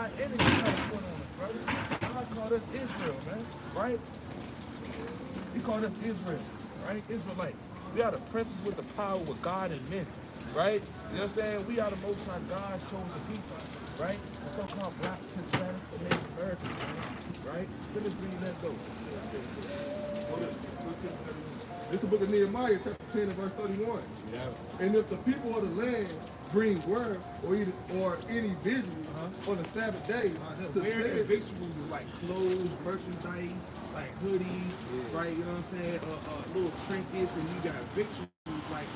our enemies try to put on us, brother. God called us Israel, man, right? He called us Israel, right? Israelites. We are the princes with the power with God and men, right? You know what I'm saying? We are the most high God chosen people, right? The so-called blacks, Hispanics, and Native Americans, right? Let us read that though. This is the book of Nehemiah, chapter 10 and verse 31. Yeah. And if the people of the land bring word or any visual on the Sabbath day, the weird and victuals is like clothes, merchandise, like hoodies, right? You know what I'm saying? Little trinkets, and you got victuals like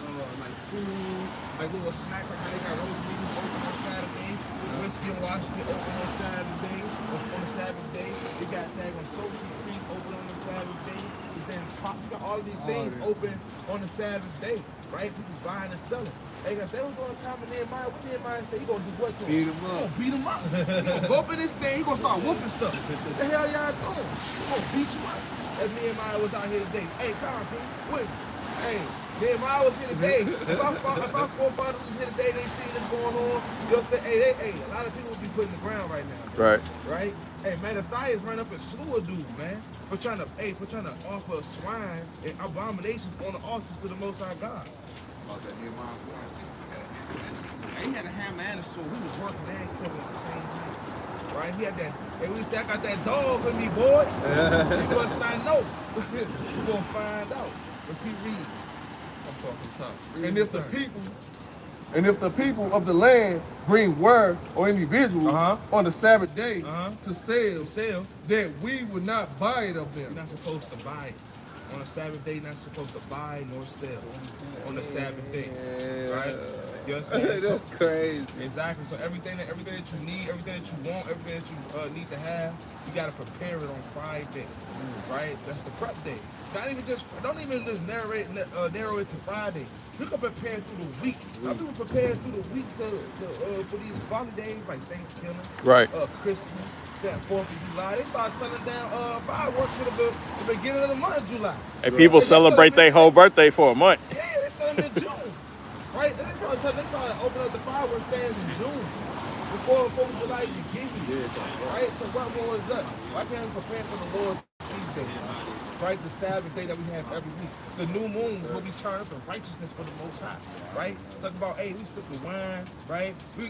food, like little snacks, like how they got roast meat open on Saturday, whiskey and Washington open on Saturday, or on the Sabbath day. You got that on Social Street open on the Sabbath day. Then pop, you got all of these things open on the Sabbath day, right? People buying and selling. Hey, if they was on time in Nehemiah, what Nehemiah say? You gonna do what to him? Beat him up. You gonna beat him up. You gonna go up in this thing, you gonna start whooping stuff. What the hell y'all doing? You gonna beat you up. If Nehemiah was out here today. Hey, come on, Pete. Wait. Hey, Nehemiah was here today. If our forefathers was here today, they see this going on, you'll say, hey, a lot of people will be put in the ground right now. Right. Right? Hey, Mattathias ran up and slew a dude, man. For trying to offer swine and abominations on the altar to the Most High God. He had a hammer and a sword. He was working and killing at the same time. Right? He had that. Hey, we said, I got that dog with me, boy. You gonna stand no. You're gonna find out. If he reads. I'm talking tough. And if the people of the land bring word or individual on the Sabbath day to sell, that we would not buy it of them. You're not supposed to buy it. On a Sabbath day, you're not supposed to buy nor sell on the Sabbath day. Right? You know what I'm saying? That's crazy. Exactly. So everything that you need, everything that you want, everything that you need to have, you gotta prepare it on Friday. Right? That's the prep day. Don't even just narrow it to Friday. You can prepare through the week. Some people prepare through the week for these holidays like Thanksgiving, right? Christmas, that 4th of July. They start selling down fireworks to the beginning of the month of July. And people celebrate their whole birthday for a month. Yeah, they sell them in June, right? And they start opening up the fireworks stands in June. Before 4th of July even get here, right? So what more is us? Why can't we prepare for the Lord's feast day? Right, the Sabbath day that we have every week. The new moons will be turned up in righteousness for the Most High. Right? Talk about, hey, we sip the wine. Right? We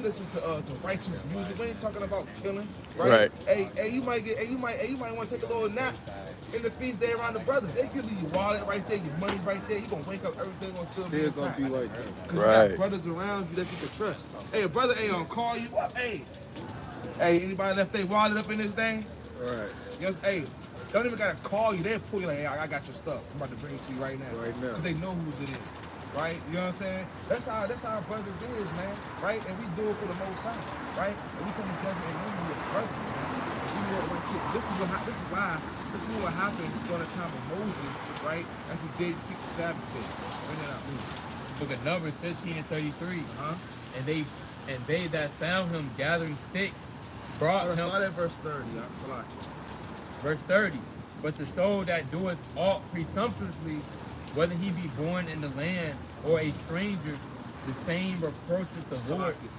listen to righteous music. We ain't talking about killing. Right? Hey, you might want to take a little nap in the feast day around the brothers. They give you your wallet right there, your money right there. You gonna wake up, everything gonna still be intact. Be like that. Cause you got brothers around you that you can trust. Hey, a brother, call you up. Hey, anybody left their wallet up in this thing? Right. Yes, hey. Don't even gotta call you. They'll pull you like, hey, I got your stuff. I'm about to bring it to you right now. Right now. Cause they know whose it is. Right? You know what I'm saying? That's how brothers is, man. Right? And we do it for the Most High. Right? And we come together and we as brothers, man. This is what happened during the time of Moses, right? As we did keep the Sabbath day. Bring it out. Book of Numbers 15 and 33. And they that found him gathering sticks brought him. Start at verse 30. Verse 30. But the soul that doeth aught presumptuously, whether he be born in the land or a stranger, the same reproacheth the Lord. 32.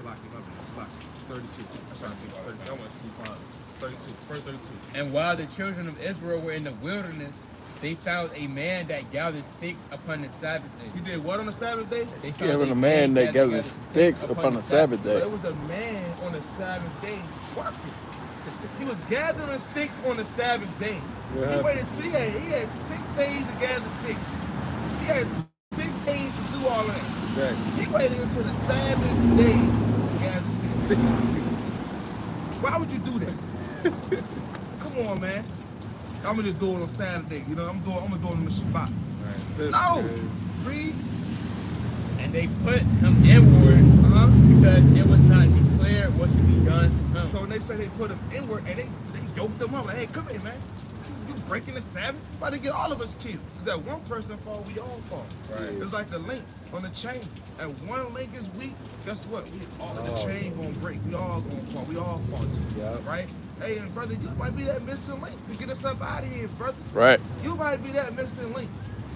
I'm sorry, 32. I went too far. 32. Verse 32. And while the children of Israel were in the wilderness, they found a man that gathered sticks upon the Sabbath day. He did what on the Sabbath day? They found a man that gathered sticks upon the Sabbath day. So there was a man on the Sabbath day working. He was gathering sticks on the Sabbath day. Yeah. He waited till he had 6 days to gather sticks. He had 6 days to do all that. Exactly. He waited until the Sabbath day to gather sticks. Why would you do that? Come on, man. I'm gonna just do it on Saturday. You know, I'm gonna do it on the Shabbat. Right. No. Read. And they put him inward because it was not declared what should be done to him. So when they say they put him inward, and they yoked him up like, hey, come here, man. You breaking the Sabbath? You about to get all of us killed. Because that one person fall, we all fall. Right. It's like the link on the chain. That one link is weak. Guess what? The chain gonna break. We all gonna fall. We all fall too. Yep. Right? Hey, and brother, you might be that missing link to get us up out of here, brother. Right. You might be that missing link.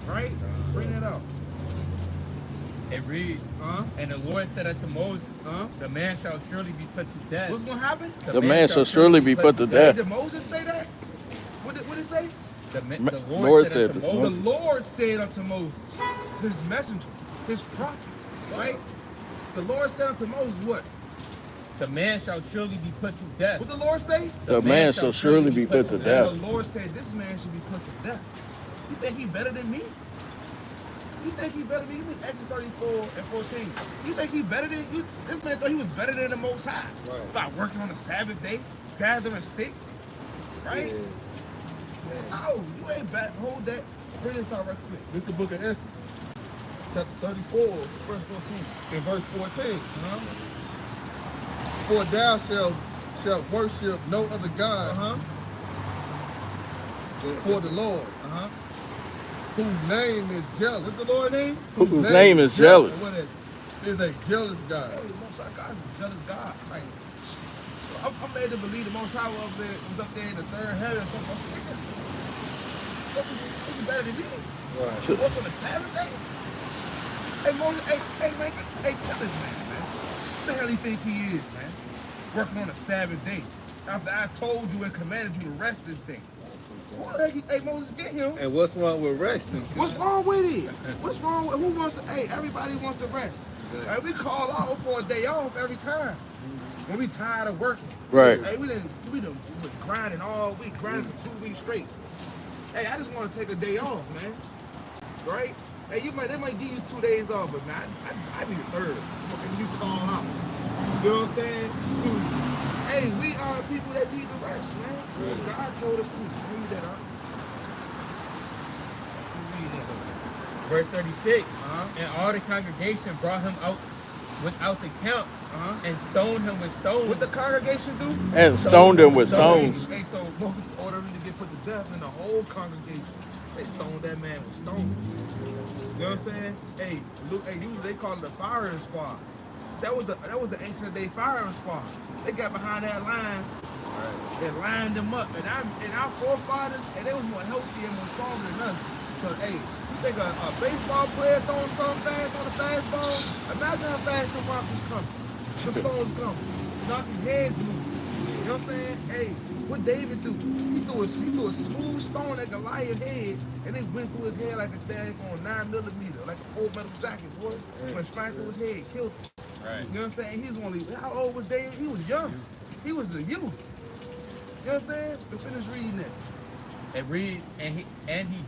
Right? Bring it out. It reads, and the Lord said unto Moses, the man shall surely be put to death. What's going to happen? The man shall surely be put to death. Did Moses say that? What did it say? The Lord said unto Moses. The Lord said unto Moses, his messenger, his prophet, right? The Lord said unto Moses what? The man shall surely be put to death. What the Lord say? The man shall surely be put to death. And the Lord said, this man should be put to death. You think he better than me? You think he better than me? Exodus 34 and 14. You think he better than you? This man thought he was better than the Most High. Right. By working on the Sabbath day, gathering sticks. Right? Yeah. Man, no, you ain't back. Hold that. Bring this out right quick. This is the book of Esther, chapter 34, verse 14. In verse 14. For thou shalt worship no other God for the Lord, whose name is jealous. What's the Lord's name? Whose name is jealous. What is a jealous God. Hey, the Most High God is a jealous God. Like, I'm made to believe the Most High was up there in the third heaven. What's better than me? Right. You work on the Sabbath day? Hey, Moses, hey, man, kill this man. What the hell do you think he is, man? Working on a Sabbath day. After I told you and commanded you to rest this day. Hey, Moses, get him. And what's wrong with resting? What's wrong with it? What's wrong with, who wants to, everybody wants to rest. Hey, we call off for a day off every time. When we tired of working. Right. Hey, we been grinding all week, grinding for 2 weeks straight. Hey, I just want to take a day off, man. Right? Hey, they might give you 2 days off, but man, I need a third. And you call out. You know what I'm saying? Hey, we are people that need to rest, man. Right. God told us to. Read that up. Read that up. Verse 36. And all the congregation brought him out without the count and stoned him with stones. What the congregation do? And stoned him with stones. Hey, so Moses ordered him to get put to death, and the whole congregation, they stoned that man with stones. You know what I'm saying? Hey, look, usually they call it the firing squad. That was the ancient day firing squad. They got behind that line and lined them up. And our forefathers, and they was more healthy and more stronger than us. So, hey, you think a baseball player throwing something fast on a fastball? Imagine how fast the rockets come. The stones come. Knocking heads loose. You know what I'm saying? Hey, what David do? He threw a smooth stone at Goliath's head, and it went through his head like a thing on 9mm, like a full metal jacket, boy. Went straight through his head, killed him. Right. You know what I'm saying? He was only, how old was David? He was young. He was a youth. You know what I'm saying? To finish reading that. It reads, and he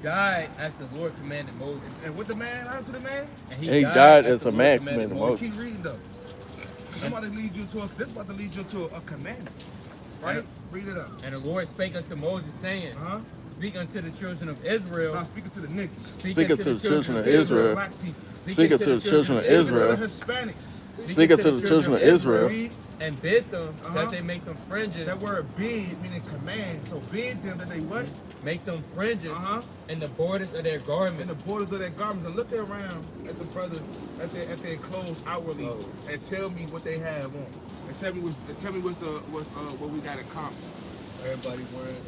died as the Lord commanded Moses. And what the man happened to the man? And he died as a man commanded Moses. Keep reading though. This about to lead you to a commandment. Right? Read it up. And the Lord spake unto Moses, saying, Speak unto the children of Israel. Now speak unto the niggas. Speak unto the children of Israel. Black people. Speak unto the children of Israel. Hispanics. Speak unto the children of Israel. And bid them that they make them fringes. That word bid meaning command. So bid them that they what? Make them fringes in the borders of their garments. In the borders of their garments. And look around at the brothers at their clothes outwardly and tell me what they have on. And tell me what we got in common. Everybody wearing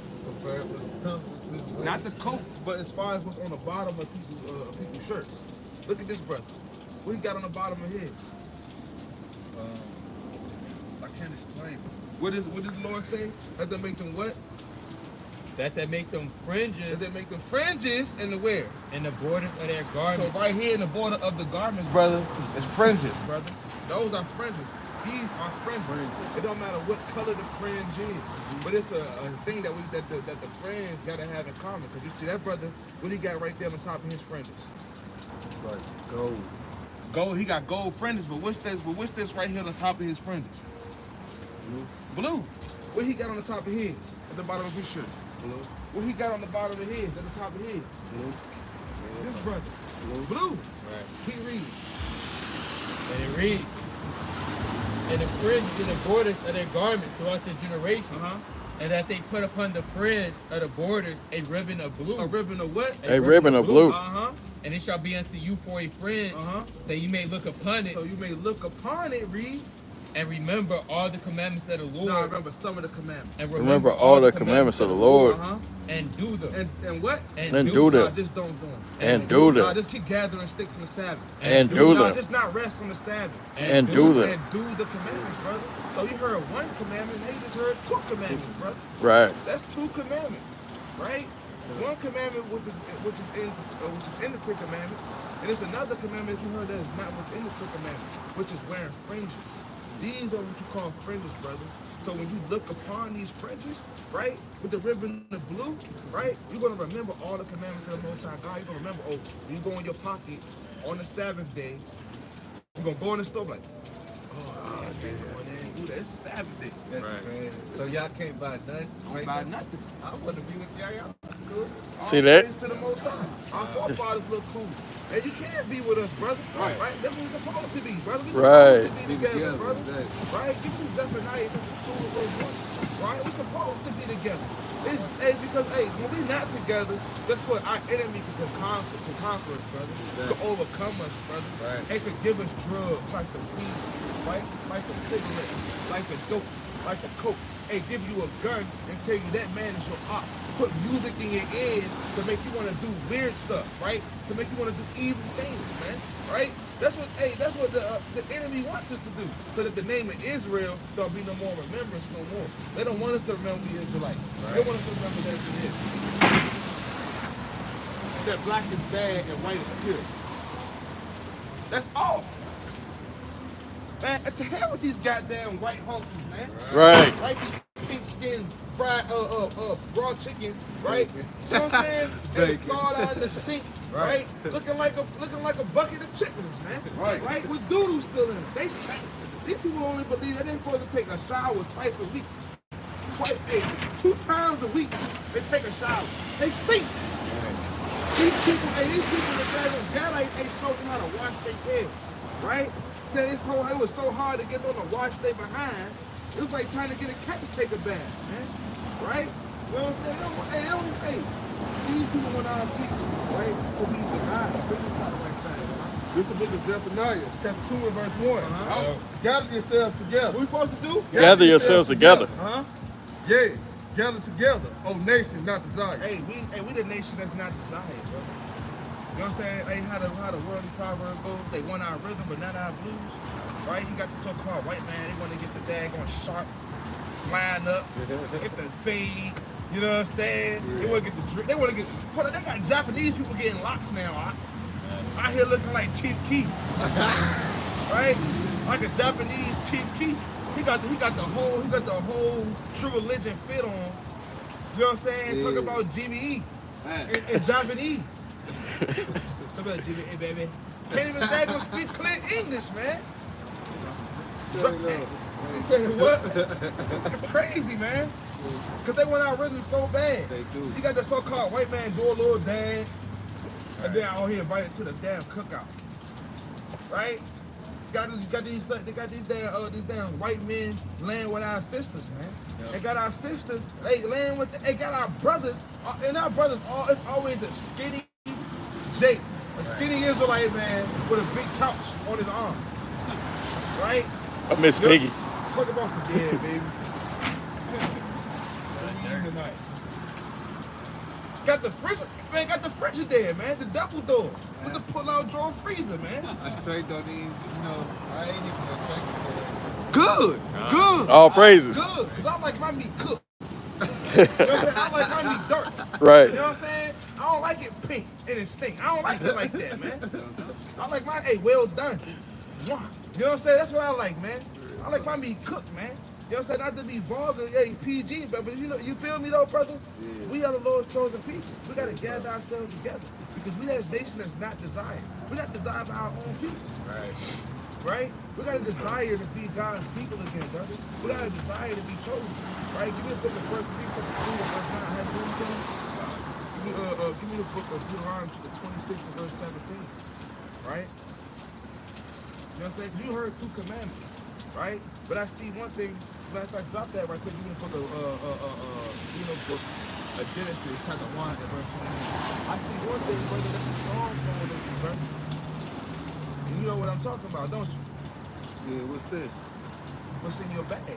not the coats, but as far as what's on the bottom of people's shirts. Look at this brother. What he got on the bottom of his? I can't explain. What does the Lord say? That they make them what? That they make them fringes. That they make them fringes in the where? In the borders of their garments. So right here in the border of the garments, brother, is fringes, brother. Those are fringes. These are fringes. It don't matter what color the fringe is, but it's a thing that the fringe gotta have in common. Cause you see that brother, what he got right there on the top of his fringes? It's like gold. Gold. He got gold fringes, but what's this right here on the top of his fringes? Blue. What he got on the top of his? At the bottom of his shirt? Blue. What he got on the bottom of his? At the top of his? Blue. This brother. Blue. Right. Keep reading. And it reads, and the fringes in the borders of their garments throughout the generation, and that they put upon the fringe of the borders a ribbon of blue. A ribbon of what? A ribbon of blue. And it shall be unto you for a fringe, that you may look upon it. So you may look upon it, read. And remember all the commandments of the Lord. No, I remember some of the commandments. And Remember all the commandments of the Lord. And do them. And what? And do No, them. just don't do them. And do No, them. just keep gathering sticks on the Sabbath. And do No, them. just not rest on the Sabbath. And do them. And do the commandments, brother. So you heard one commandment, now you just heard two commandments, brother. Right. That's two commandments, right? One commandment which is in the Ten Commandments, and it's another commandment you heard that is not within the Ten Commandments, which is wearing fringes. These are what you call fringes, brother. So when you look upon these fringes, right, with the ribbon of blue, right, you're going to remember all the commandments of the Most High God. You're going to remember, oh, when you go in your pocket on the Sabbath day, you're going to go in the store like, oh, man, do that. It's the Sabbath day. That's right. So y'all can't buy nothing? Don't buy nothing. I want to be with y'all. Good. See that? To the Most High. Our forefathers look cool. And you can't be with us, brother. Right. That's what we're supposed to be, brother. We're supposed to be together, brother. Exactly. Right? Get you Zephaniah chapter 2 verse 1. Right? We're supposed to be together. Because when we're not together, guess what? Our enemy can conquer us, brother. Can overcome us, brother. Right. They could give us drugs like the weed, right? Like the cigarettes, like the dope, like the coke. Hey, give you a gun and tell you that man is your op. Put music in your ears to make you want to do weird stuff, right? To make you want to do evil things, man, right? That's what the enemy wants us to do, so that the name of Israel don't be no more remembrance no more. They don't want us to remember the Israelites. Right. They want us to remember that it is. That black is bad and white is pure. That's off. Man, to hell with these goddamn white hunkies, man. Right. Right? These pink skinned fried raw chicken, right? You know what I'm saying? They thawed out in the sink, right? Looking like a bucket of chickens, man. Right? With doodoo still in it. They stink. These people only believe that they're supposed to take a shower twice a week. 2 times a week they take a shower. They stink. These people that got they showed them how to wash their tail, right? Said it was so hard to get them to wash their behind. It was like trying to get a cat to take a bath, man. Right? You know what I'm saying? Hey, these people want our people, right? To be denied. This is the book of Zephaniah, chapter 2 and verse 1. Gather yourselves together. What we supposed to do? Gather yourselves together. Yeah, gather together, O nation not desired. Hey, we the nation that's not desired, bro. You know what I'm saying? Hey, how the worldly proverb goes, they want our rhythm but not our blues. Right? You got the so-called white man, they want to get the daggone sharp, line up, get the fade. You know what I'm saying? They want to get the they got Japanese people getting locks now. Out here looking like Chief Keef. Right? Like a Japanese Chief Keef. He got the whole True Religion fit on. You know what I'm saying? Talk about GBE in Japanese. Talk about GBE, baby. Can't even daggone speak clear English, man. He said what? Crazy, man. Because they want our rhythm so bad. They do. You got the so-called white man do a little dance. And then out here invited to the damn cookout. Right? They got these damn white men laying with our sisters, man. Yep. They got our sisters, they got our brothers, and our brothers, it's always a skinny Jake, a skinny Israelite man with a big couch on his arm. Right? I miss Piggy. Talk about some dead, baby. Tonight. Got the Frigidaire, man. The double door. With the pull-out drawer freezer, man. I straight don't even, I ain't even affected. Good. All praises. Good. Because I like my meat cooked. You know what I'm saying? I like my meat dark. Right. You know what I'm saying? I don't like it pink and it stink. I don't like it like that, man. I like my, well done. You know what I'm saying? That's what I like, man. I like my meat cooked, man. You know what I'm saying? Not to be vulgar, PG, but you feel me though, brother? Yeah. We are the Lord's chosen people. We got to gather ourselves together because we that nation that's not desired. We're not desired by our own people. Right? We got a desire to be God's people again, brother. We got a desire to be chosen. Right? Give me the book of 1 Peter 2 verse 9. Have you done give me the book of Deuteronomy 26 and verse 17. Right? You know what I'm saying? You heard 2 commandments. Right? But I see one thing. Matter of fact, drop that right quick. Give me the book of book of Genesis, chapter 1 and verse 29. I see one thing, brother, that's a strong point of this verse. And you know what I'm talking about, don't you? Yeah, what's that? what's in your bag.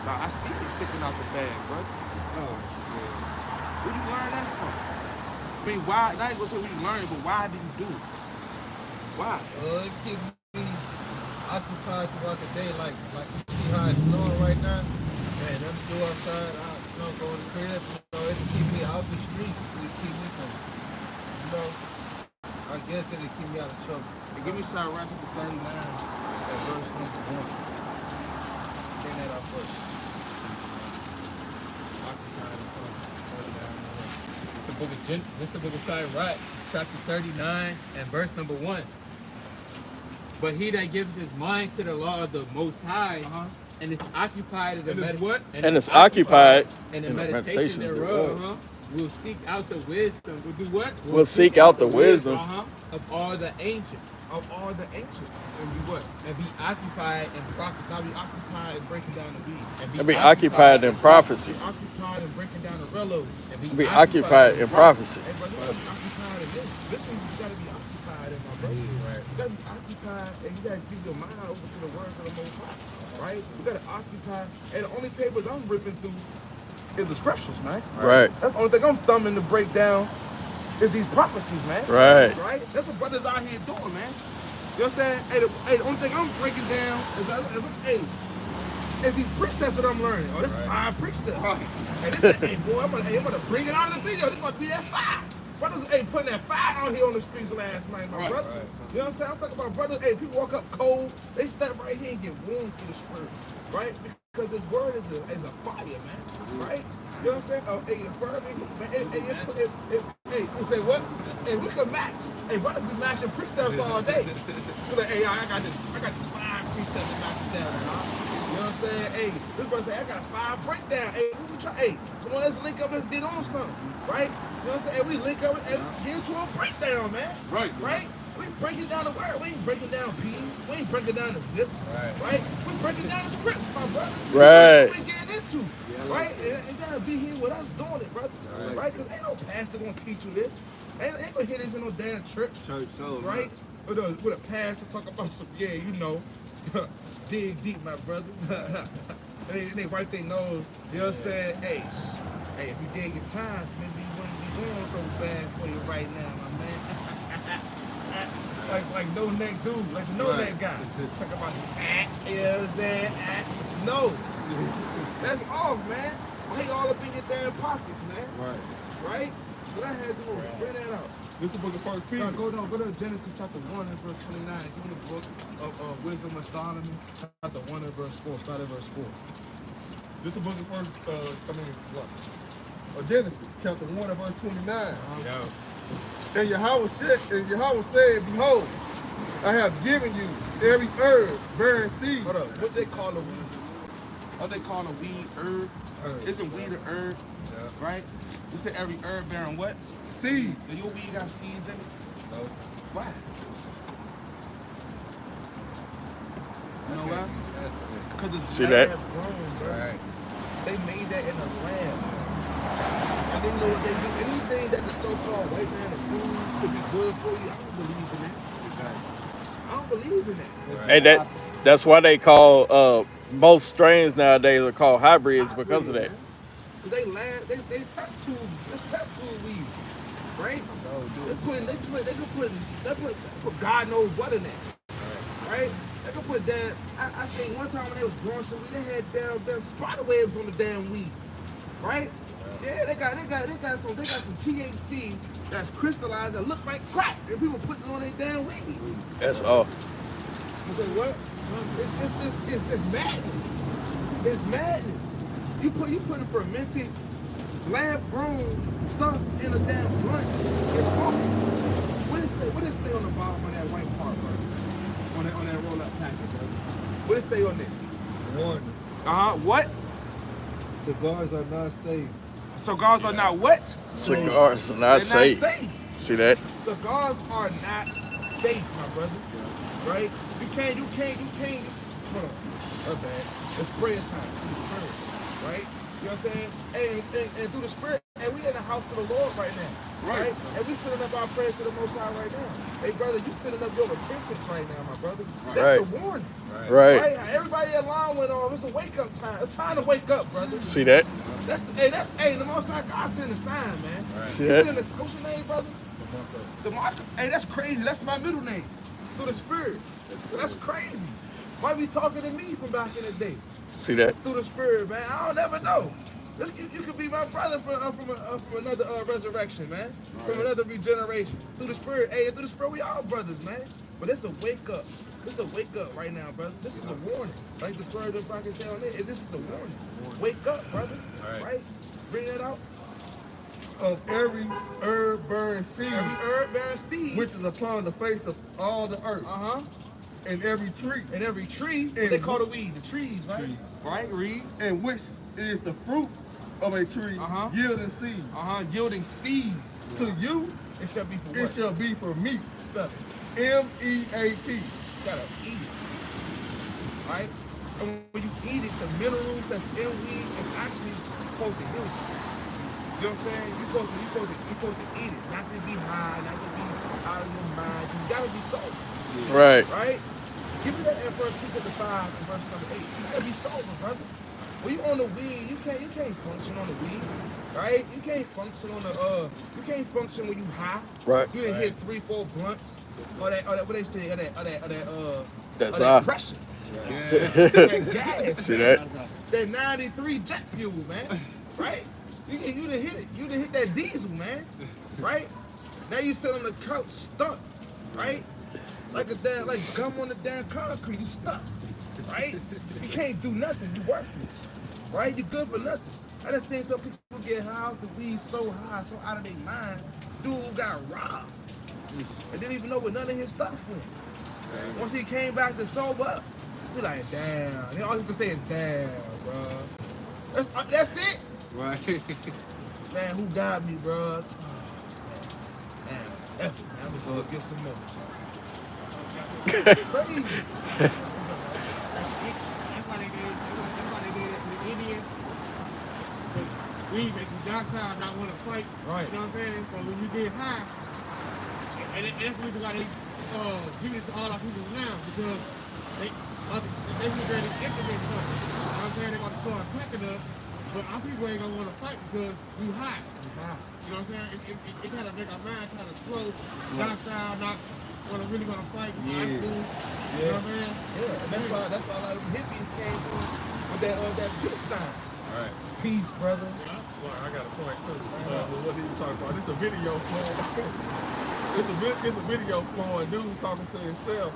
Now, I see it sticking out the bag, bro. Oh, shit. Where you learn that from? I mean, why? Not even gonna say where you learned it, but why did you do it? Why? It keeps me occupied throughout the day. Like you see how it's snowing right now. Man, nothing to do outside. I go in the crib. It keep me out the street. It keep me from, I guess it'll keep me out of trouble. Hey, give me Sirach chapter 39 at verse number 1. Bring that out first. Occupied in front of 39. This the book of Sirach, chapter 39 and verse number 1. But he that gives his mind to the law of the Most High, and is occupied in the what? And it's occupied in the in the meditation meditation thereof, will seek out the wisdom. Will do what? We'll seek out the wisdom Of all the ancients. Of all the ancients. And be what? And be occupied in prophecy. Now be occupied in breaking down the beat. and be occupied in prophecy. Occupied in breaking down the railroads. And Be occupied in prophecy. Hey, brother, you gotta be occupied in this. This one you gotta be occupied in, my brother. Right. You gotta be occupied, and you gotta give your mind over to the words of the Most High, right? You gotta occupy, and the only papers I'm ripping through is the scriptures, man. Right. That's the only thing I'm thumbing to break down is these prophecies, man. Right. Right? That's what brothers out here doing, man. You know what I'm saying? Hey, the only thing I'm breaking down is these precepts that I'm learning. Oh, this is 5 precepts. Hey, hey, boy, I'm gonna bring it out in the video. This might be that 5. Brothers, putting that 5 out here on the streets last night, my brother. Right. You know what I'm saying? I'm talking about brothers. Hey, people walk up cold. They step right here and get warm through the spirit, right? Because this word is a fire, man. Right? You know what I'm saying? Oh, hey, it's burning. Hey, you say what? Hey, we can match. Hey, brothers be matching precepts all day. You're like, hey, I got this 5 precepts to match down, huh? You know what I'm saying? Hey, this brother say, I got 5 breakdown. Hey, we try. Hey, come on, let's link up. Let's get on something, right? You know what I'm saying? Hey, we link up. Hey, we get into a breakdown, man. Right. Right? We breaking down the word. We ain't breaking down P's. We ain't breaking down the zips. Right? We breaking down the scripts, my brother. Right. We getting into. Right? And you gotta be here with us doing it, brother. Right? Because ain't no pastor gonna teach you this. Ain't gonna hear this in no damn church. Right? With a pastor talk about some, dig deep, my brother. they wipe their nose. You know what I'm saying? Hey, if you dig your times, maybe you wouldn't be doing so bad for you right now, my man. like no neck dude, like the no neck guy. Talk about some you know what I'm saying? No. That's off, man. They all up in your damn pockets, man. Right? What I had to do was bring that out. This the book of First Peter. Go to Genesis chapter 1 and verse 29. Give me the book of Wisdom of Solomon, chapter 1 and verse 4. Start at verse 4. This the book of Genesis, chapter 1 and verse 29. And Yahweh said, behold, I have given you every herb bearing seed. Hold up. What they call a weed? What they call a weed herb? Isn't weed a herb? Right? You said every herb bearing what? Seed. Do your weed got seeds in it? No. Why? You know why? Because it's See that? lab grown, bro. Right. They made that in a lab. And they know what they do. Anything that the so-called white man approves to be good for you, I don't believe in that. I don't believe in that. And that's why they call most strains nowadays are called hybrids because of that. Because they test tube, it's test tube weed, right? They put God knows what in that, right? They can put that. I seen one time when they was growing some weed, they had damn spider webs on the damn weed, right? Yeah, they got some THC that's crystallized that look like crack, and people putting it on their damn weed. That's all. You say what? It's madness. It's madness. You putting fermented, lab-grown stuff in a damn blunt and smoking. What it say on the bottom of that white part, bro? On that roll-up packet, bro? What it say on there? Warning. What? Cigars are not safe. Cigars are not what? Cigars are not They're safe. not safe. See that? Cigars are not safe, my brother. Right? You can't. Hold on. That's bad. It's prayer time through the spirit. Right? You know what I'm saying? And through the spirit, And we in the house of the Lord right now. Right? And we sending up our prayers to the Most High right now. Hey, brother, you sending up your repentance right now, my brother. That's the warning. Right? Everybody alarm went off. It's a wake-up time. It's time to wake up, brother. See that? Hey, the Most High God sent a sign, man. See He that? sending what's your name, brother? Hey, that's crazy. That's my middle name. Through the Spirit. That's crazy. Why be talking to me from back in the day? See that? Through the Spirit, man. I don't ever know. You could be my brother from another resurrection, man. From another regeneration. Through the Spirit. Hey, through the Spirit, we all brothers, man. But it's a wake up. It's a wake up right now, brother. This is a warning. Like the Swerve of Rocket say on it. This is a warning. Wake up, brother. Right? Bring that out. Of every herb bearing seed. Every herb bearing seed. Which is upon the face of all the earth. And every tree. And every tree. What they call the weed? The trees, right? Right, read. And which is the fruit of a tree yielding seed. Yielding seed. To you, it shall be for what? It shall be for meat. Spell it. M-E-A-T. Gotta eat it. Right? And when you eat it, the minerals that's in weed is actually supposed to heal you. You know what I'm saying? You're supposed to eat it. Not to be high, not to be out of your mind. You gotta be sober. Right. Right? Give me that in 1 Peter 5 and verse number 8. You gotta be sober, brother. When you on the weed, you can't function on the weed, right? You can't function on the you can't function when you high. Right. You didn't hit 3-4 blunts, or that what they say, that's that pressure. Yeah. That gas. See that? That 93 jet fuel, man. Right? You didn't hit it. You didn't hit that diesel, man. Right? Now you sit on the couch stuck, right? Like gum on the damn concrete, you stuck. Right? You can't do nothing, you worthless. Right? You good for nothing. I done seen some people get high off the weed so high, so out of their mind. Dude got robbed. And didn't even know where none of his stuff went. Once he came back to sober up, he like, damn. And all he can say is, damn, bro. That's it. Right. Man, who got me, bro? Oh, man. Damn, F it, man. I'm gonna go get some more. Crazy. We make the dark side not want to fight. Right. You know what I'm saying? So when you get high, and that's the reason why they give it to all our people now, because they feel ready to implement something. You know what I'm saying? They're about to start attacking us, but our people ain't gonna want to fight because we high. You know what I'm saying? It kind of make our mind kind of slow. Dark side not really gonna fight. Yeah. You know what I'm saying? Yeah. And that's why a lot of hippies came through with that peace sign. All right. Peace, brother. Well, I got a point too. With what he was talking about. This a video flowing. It's a video flowing. Dude talking to himself,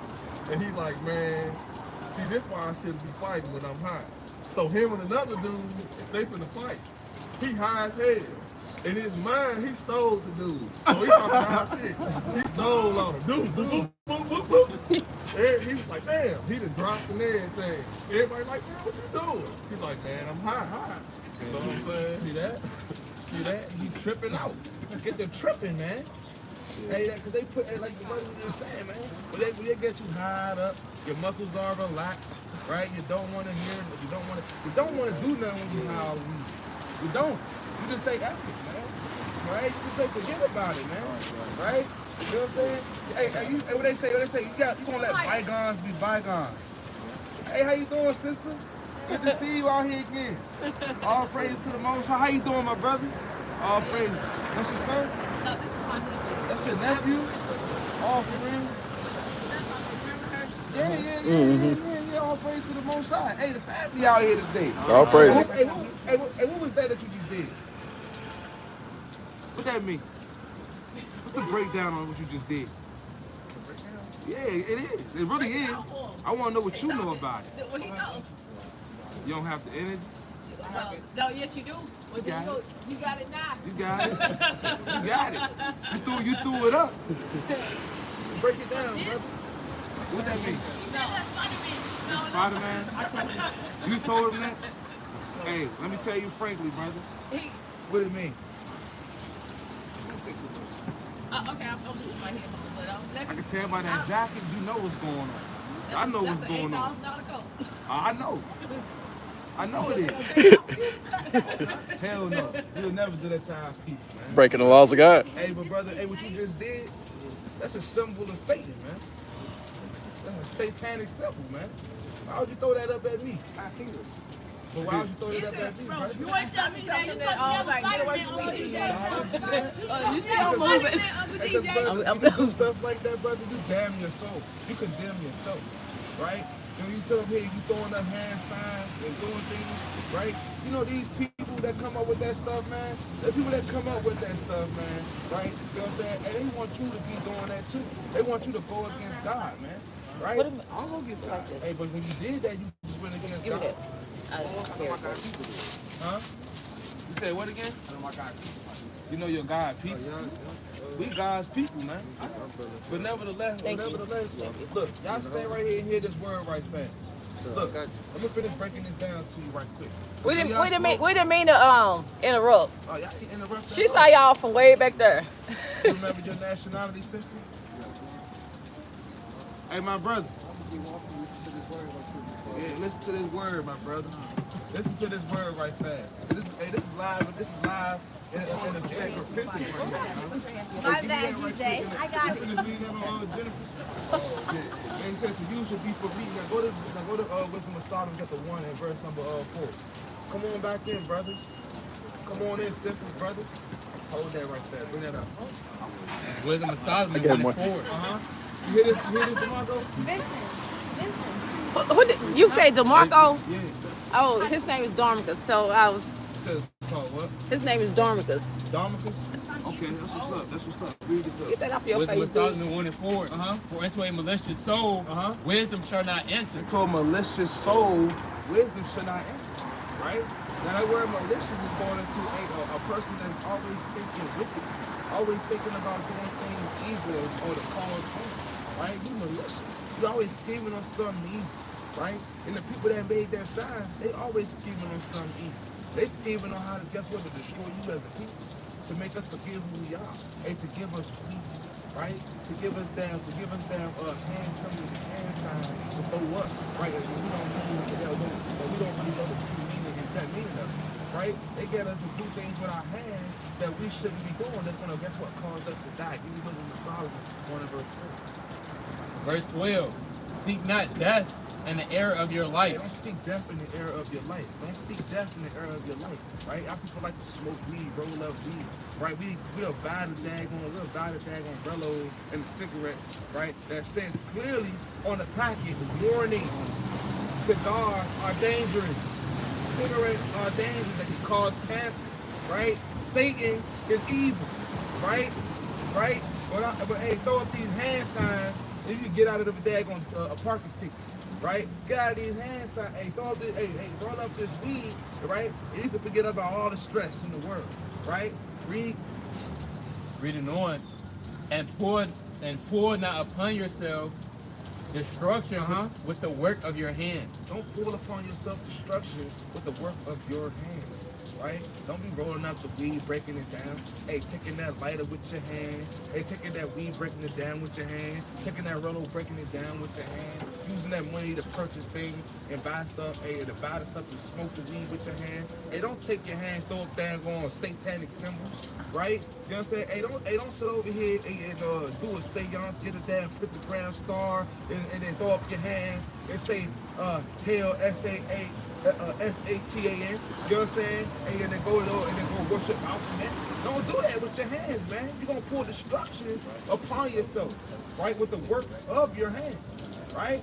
and he's like, "Man, see, this why I shouldn't be fighting when I'm high." So him and another dude, they finna fight. He high as hell. In his mind, he stole the dude. So he talking about shit. He stole on him. Dude, boop, boop, boop, boop, boop. And he was like, damn, he done dropped and everything. Everybody like, man, what you doing? He's like, man, I'm high. You know what I'm saying? See that? See that? He tripping out. Get them tripping, man. Hey, cause they put like the brothers were saying, man. When they get you high up, your muscles are relaxed, right? You don't want to hear, you don't want to do nothing when you high all week. You don't. You just say F it, man. Right? You just say forget about it, man. Right? You know what I'm saying? Hey, what they say? You gonna let bygones be bygones. Hey, how you doing, sister? Good to see you out here again. All praise to the Most High. How you doing, my brother? All praise. That's your son? No, this is my nephew. That's your nephew? All for real? Yeah. All praise to the Most High. Hey, the family out here today. All praise. Hey, what was that you just did? What that mean? What's the breakdown on what you just did? Yeah, it is. It really is. I want to know what you know about it. Well, he knows. You don't have the energy? Well, no, yes, you do. Well, then you got it now. You got it. You got it. You threw it up. Break it down, brother. What that mean? No, that's Spider-Man? I told him. You told him that? Hey, let me tell you frankly, brother. What it mean? Okay, I'm losing my head, but I can tell by that jacket, you know what's going on. I know what's going on. $8 coat. I know. I know it is. Hell no. We will never do that to our people, man. Breaking the laws of God. Hey, but brother, hey, what you just did, that's a symbol of Satan, man. That's a satanic symbol, man. Why would you throw that up at me? But why would you throw that up at me, brother? You want to tell me that you told me get away from me, DJ. You see I'm moving. If you do stuff like that, brother, you damn your soul. You condemn yourself, right? When you sit up here, you throwing up hand signs and doing things, right? You know these people that come up with that stuff, man? The people that come up with that stuff, man, right? You know what I'm saying? And they want you to be doing that too. They want you to go against God, man, right? I'll go get like this. Hey, but when you did that, you just went against Give me God. that. Huh? You said what again? I know my God people. You know your God people. We God's people, man. But nevertheless, look, y'all stay right here and hear this word right fast. Look, I'm gonna finish breaking this down to you right quick. We didn't mean to interrupt. Oh, y'all interrupt that She saw y'all from way back there. You remember your nationality, sister? Hey, my brother. Yeah, listen to this word, my brother. Listen to this word right fast. This is live. This is live in effect repentance right now. My bad, DJ. I got it. Genesis. Yeah, he said to you should be for me. Now go to Wisdom of Sodom, chapter 1 and verse number 4. Come on back in, brothers. Come on in, sisters, brothers. Hold that right there. Bring that up. That's Wisdom of Solomon 1 and 4. You hear this, DeMarco? Vincent. Who did, you say DeMarco? Yeah. Oh, his name is Dormicus. So I was. It says it's called what? His name is Dormicus. Domicus? Okay, that's what's up. That's what's up. Read this Get up. that off your Wisdom of face, dude. Solomon 1 and 4. For into a malicious soul, wisdom shall not enter. To a malicious soul, wisdom should not enter. Right? Now that word malicious is going into a person that's always thinking wicked, always thinking about doing things evil or to cause harm. Right? You malicious. You always scheming on something evil. Right? And the people that made that sign, they always scheming on something evil. They scheming on how to, guess what, to destroy you as a people. To make us forget who we are. And to give us weak, right? To give us down hand symbols and hand signs to throw up. Right? And we don't really know the true meaning and that meaning of it. Right? They get us to do things with our hands that we shouldn't be doing. That's gonna, guess what, cause us to die. Give me Wisdom of Solomon 1 and verse 2. Verse 12. Seek not death and the error of your life. Don't seek death in the era of your life. Don't seek death in the era of your life, right? Our people like to smoke weed, roll up weed, right? We'll buy the daggone Rello and the cigarettes, right? That says clearly on the packet, warning, cigars are dangerous. Cigarettes are dangerous. They can cause cancer, right? Satan is evil, right? Right? But hey, throw up these hand signs and you can get out of the daggone parking ticket. Right? Get out of these hand signs. Hey, throw up this weed, right? And you can forget about all the stress in the world. Right? Reading on. And pour not upon yourselves destruction with the work of your hands. Don't pull upon yourself destruction with the work of your hands. Right? Don't be rolling up the weed, breaking it down. Hey, taking that lighter with your hand. Hey, taking that weed, breaking it down with your hand. Taking that Rello, breaking it down with your hand. Using that money to purchase things and buy stuff. Hey, to buy the stuff and smoke the weed with your hand. Hey, don't take your hand, throw up down on satanic symbols. Right? You know what I'm saying? Hey, don't sit over here and do a seance, get a damn pentagram star, and then throw up your hand and say, hail S-A-A. S-A-T-A-N, you know what I'm saying? And then go worship Alphabet. Don't do that with your hands, man. You're gonna pull destruction upon yourself, right? With the works of your hands, right?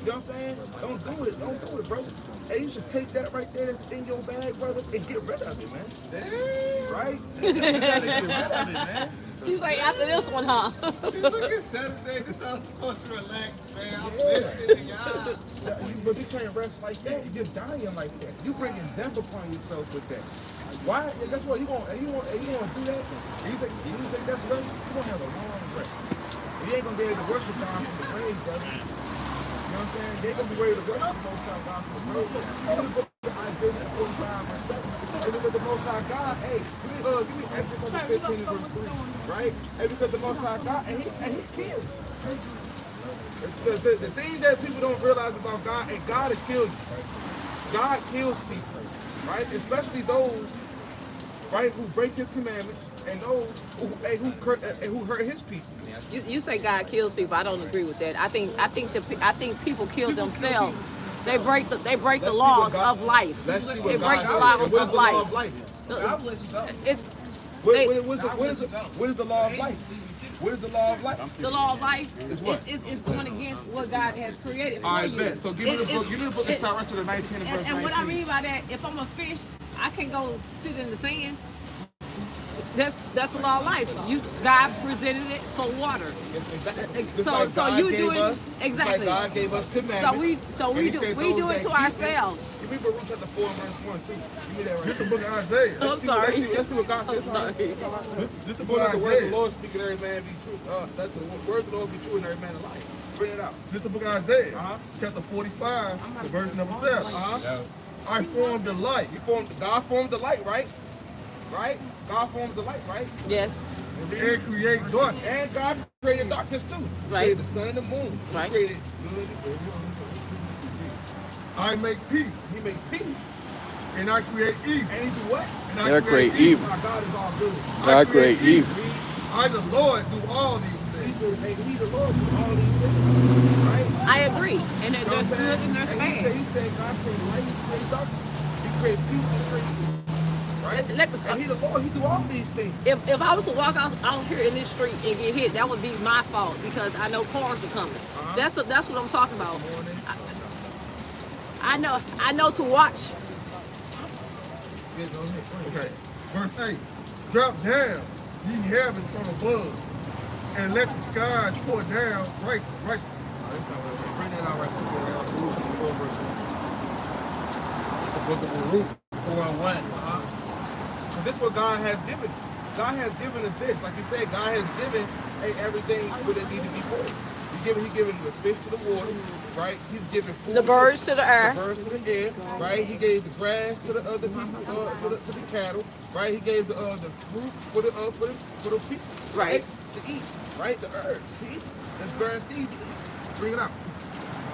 You know what I'm saying? Don't do it, brother. Hey, you should take that right there that's in your bag, brother, and get rid of it, man. Damn. Right? You gotta get rid of it, man. He's like, after this one, huh? Look at Saturday. This is supposed to relax, man. I'm listening to y'all. But you can't rest like that. You're dying like that. You bringing death upon yourself with that. Why? That's what you gonna do that. You think that's rest? You gonna have a long rest. You ain't gonna be able to worship God from the grave, brother. You know what I'm saying? They ain't gonna be ready to worship the Most High God from the grave. You look at Isaiah 45 and 7. And look at the Most High God. Hey, give me Exodus 15 and verse 3, right? And because the Most High God, and he kills. The thing that people don't realize about God, and God will kill you. God kills people, right? Especially those, right, who break his commandments and those who hurt his people. You say God kills people. I don't agree with that. I think people kill themselves. They break the laws of life. Let's see They what break God the says. laws And what is of the law of life. life? It's What is the law of life? What is the law of life? the law of life. Is what? It's going against what God has created for All right, you. bet. So give me the book. Give me the book. It's right to the 19 and verse And what I 19. mean by that, if I'm a fish, I can't go sit in the sand. That's the law of life. God presented it for water. Yes, exactly. So you do it exactly. Like God gave us commandments. So we do it to ourselves. Give me Baruch chapter 4 verse 1 too. Give me that right. This the book of Isaiah. I'm sorry. Let's see what God says. I'm sorry. This the The book of word of the Isaiah. Lord speaking, every man be true. Let the words of the Lord be true and every man a lie. Bring it out. This the book of Isaiah, Uh-huh. chapter 45, the verse number 7. I formed the light. God formed the light, right? Right? God formed the light, right? Yes. And create darkness. And God created darkness too. Right. Created the sun and the moon. Right. He created good and evil. I make peace, He made peace. and I create evil. And he do what? And I create evil. My God is all good. God create evil. I, the Lord, do all these He's things. the Lord do all these things. Right? I agree. And You know there's what I'm good saying? and there's He bad. said God created light, he created darkness. He created peace, he created evil. Right? And he the Lord, he do all these things. If I was to walk out here in this street and get hit, that would be my fault because I know cars are coming. That's what I'm talking about. I know to watch. Yeah, go ahead. Okay. Verse 8. Drop down, ye heavens from above, and let the skies pour down right. That's not what I'm bring that out right quick. Baruch 4 verse 1. The book of Baruch 4 and 1. So this is what God has given us. God has given us this. Like you said, God has given everything what it need to be for. He given the fish to the water, right? He's given food The birds to the air. the birds to the air, right? He gave the grass to the other people, to the cattle, right? He gave the fruit for the people, Right. To eat, right? The herbs to eat. That's grass seed. Bring it out.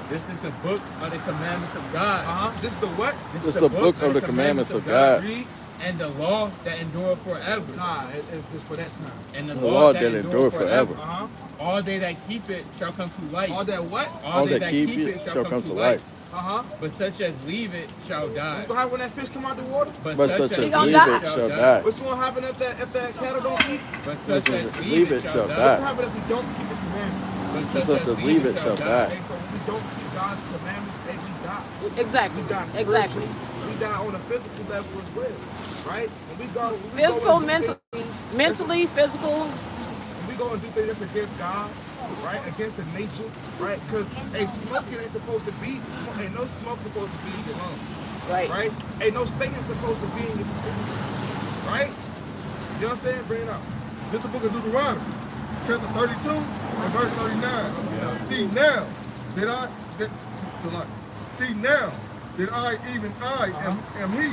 This is the book of the commandments of God. This is the what? This is the book of the commandments of God. Read. And the law that endure forever. Nah, it's just for that time. And the The law that endure forever. Uh-huh. All they that keep it shall come to light. All that what? All they that keep it shall come to light. Uh-huh. But such as leave it shall die. What's gonna happen when that fish come out the water? But But such as He leave gonna it die. shall die. What's gonna happen if that cattle don't eat? But such as Leave leave it it shall shall What's die. gonna happen if we don't keep the commandments? But But such as leave it shall die. Okay, so when we don't keep God's commandments, hey, we die. Exactly. We die Exactly. spiritually. We die on a physical level as well, right? And we go Physical, and do things- mentally, physical. and we go and do things that's against God, right? Against the nature, right? Because a smoking ain't supposed to be, ain't no smoke supposed to be in your lungs, right? Ain't no Satan supposed to be in your spirit, right? You know what I'm saying? Bring it up. This is the book of Deuteronomy, chapter 32 and verse 39. See now that I, even I, am he,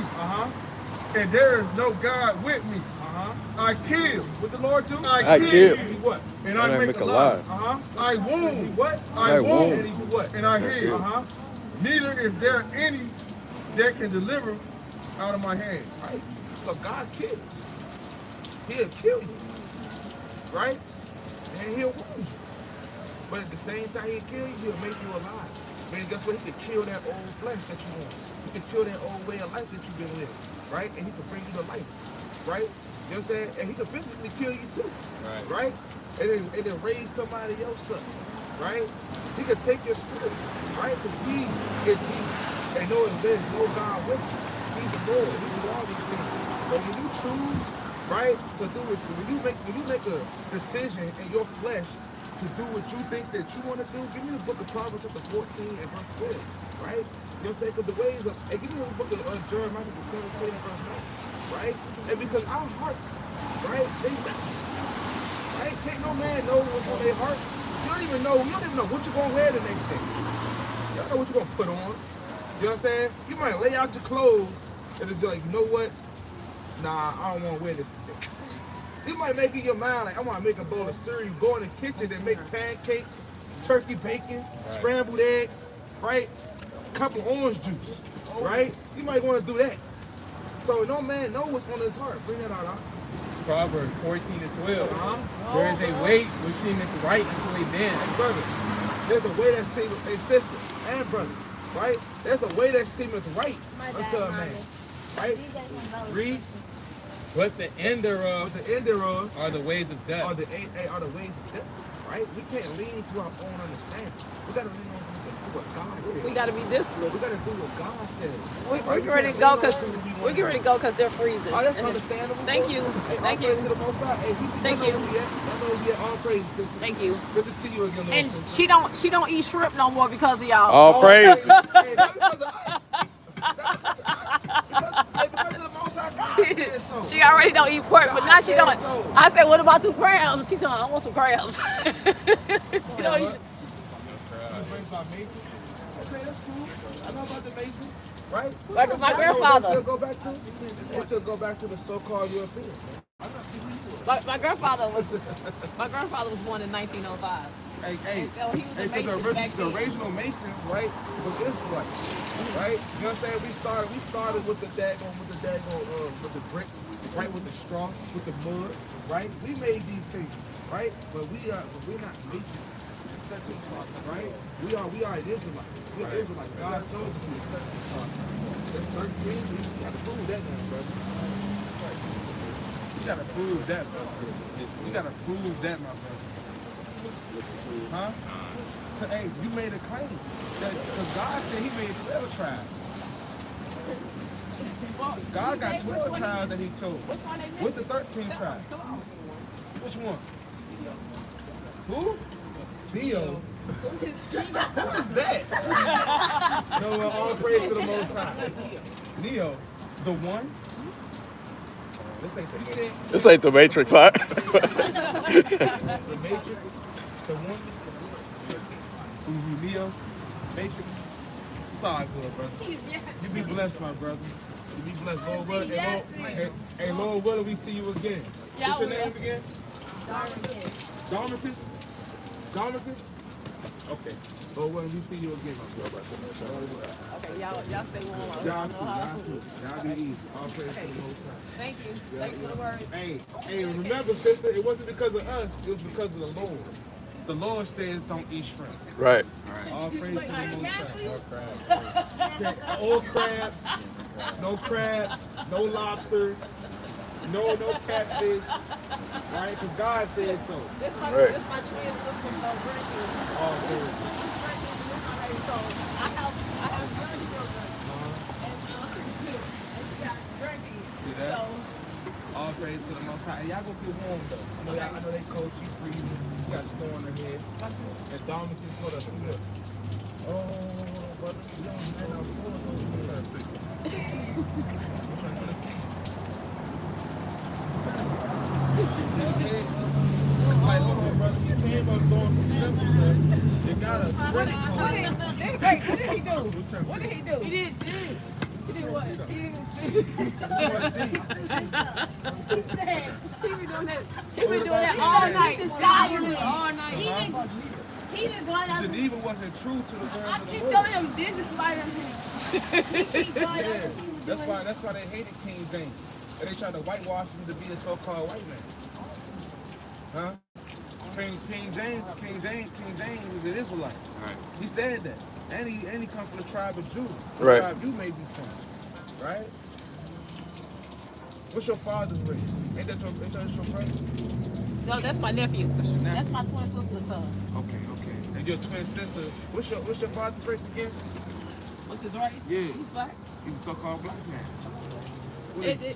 and there is no God with me. I kill, What the Lord do? I kill. And he what? and I make alive. I And he wound, what? I wound, And he do what? and I heal. Neither is there any that can deliver out of my hand. Right? So God kills. He'll kill you. Right? And he'll wound you. But at the same time he'll kill you, he'll make you alive. Man, guess what? He could kill that old flesh that you want. He could kill that old way of life that you've been living. Right? And he could bring you to life. Right? You know what I'm saying? And he could physically kill you too. Right? And then raise somebody else up. Right? He could take your spirit. Right? Because he is he. And there's no God with him. He's the Lord. He does all these things. But when you choose, right, to do it, when you make a decision in your flesh to do what you think that you want to do, give me the book of Proverbs chapter 14 and verse 12. Right? You know what I'm saying? Because the ways of, and give me the book of Jeremiah chapter 17 and verse 9. Right? And because our hearts, right, right? Can't no man know what's on their heart. You don't even know what you're gonna wear the next day. You don't know what you're gonna put on. You know what I'm saying? You might lay out your clothes and it's like, you know what? Nah, I don't wanna wear this today. You might make in your mind like, I wanna make a bowl of cereal, go in the kitchen and make pancakes, turkey bacon, scrambled eggs, right? Cup of orange juice. right? You might want to do that. So no man know what's on his heart. Bring that out, huh? Proverbs 14 and 12. Uh-huh. There is a way which seemeth right unto a man. And brothers, there's a way that seemeth, hey sisters and brothers, right? There's a way that seemeth right unto a man, right? Read. But the end thereof But the end thereof are the ways of death. are the ways of death, right? We can't lean to our own understanding. We gotta lean on to what God says. We gotta be disciplined. We gotta do what God says. We're getting ready to go because they're freezing. Oh, that's And- understandable. Thank you. Hey, Thank all praise you. to the Most High. Hey, Thank you. I know we all praise, sister. Thank you. Good to see you again, Lord, And sister. she don't eat shrimp no more because of y'all. All praises. Hey, not because of us. Because of the Most High God said so. She already don't eat pork, but now she don't. So. I said, what about the crabs? She told me, I want some crabs. She don't eat. Raised by Masons. Okay, that's cool. I know about the Masons, right? Like my They grandfather. still go back to. They still go back to the so-called Europeans. My grandfather was born in 1905. Hey, And so he was a hey, Mason the back then. original Masons, right, was Israelites, right? You know what I'm saying? We started with the with the bricks, right, with the straw, with the mud, right? We made these things, right? But we're not Masons, right? We are Israelites. We are Israelites. God told us to be That's 13. You gotta prove that now, brother. You gotta prove that, brother. You gotta prove that, my brother. Huh? So, hey, you made a claim. Because God said he made 12 tribes. God got 12 tribes that he chose. What's the 13th tribe? Which one? Who? Neo. Who is that? No, well, all praise to the Most High. Neo, the one. This ain't the Matrix. This ain't the Matrix, huh? The Matrix. The one. Neo. Matrix. It's all good, brother. You be blessed, my brother. You be blessed, Lord willing. Hey, Lord willing, we see you again. What's your name again? Darmicus? Darmicus? Okay. Lord willing, we see you again, my brother. Okay, y'all stay warm. Y'all be easy. All praise to the Most High. Thank you. Thanks for the word. Hey, remember, sister, it wasn't because of us, it was because of the Lord. The Lord says don't eat shrimp. Right. All praise to the Most High. All crabs, no crabs, no lobsters, no catfish, right? Because God said so. This my Right. twin sister from Bridgewood. All praise. So I have young children. And she got grandkids. See that? So All praise to the Most High. Y'all go get warm though. I know they cold, you freezing. You got snow on their head. And Dominican, hold up, look up. Oh, brother, you don't have no swords on you. I'm trying to see. Like, hold on, brother. You came up doing some simple stuff. You got a pretty cold. what did he do? What did he do? He did this. He did what? He been doing that all night. All night. He been going out. Geneva wasn't true to the word I of the keep Lord. telling him this is Spider-Man. He keep going out. Yeah, that's why they hated King James. And they tried to whitewash him to be a so-called white man. Huh? King James is an Israelite. Right. He said that. And he comes from the tribe of Judah. The Right. tribe you may be from. Right? What's your father's race? Ain't that your brother? No, that's my nephew. That's your nephew. That's my twin sister's son. Okay. And your twin sister, what's your father's race again? What's his race? Yeah. He's black. He's a so-called black man.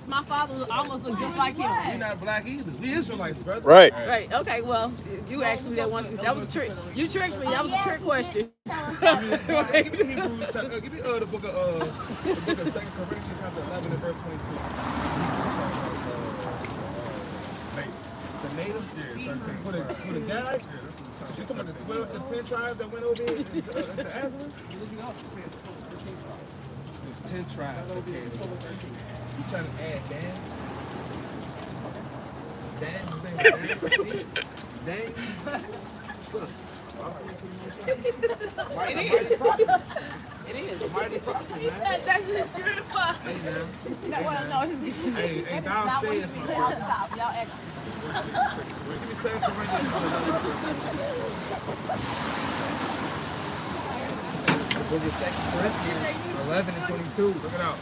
My father almost looked just like him. We're not black either. We Israelites, brother. Right. Right. Okay. Well, you asked me that once. That was a trick. You tricked me. That was a trick question. Give me the Hebrew chapter. Give me the book of 2 Corinthians chapter 11 and verse 22. The natives? For the Gentiles? You talking about the 12 to 10 tribes that went over here to Azareth? There's 10 tribes. Okay. You trying to add Dan? Dan? What's up? It is. A mighty prophet, He man. said that's just beautiful. Hey, man. No, his Hey, thou not what he sayest, my means. brother. Stop. Y'all extra. Give me 2 Corinthians. The book of 2 Corinthians 11 and 22. Look it out.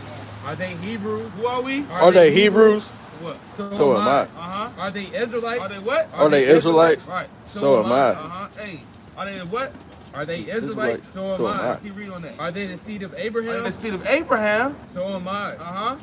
Are they Hebrews? Who are we? Are they Hebrews? What? So am I. Uh-huh. Are they Israelites? Are they what? Are they Israelites? Right. So am I. Uh-huh. Hey, are they what? Are they Israelites? So So am am I. I. Keep reading on that. Are they the seed of Are they Abraham? the seed of Abraham? So am I. Uh-huh.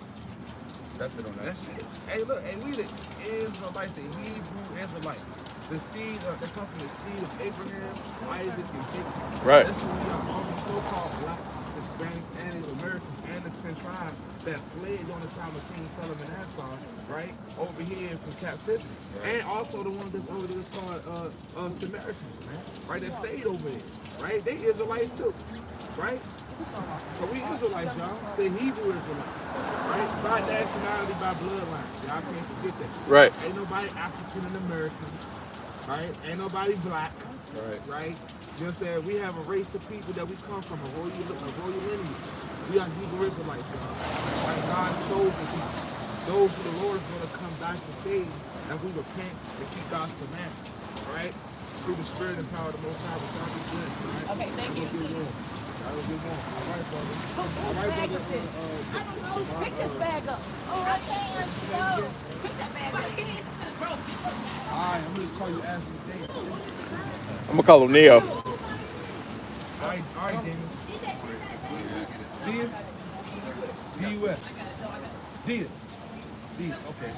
That's it on that. That's it. Hey, look, hey, we the Israelites, the Hebrew Israelites. The seed that comes from the seed of Abraham, Isaac, and Jacob. Right. That's who we are, all the so-called black, Hispanic, and Americans, and the 10 tribes that fled during the time of King Solomon Assar, right, over here from captivity. And also the one that's over there that's called Samaritans, man, right, that stayed over there, right? They Israelites too, right? So we Israelites, y'all. The Hebrew Israelites, right? By nationality, by bloodline. Y'all can't forget that. Right. Ain't nobody African and American, right? Ain't nobody black, right? You know what I'm saying? We have a race of people that we come from, a royal lineage. We are Hebrew Israelites, y'all. Right? God chosen people. Those who the Lord is going to come back to save as we repent and keep God's commandments, right? Through the spirit and power of the Most High, which shall be good, right? Okay, thank you. That was a good one. All right, brother. All right, bag brother. is this? I don't know. Pick this bag up. Oh, I can't. No. Pick that bag up. Bro, All right, I'm going to just call you Ashley Davis. I'm gonna call him Neo. All right, Dennis. Diaz? D-U-S. Diaz. Diaz, okay.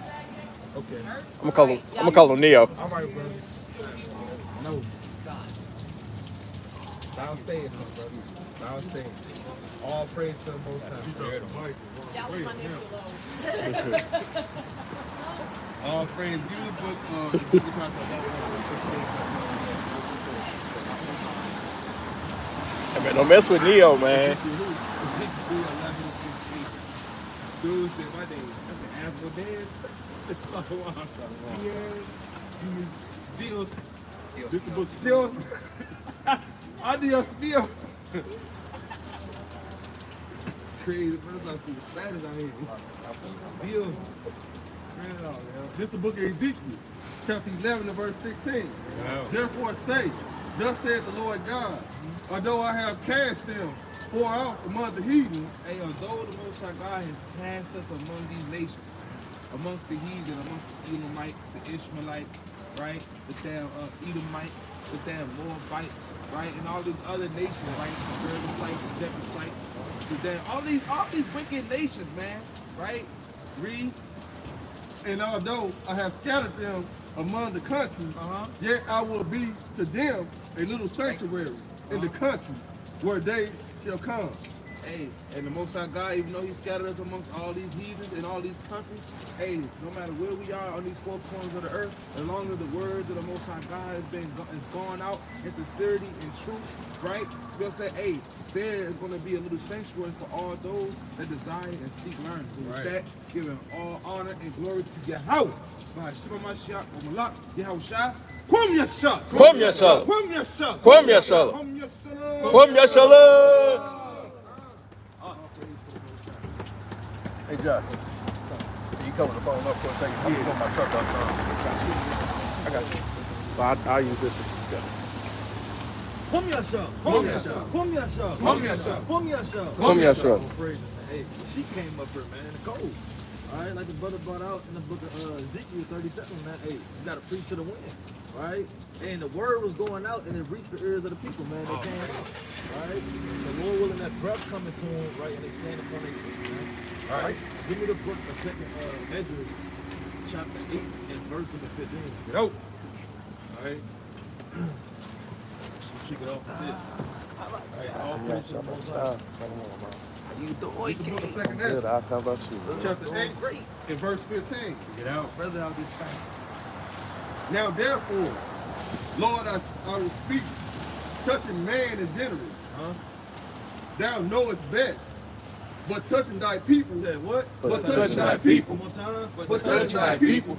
Okay. I'm gonna call him Neo. All right, brother. No. Thou sayest, my brother. Thou sayest. All praise to the Most High. All praise. Give me the book. We can talk about that. Hey, man, don't mess with Neo, man. Ezekiel 11:16. Dude said, my name. I said, Asmodeus. Dios. This the book. Dios. Adios, Dios. It's crazy, bro. I'm not speaking Spanish out here. Dios. Turn it off, man. This the book of Ezekiel, chapter 11 and verse 16. Therefore say, thus saith the Lord God, although I have cast them far out among the heathen, Hey, although the Most High God has cast us among these nations, amongst the heathen, amongst the Elamites, the Ishmaelites, right? The damn Edomites, the damn Moabites, right? And all these other nations, right? The Jebusites, the Jebusites, the damn, all these wicked nations, man, right? Read. and although I have scattered them among the countries, Uh-huh. yet I will be to them a little sanctuary in the countries where they shall come. Hey, and the Most High God, even though He scattered us amongst all these heathens in all these countries, hey, no matter where we are on these four corners of the earth, as long as the words of the Most High God has gone out in sincerity and truth, right? We'll say, hey, there is going to be a little sanctuary for all those that desire and seek learning. And with that, giving all honor and glory to Yahweh. By Shema Mashiach, Malak, Yahushua, Kwam Yasha, Kwam Yasha, Kwam Yasha, Kwam Yasha, Kwam Yasha, Kwam Yasha. Hey, Josh, can you cover the phone up for a second? I'm putting my truck outside. I got you. So I'll use this one. Kwam Yasha, Kwam Yasha, Kwam Yasha, Kwam Yasha. Kwam Yasha. Kwam Yasha. Praise him. Hey, she came up here, man, cold. All right, like the brother brought out in the book of Ezekiel 37, man. Hey, you got to preach to the wind, right? And the word was going out, and it reached the ears of the people, man. They came out, right? The Lord willing, that breath coming to them, right? And they stand upon their feet, man. All right, give me the book of Second Ezra, chapter 8 and verse number 15. Get out. All right. Kick it off with this. All right, all praise to the Most High. You This the book of Second Ezra, chapter 8 and verse 15. Get out. Brother, I'll just thank Now therefore, Lord, I will speak, touching man in general. Thou knowest best, but touching thy people. You said what? But touching thy people. One more time. But touching thy people.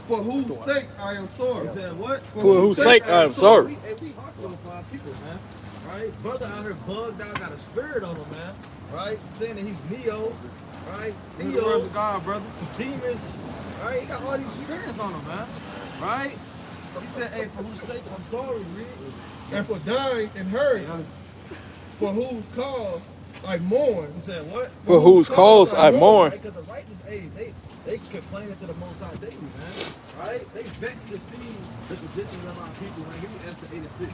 For whose sake I am sorry. You said what? For whose sake I am sorry. Hey, we heart glorifying people, man. right? Brother out here bugged out, got a spirit on him, man, right? Saying that he's Neo, right? These the words Theo, of God, brother. demons, right? He got all these spirits on him, man, right? He said, hey, for whose sake, I'm sorry, Reed. And for dying in hurt, for whose cause I mourn. He said, what? For whose cause I mourn. Because the righteous, hey, they complaining to the Most High daily, man. Right? They beg to see the conditions of our people, man. Give me Esther 8 and 6.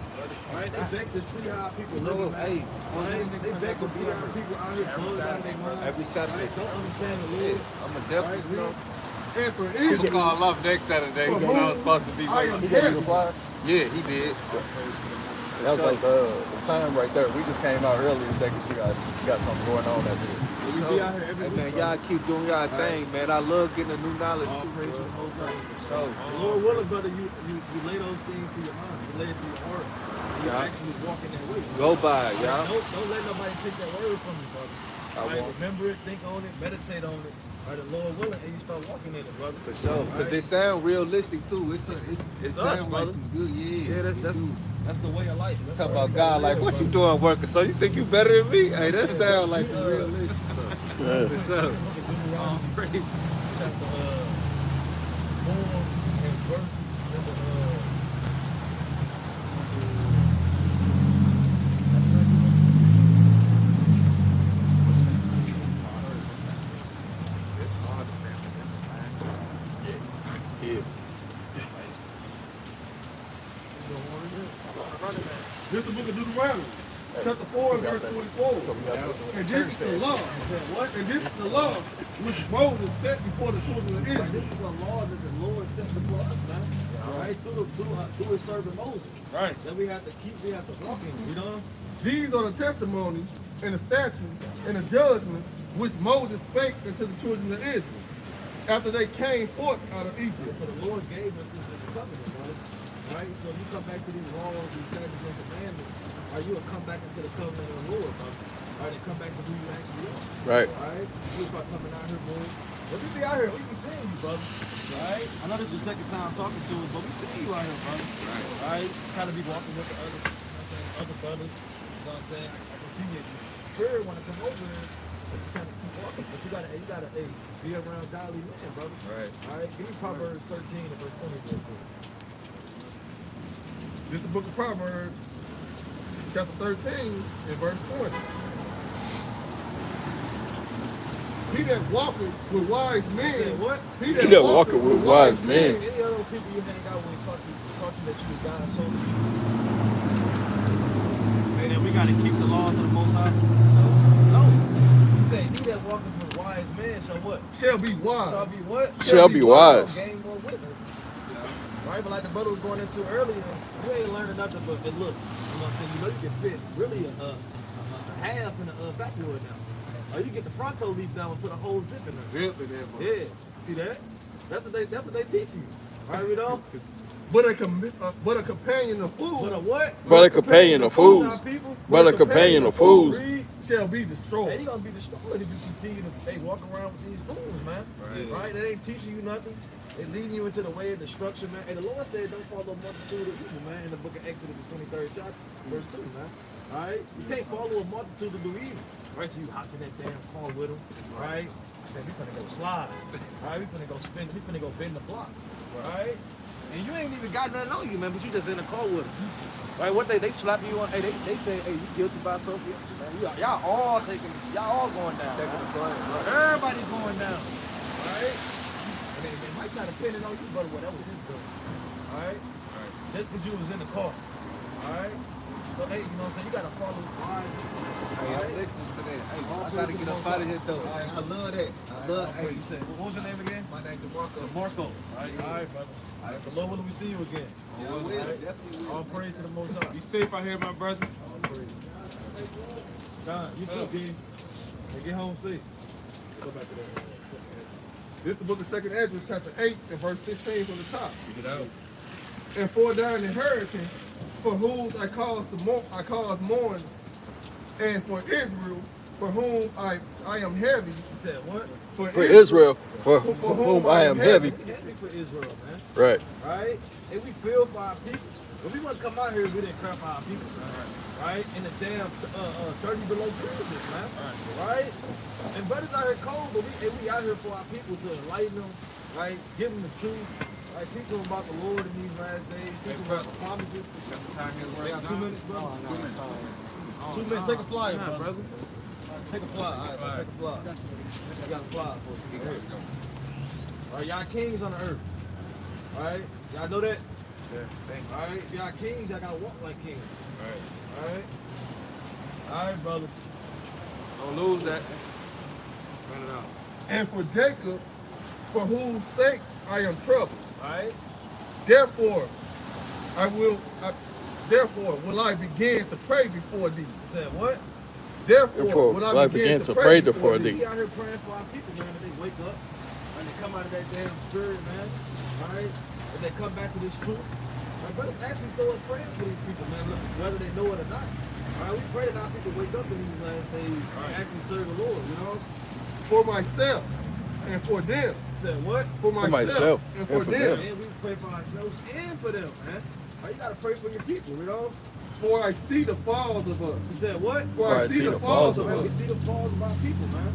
Right? They beg to see how people live, man. Right? They beg to see how people out here bugged out their mind. Every Saturday. Right? Don't understand the Lord. I'm a definitely, Right, you know. And for I'm gonna Israel, call off next Saturday because I was supposed to be I late. am He gave you heavy. a flyer? Yeah, he did. That was like the time right there. We just came out earlier today because we got something going on that day. We be out here every Hey, week. man, y'all keep doing y'all thing, man. I love getting the new knowledge All too, praise to bro. the Most High. So, Lord willing, brother, you lay those things to your mind. You lay it to your heart. You Yeah. actually walk in that way. go by, y'all. Don't let nobody take that word from you, brother. Right? won't. Remember it, think on it, meditate on it. Right, the Lord willing, and you start walking in it, brother. For sure. Because they Right? sound realistic too. It It's sounds us, like brother. some good, Yeah, that's the way of life. That's Talk why about we God gotta like, live, what you brother. doing working? So you think you better than me? Hey, that sound like some realistic stuff. For sure. Deuteronomy Praise. chapter 4 and verse number This is the book of Deuteronomy, chapter 4 and verse 24. And this is the law. And this is the law which Moses set before the children of Right, Israel. this is a law that the Lord set before us, man. Right, through his servant Moses. Right. That we have to keep, we have to walk in, you know? These are the testimonies and the statutes and the judgments which Moses spake unto the children of Israel after they came forth out of Egypt. So the Lord gave us this covenant, brother. Right? So if you come back to these laws, these statutes and commandments, you will come back into the covenant of the Lord, brother. Right? And come back to who you actually are. Right. Right? You start coming out here, boy. But we be out here, we be seeing you, brother. Right? I know this is your second time talking to us, but we see you out here, brother. Right? Kind of be walking with the other, you know what I'm saying, other brothers. You know what I'm saying? I can see your spirit want to come over here. But you kind of keep walking. But you gotta be around godly men, brother. Right. All right? Give me Proverbs 13 and verse 20 real quick. This is the book of Proverbs, chapter 13 and verse 20. He that walketh with wise Say men, what? he He that walketh with wise men. Any other people you hang out with talk to that you God told you. And then we gotta keep the laws of the Most High. No. He said, he that walketh with wise men shall what? shall be Shall wise. be what? Shall be wise. Gain more wisdom. Right? But like the brother was going into earlier, you ain't learning nothing but good look. You know what I'm saying? You know you can fit really a half in a backwood now. Or you get the fronto leaf down and put a whole zip in there. Zip in there, bro. Yeah. See that? That's what they teach you. Right, you know? But a companion of fools But a what? But a companion of fools. Our people. But a companion of fools. Read. shall be Hey, destroyed. you gonna be destroyed if you continue to walk around with these fools, man. Right? They ain't teaching you nothing. They leading you into the way of destruction, man. And the Lord said, don't follow a multitude of evil, man. In the book of Exodus, the 23rd chapter, verse 2, man. All right? You can't follow a multitude to do evil. Right? So you hop in that damn car with them. Right? You say, we finna go slide. All right? We finna go spin. We finna go bend the block. Right? And you ain't even got nothing on you, man, but you just in the car with them. Right? What they slap you on? Hey, they say, hey, you guilty by association, man. Y'all all going down. Right? Everybody going down. Right? And they might try to pin it on you, but what that was his doing. Alright? Just because you was in the car. Alright? So hey, you know what I'm saying? You gotta follow the line. Hey, I'm listening to that. Hey, I gotta get up out of here, though. Alright, I love that. I love hey, you said what was your name again? My name's DeMarco. Marco. Alright, brother. Alright, the Lord willing we see you again. Yeah, I will. Definitely will. All praise to the Most High. Be safe out here, my brother. All praise. John, you too, King. Hey, get home safe. Go back to that. This is the book of 2nd Ezra, chapter 8 and verse 16 from the top. Get it out. And for thine inheritance, for whose I cause mourning, and for Israel, for whom I am heavy. You said what? For Israel, for whom I am heavy. We happy for Israel, man. Right. Right? And we feel for our people. When we want to come out here, we didn't care for our people, right? In the damn 30 below Fringes, man, right? And brothers out here cold, but we out here for our people to enlighten them, right? Give them the truth, right? Teach them about the Lord in these last days. Teach them about the promises. They got 2 minutes, bro. 2 minutes. Take a flyer, brother. Take a fly. All right, take a fly. I got a fly for you. All right, y'all kings on the earth. All right, y'all know that? Yeah. All right, y'all kings, y'all gotta walk like kings. All right. All right, brothers. Don't lose that. Run it out. And for Jacob, for whose sake I am troubled. All right. Therefore will I begin to pray before thee. You said what? Therefore will I begin to pray before thee. We out here praying for our people, man, that they wake up and they come out of that damn spirit, man. All right. And they come back to this truth. My brothers actually throw us praying for these people, man, whether they know it or not. All right, we pray that our people wake up in these last days and actually serve the Lord, you know? For myself and for them. Said what? For myself and for them. And we pray for ourselves and for them, man. All right, you gotta pray for your people, you know? For I see the falls of us. He said what? For I see the falls of Man, we us. see the falls of our people, man.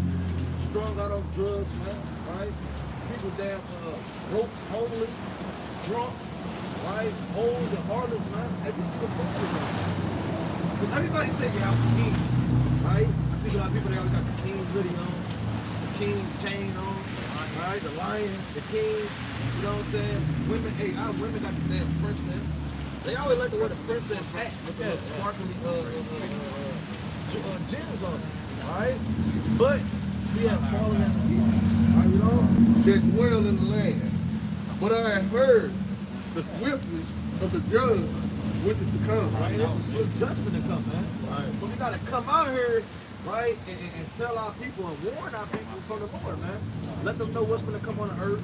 Strung out on drugs, man. Right? People damn broke, homeless, drunk, right? Hoes and harlots, man. Hey, we see the falls of us. Because everybody say they have the king, right? I see a lot of people, they always got the king hoodie on, the king chain on, right? The lion, the king, you know what I'm saying? Women, hey, our women got the damn princess. They always like to wear the princess hat with the sparkly gems on it, alright? But we have fallen as a people, alright, you know? That dwell in the land. But I have heard the swiftness of the judge which is to come. Right, it's a swift judgment to come, man. Right. But we gotta come out here, right, and tell our people and warn our people from the Lord, man. Let them know what's gonna come on the earth.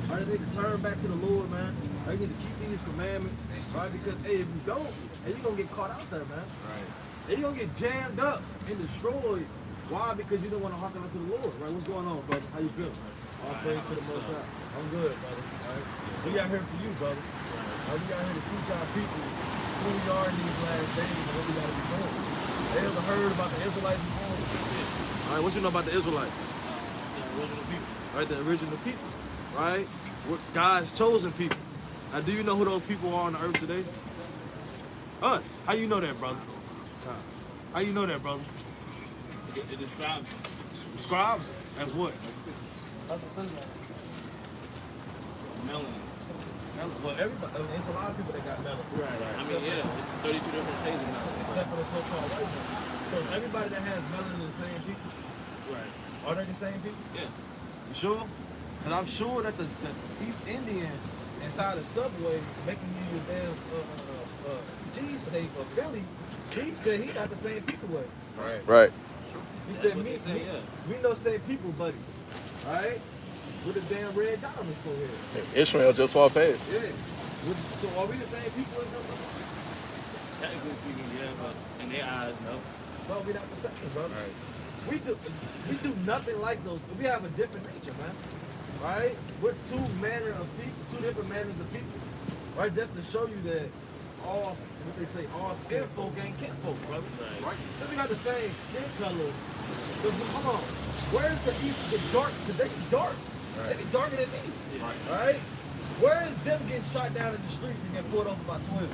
Right, they need to turn back to the Lord, man. They need to keep these commandments, right? Because hey, if you don't, hey, you're gonna get caught out there, man. Right. And you're gonna get jammed up and destroyed. Why? Because you don't want to hearken unto the Lord, right? What's going on, brother? How you feeling? All praise to the Most High. I'm good, brother. All right. We got here for you, brother. Right, we got here to teach our people who we are in these last days and what we got to be doing. They ever heard about the Israelites before? All right, what you know about the Israelites? The original people. Right, the original people. Right? We're God's chosen people. Now, do you know who those people are on the earth today? Us. How you know that, brother? How you know that, brother? It describes Describes as what? melanin. Well, everybody. I mean, it's a lot of people that got melanin. Right. I mean, yeah, it's 32 different shades of melanin. Except for the so-called white people. So everybody that has melanin is the same people. Right. Are they the same people? Yeah. You sure? Because I'm sure that the East Indian inside the subway making you your damn cheesesteak or Philly, he said he got the same people with. Right. He said what me, they say, yeah. we know same people, buddy. Alright? With the damn red dot on his forehead. Ishmael just walked past. Yeah. So are we the same people as them? Technically speaking, yeah, but in their eyes, no. No, we're not the same, brother. Right. We do nothing like those. We have a different nature, man. Right? We're two different manners of people. Right? Just to show you that all skin folk ain't kin folk, brother. Right? So we got the same skin color. Come on. Where's the East get dark? Because they be dark. Right. They be darker than me. Yeah. Right? Where is them getting shot down in the streets and getting pulled over by 12?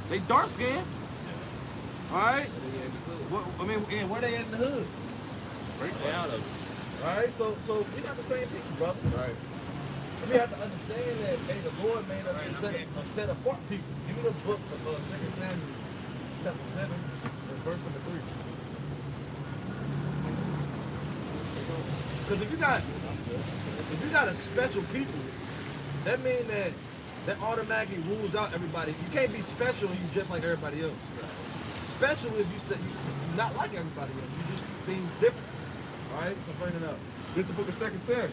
They dark skinned. Alright? I mean, and where they at in the hood? Break out of it. Alright, so we got the same people, brother. Right. We have to understand that, hey, the Lord made us a set apart people. Give me the book of 2 Samuel, chapter 7, and verse number 3. Because if you got a special people, that means that automatically rules out everybody. You can't be special and you just like everybody else. Special if you say you're not like everybody else. You just things different. All right, so bring it up. This is the book of 2 Samuel.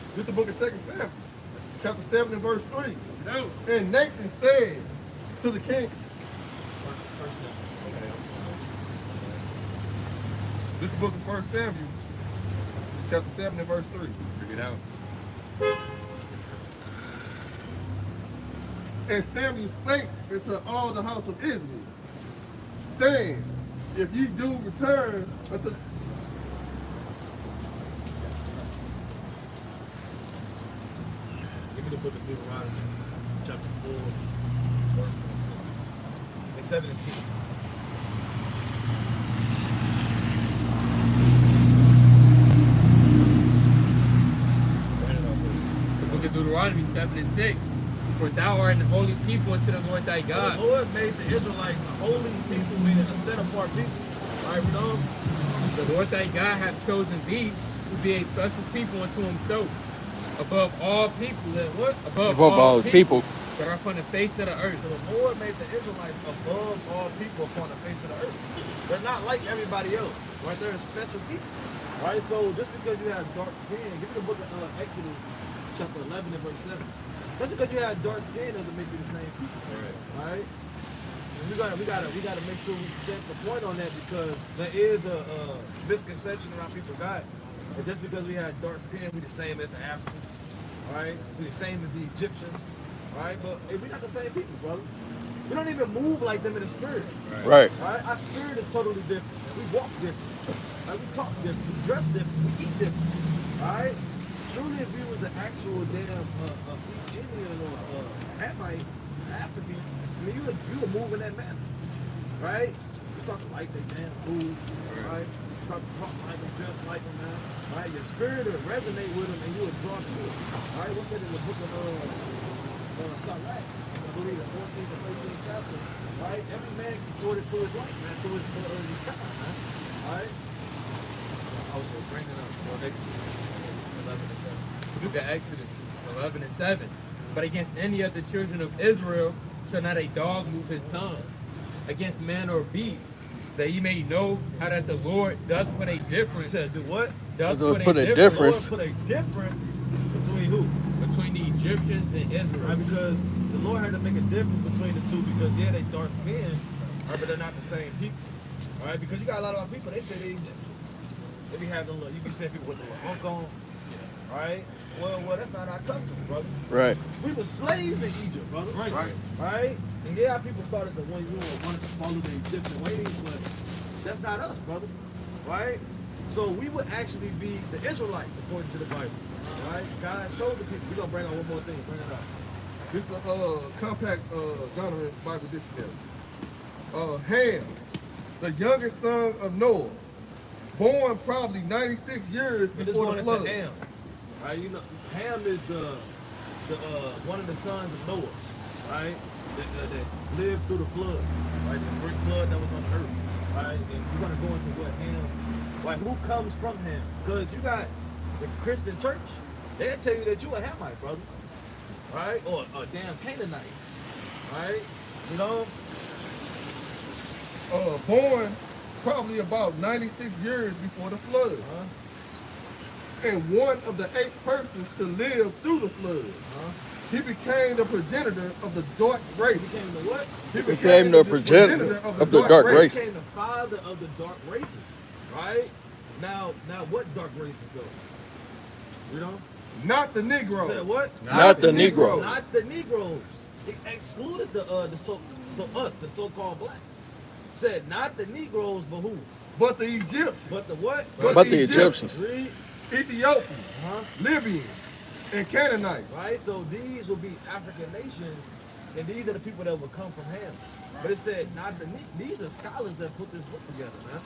This is the book of 2 Samuel, chapter 7 and verse 3. No. And Nathan said to the king, this is the book of 1 Samuel, chapter 7 and verse 3. Bring it out. And Samuel spake unto all the house of Israel, saying, if ye do return unto... Give me the book of Deuteronomy, chapter 4, verse 7 and 6. The book of Deuteronomy 7 and 6. For thou art an holy people unto the Lord thy God. The Lord made the Israelites a holy people, meaning a set apart people. Right, we know? The Lord thy God hath chosen thee to be a special people unto himself, above all people. Said what? Above all people that are upon the face of the earth. So the Lord made the Israelites above all people upon the face of the earth. They're not like everybody else, right? They're a special people, right? So just because you have dark skin, give me the book of Exodus, chapter 11 and verse 7. Just because you have dark skin doesn't make you the same people, right? And we gotta make sure we stamp the point on that, because there is a misconception around people God. And just because we have dark skin, we the same as the Africans, right? We the same as the Egyptians, right? But hey, we're not the same people, brother. We don't even move like them in the spirit. Right. Right? Our spirit is totally different. We walk different. Right? We talk different. We dress different. We eat different. Right? Truly, if you was an actual damn East Indian or Hamite, African, I mean, you would move in that manner. Right? You start to like their damn food. Right? You start to talk like them, dress like them, man. Right? Your spirit will resonate with them and you would draw to it. Right? What's that in the book of Sabbath? I believe the 14th or 13th chapter, right? Every man can sort it to his life, man, to his style, man. Right? I was just bringing up Exodus 11 and 7. Book of Exodus 11 and 7. But against any of the children of Israel shall not a dog move his tongue against man or beast, that ye may know how that the Lord does put a difference. Said, do what? Does Does put a The difference Lord put a difference between who? between the Egyptians and Israel. Right? Because the Lord had to make a difference between the two, because yeah, they dark skin, right, but they're not the same people. All right? Because you got a lot of our people, they say they Egyptians. They be having you be seeing people with the little hunk on. Right? Well, that's not our custom, brother. Right. We were slaves in Egypt, brother. Right? And yeah, our people started to wanted to follow the Egyptian ways, but that's not us, brother. Right? So we would actually be the Israelites according to the Bible. Right? God showed the people. We're gonna bring out one more thing. Bring it up. This is a compact Donovan Bible dictionary. Ham, the youngest son of Noah, born probably 96 years We're just before going the into flood. Ham. Right? You know, Ham is the one of the sons of Noah, right? That lived through the flood, right? The great flood that was on earth, right? And we're gonna go into what Ham, like who comes from Ham? Because you got the Christian church, they'll tell you that you a Hamite, brother, right? Or a damn Canaanite, right? You know? Born probably about 96 years before the flood. And one of the 8 persons to live through the flood. He became the progenitor of the dark race. He became the what? He became the progenitor of the dark race. He became the father of the dark races, right? Now what dark races though? You know? Not the Negro. Said what? Not the Negro. Not the Negroes. It excluded the so-called blacks. Said not the Negroes, but who? But the Egyptians. But the what? But the Egyptians. Read. Ethiopians, Libyans, and Canaanites. Right? So these will be African nations, and these are the people that will come from Ham. But it said not these are scholars that put this book together, man.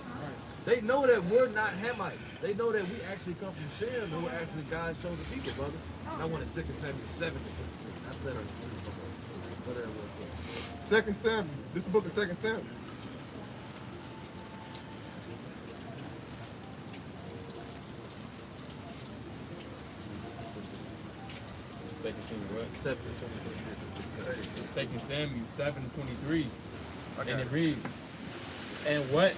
They know that we're not Hamites. They know that we actually come from Shem, and we're actually God's chosen people, brother. And I wanted 2 Samuel 7 to 15. I said it. Whatever it was. 2 Samuel. This is the book of 2 Samuel. Second Samuel what? 7 2 Samuel 7:23, and it reads, "And what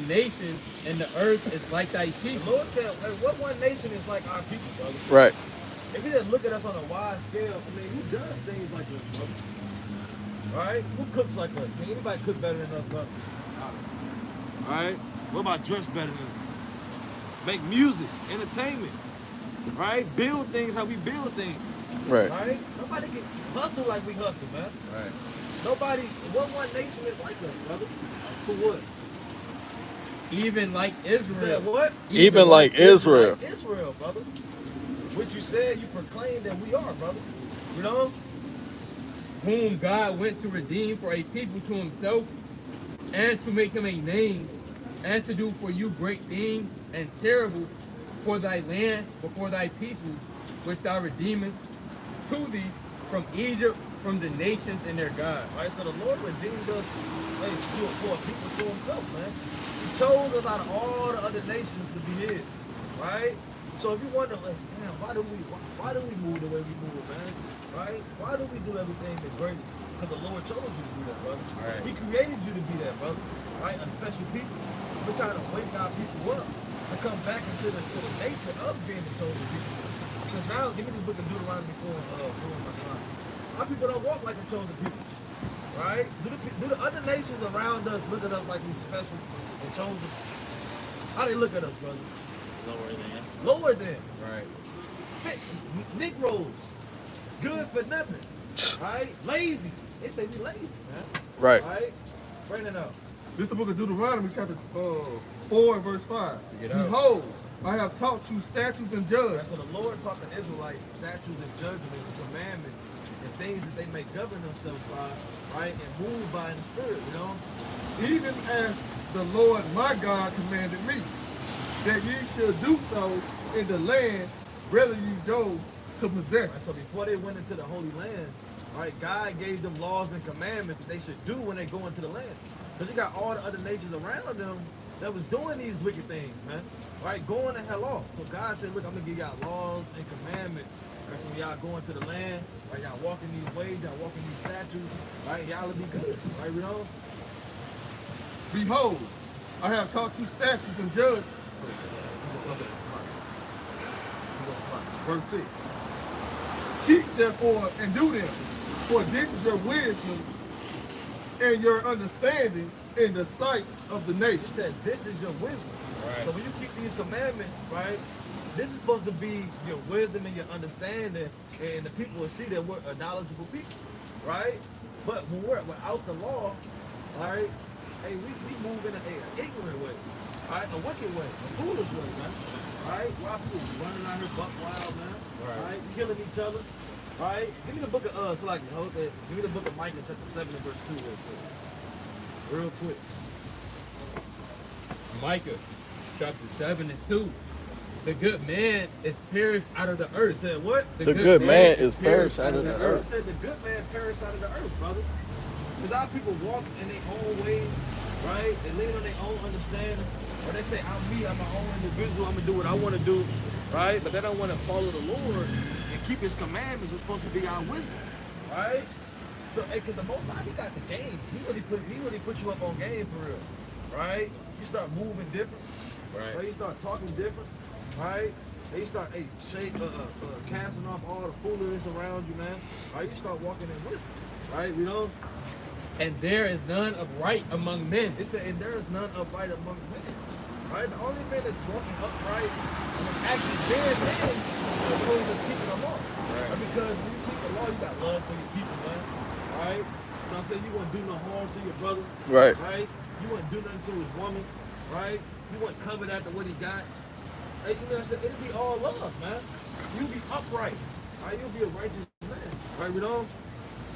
nation in the earth is like thy The people?" Lord said, hey, what one nation is like our people, brother? Right. If you just look at us on a wide scale, I mean, who does things like this, brother? Right? Who cooks like us? Can anybody cook better than us, brother? Alright? What about dress better than us? make music, entertainment, right? Build things how we build things, Right. right? Nobody can hustle like we hustle, man. Right. Nobody, what one nation is like us, brother? For what? Even like You said Israel. what? Even like Israel. Like Israel, brother. Which you said you proclaimed that we are, brother. You know? Whom God went to redeem for a people to himself, and to make him a name, and to do for you great things and terrible for thy land before thy people, which thou redeemest to thee from Egypt, from the nations and their God. Right, so the Lord redeemed us for a people to himself, man. He chose us out of all the other nations to be his, right? So if you wonder, like, damn, why do we move the way we move, man? Right? Why do we do everything the greatest? Because the Lord chose you to do that, brother. Right. He created you to be that, brother. Right? A special people. We're trying to wake our people up to come back into the nature of being the chosen people. Because now, give me the book of Deuteronomy before my time. Our people don't walk like the chosen people. Right? Do the other nations around us look at us like we special and chosen? How they look at us, brother? Lower than. Right. Negroes. Good for nothing. Right? Lazy. They say we lazy, man. Right. Right? Bring it out. This is the book of Deuteronomy, chapter 4 and verse 5. Get out. Behold, I have taught you statutes and judgments. So the Lord taught the Israelites statutes and judgments, commandments, and things that they may govern themselves by, right? And move by in the spirit, you know? Even as the Lord my God commanded me, that ye should do so in the land whether ye go to possess. Right, so before they went into the Holy Land, right, God gave them laws and commandments that they should do when they go into the land. Because you got all the other nations around them that was doing these wicked things, man. Right, going the hell off. So God said, look, I'm going to give y'all laws and commandments. Right, so when y'all go into the land, right, y'all walking these ways, y'all walking these statutes, right, y'all will be good, right, you know? Behold, I have taught you statutes and judgments. Verse 6. Keep therefore and do them, for this is your wisdom and your understanding in the sight of the He nation. said, this is your wisdom. Right. So when you keep these commandments, right, this is supposed to be your wisdom and your understanding, and the people will see that we're a knowledgeable people, right? But when we're without the law, right, hey, we move in an ignorant way, right, a wicked way, a foolish way, man, right? Why people running out here buck wild, man, right, killing each other, right? Give me the book of give me the book of Micah, chapter 7 and verse 2 real quick. Micah, chapter 7 and 2. The good man is perished out of the It earth. said what? The good man is perished out of the It earth. said the good man perished out of the earth, brother. Because our people walk in their own ways, right? They lean on their own understanding. Or they say, I'm my own individual, I'm going to do what I want to do, right? But they don't want to follow the Lord and keep his commandments, which is supposed to be our wisdom, right? So, because the Most High, he got the game. He really put you up on game for real, right? You start moving different, right? You start talking different, right? And you start casting off all the foolishness around you, man. Right? You start walking in wisdom, right? You know? And there is none upright among men. It said, and there is none upright amongst men. Right? The only man that's walking upright and that's actually being men is those that's keeping the law. Right? Because when you keep the law, you got love for your people, man. Right? You know what I'm saying? You wouldn't do no harm to your brother. Right. Right? You wouldn't do nothing to his woman. Right? You wouldn't covet after what he got. Hey, you know what I'm saying? It'll be all love, man. You'll be upright. Right? You'll be a righteous man. Right? You know?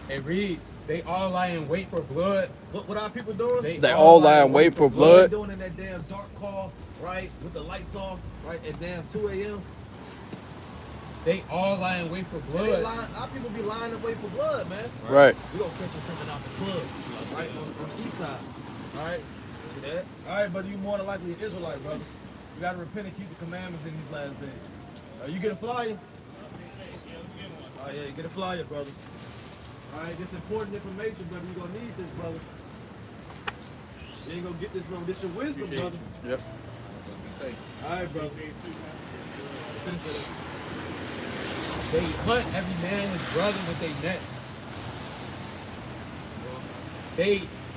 It reads, they all lie in wait for blood. What our people doing? They all lie in wait for What they blood. doing in that damn dark car, right? With the lights off, right? At damn 2 a.m. They all lie in wait for blood. Our people be lying in wait for blood, man. Right. We gonna catch them coming out the club, right? On the east side, right? See that? All right, brother, you more than likely an Israelite, brother. You gotta repent and keep the commandments in these last days. You get a flyer? Oh yeah, you get a flyer, brother. All right, this important information, brother. You gonna need this, brother. You ain't gonna get this, brother. This your wisdom, brother. Yep. All right, brother. Finish it. They hunt every man his brother with a net.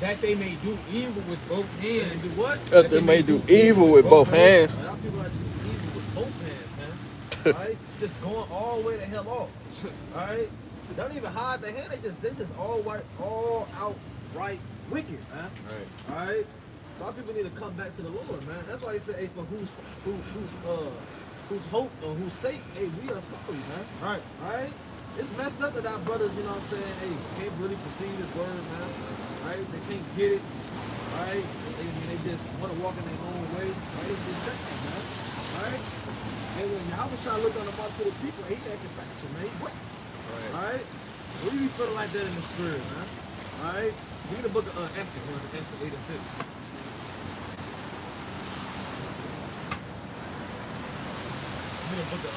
That they may do evil with both hands. Do what? That they may do evil with both hands. Our people are doing both hands, man. Right? Just going all the way the hell off. Right? They don't even hide their hand. They just all outright wicked, man. Right? So our people need to come back to the Lord, man. That's why he said, hey, for whose hope or whose sake, hey, we are sorry, man. Right. Right? It's messed up that our brothers, you know what I'm saying, hey, can't really perceive this word, man. Right? They can't get it. Right? They just want to walk in their own way. Right? It's just second, man. Right? And when Yahweh trying to look on the mark to the people, he acting fashion, man. What? Right? What do you feeling like that in the spirit, man? Right? Read the book of Esther, Esther 8 and 6. Read the book of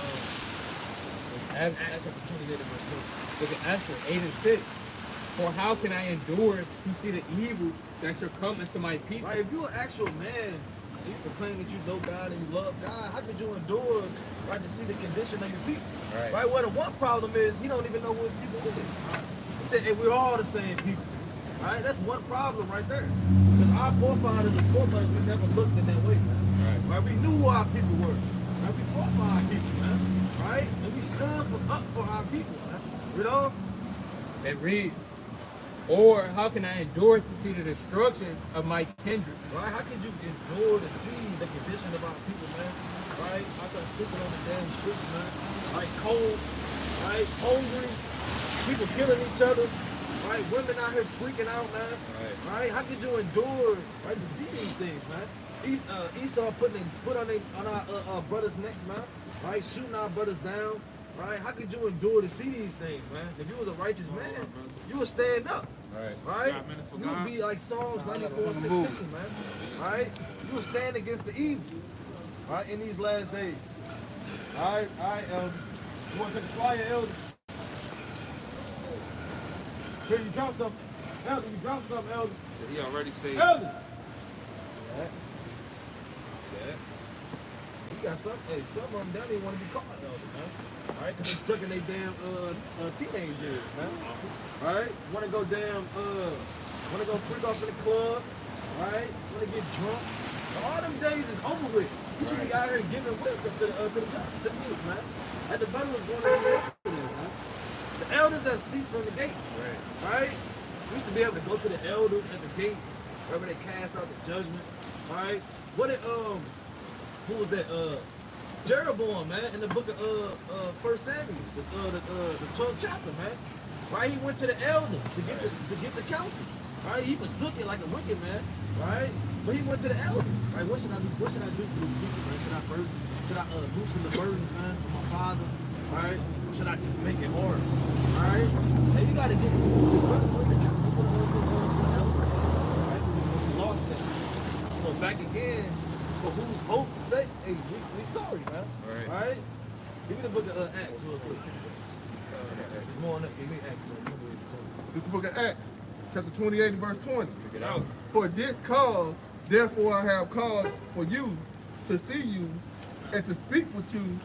Chapter 28 and verse 2. Look at Esther 8 and 6. For how can I endure to see the evil that shall come into my people? right, if you're an actual man, and you proclaim that you know God and you love God, how could you endure to see the condition of your people? Right? Well, the one problem is he don't even know who his people is. He said, hey, we're all the same people. Right? That's one problem right there. Because our forefathers and foremothers, we never looked in that way, man. Right? We knew who our people were. Right? We fought for our people, man. Right? And we stood up for our people, man. You know? It reads, or how can I endure to see the destruction of my kindred? Right? How can you endure to see the condition of our people, man? Right? I start sleeping on the damn streets, man. Right? Cold, right? Hungry, people killing each other, right? Women out here freaking out, man. Right? How could you endure, right, to see these things, man? Esau putting foot on our brothers' necks, man. Right? Shooting our brothers down. Right? How could you endure to see these things, man? If you was a righteous man, you would stand up. Right? You would be like Psalms 94:16, man. Right? You would stand against the evil. Right? In these last days. Alright, you want to take a flyer, Elder? Here, you drop something. Elder, you drop something, Elder. So he already said. Elder! Yeah. You got some, hey, some of them don't even want to be called Elder, man. Alright, because they're stuck in their damn teenage years, man. Alright? Want to go want to go freak off in the club. Right? Want to get drunk. All them days is over with. You should be out here giving wisdom to the youth, man. Like the brother was going to do yesterday, man. The elders have ceased from the gate. Right? We used to be able to go to the elders at the gate, wherever they cast out the judgment. Right? What did who was that? Jeroboam, man, in the book of 1 Samuel, the 12th chapter, man. Right? He went to the elders to get the counsel. Right? He forsook it like a wicked man. Right? But he went to the elders. Right? What should I do? What should I do for these people, man? Should I loosen the burdens, man, for my father? Right? Or should I just make it hard? Right? Hey, you gotta get the brothers with the counsel for the elders. Right? Because we lost that. So back again, for whose hope's sake, hey, we sorry, man. Right? Give me the book of Acts real quick. There's more on that. Give me Acts. This is the book of Acts, chapter 28 and verse 20. For this cause, therefore I have called for you to see you and to speak with you,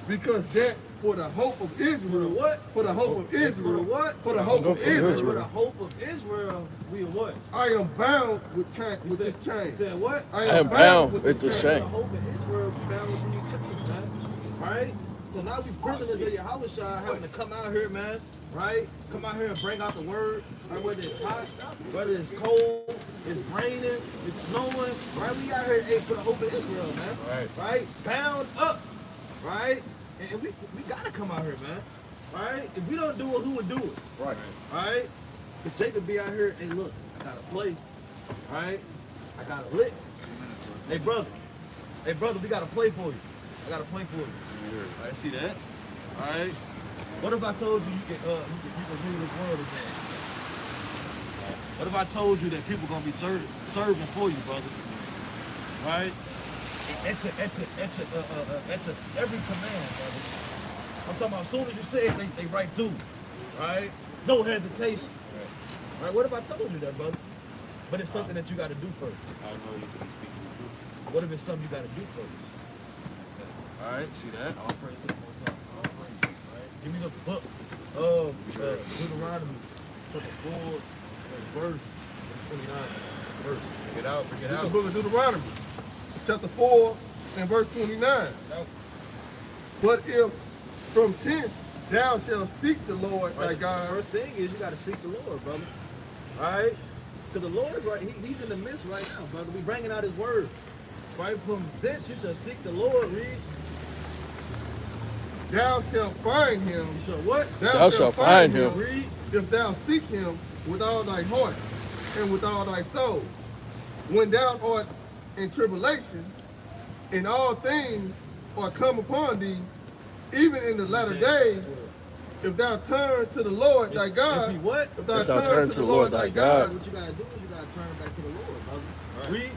because that for the hope of Israel. For the what? For the hope of Israel. For the what? For the hope of Israel. For the hope of Israel, we are what? I am bound with this chain. He said what? I am bound with this chain. For the hope of Israel, we bound with these chains, man. Right? So now we prisoners of Yahweh having to come out here, man. Right? Come out here and bring out the word. Right? Whether it's hot, whether it's cold, it's raining, it's snowing. Right? We out here for the hope of Israel, man. Right? Bound up. Right? And we gotta come out here, man. Right? If we don't do it, who would do it? Right? If Jacob be out here, hey, look, I gotta play. Right? I gotta lick. Hey, brother, we gotta play for you. I gotta play for you. Alright, see that? Alright. What if I told you you can rule this world again? What if I told you that people gonna be serving for you, brother? Right? Enter every command, brother. I'm talking about as soon as you say it, they right to it. Right? No hesitation. Right? What if I told you that, brother? But it's something that you gotta do first. I know you can speak the truth. What if it's something you gotta do first? Alright, see that? All praise to the Most High. All praise. Right? Give me the book of Deuteronomy, chapter 4, verse 29. Verse. Bring it out. The book of Deuteronomy, chapter 4 and verse 29. But if from thence thou shalt seek the Lord thy God. First thing is you got to seek the Lord, brother. All right? Because the Lord, right, he's in the midst right now, brother. We bringing out his word. Right from this, you shall seek the Lord, read. Thou shalt find him. You shall what? Thou shalt find him. Read. If thou seek him with all thy heart and with all thy soul. When thou art in tribulation, and all things are come upon thee, even in the latter days, if thou turn to the Lord thy God, If he what? if thou turn to the Lord thy God, What you got to do is you got to turn back to the Lord, brother. Read.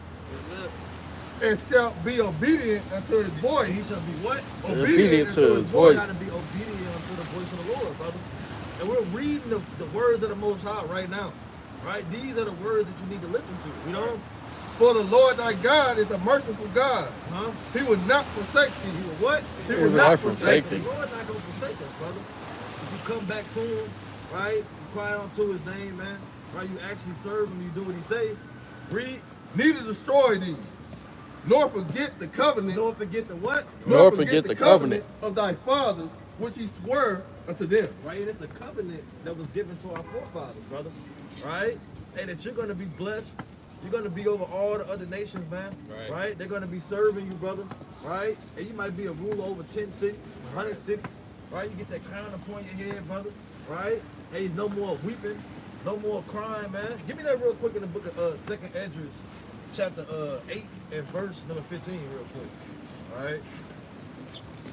and shalt be obedient unto his And voice, he shall be what? Obedient to his voice. You got to be obedient unto the voice of the Lord, brother. And we're reading the words of the Most High right now. Right? These are the words that you need to listen to. You know? for the Lord thy God is a merciful God. Huh? He will not forsake thee. He will what? He will not forsake The thee. Lord's not going to forsake us, brother. If you come back to him, right? You cry unto his name, man. Right? You actually serve him. You do what he say. Read. Neither destroy thee, nor forget the covenant, Don't forget the what? Nor forget the covenant of thy fathers, which he swore unto them. Right? And it's a covenant that was given to our forefathers, brother. Right? And that you're going to be blessed. You're going to be over all the other nations, man. Right? They're going to be serving you, brother. Right? And you might be a ruler over 10 cities, 100 cities. Right? You get that crown upon your head, brother. Right? Hey, no more weeping. No more crying, man. Give me that real quick in the book of 2nd Esdras, chapter 8 and verse number 15 real quick. All right?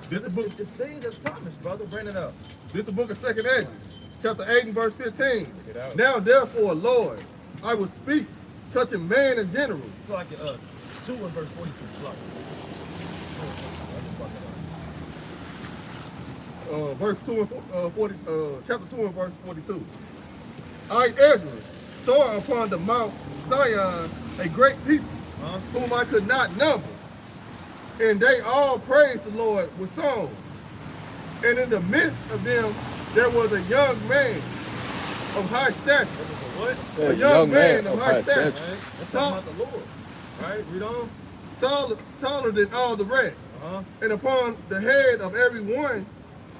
This the book. It's things that's promised, brother. Bring it up. This the book of 2nd Esdras, chapter 8 and verse 15. it out. Now therefore, Lord, I will speak, touching man in general. It's like 2 and verse 42. Slow. Verse 2 and 40, chapter 2 and verse 42. I, Ezra, saw upon the Mount Zion a great people, whom I could not number, and they all praised the Lord with songs. And in the midst of them there was a young man of high stature. What? A young man of high stature. Right? That's talking about the Lord. Right? Read on. Taller than all the rest. And upon the head of every one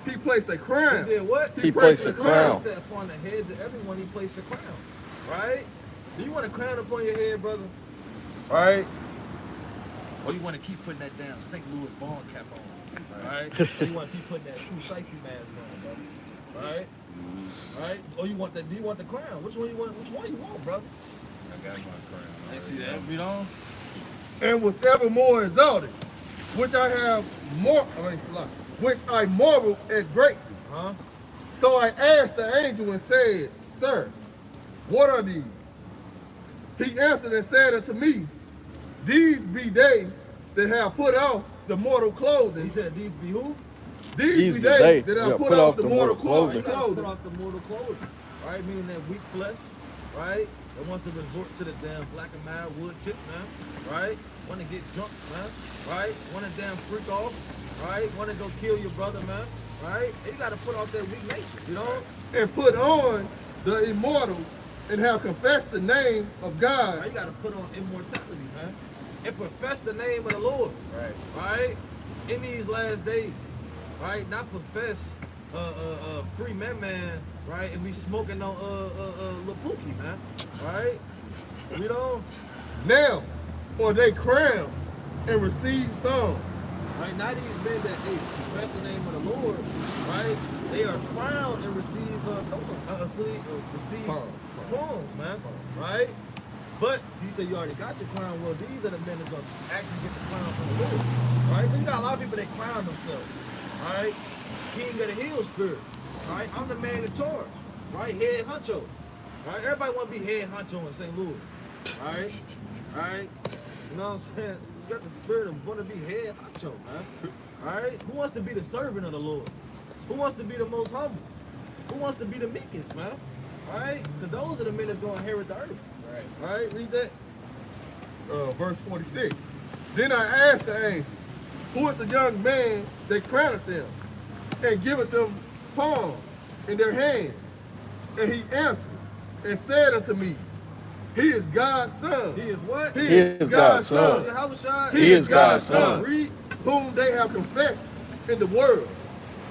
he placed a crown. He did what? He placed a crown. He said upon the heads of everyone he placed a crown. Right? Do you want a crown upon your head, brother? Right? Or you want to keep putting that damn St. Louis ball cap on? Right? Or you want to keep putting that true safety mask on, brother? Right? Right? Or you want that? Do you want the crown? Which one you want? Which one you want, brother? I got my crown. See that? Read on. And was ever more exalted, which I have more, which I marvel at greatly. So I asked the angel and said, Sir, what are these? He answered and said unto me, These be they that have put off the mortal clothing. He said, these be who? These be they that have put off the mortal clothing. You gotta put off the mortal clothing. Right? Meaning that weak flesh. Right? That wants to resort to the damn black and mild wood tip, man. Right? Want to get drunk, man. Right? Want to damn freak off. Right? Want to go kill your brother, man. Right? And you got to put off that weak nature, you know? And put on the immortal and have confessed the name of God. Right? You got to put on immortality, man. And profess the name of the Lord. Right. Right? In these last days. Right? Not profess free man, right? And be smoking on Lil Pookie, man. Right? You know? Now, or they crown and receive songs. Right? Now these men that they profess the name of the Lord, right? They are crowned and receive palms, man. Right? But you say you already got your crown. Well, these are the men that's gonna actually get the crown from the Lord. Right? You got a lot of people that crown themselves. Right? King of the hill spirit. Right? I'm the man in charge. Right? Head honcho. Right? Everybody want to be head honcho in St. Louis. Right? Right? You know what I'm saying? You got the spirit of want to be head honcho, man. Alright? Who wants to be the servant of the Lord? Who wants to be the most humble? Who wants to be the meekest, man? Alright? Because those are the men that's going to inherit the earth. Right. Alright? Read that. Verse 46. Then I asked the angel, Who is the young man that crowneth them and giveth them palms in their hands? And he answered and said unto me, He is God's son. He is what? He is God's son. How was He is God's son. Read. Whom they have confessed in the world.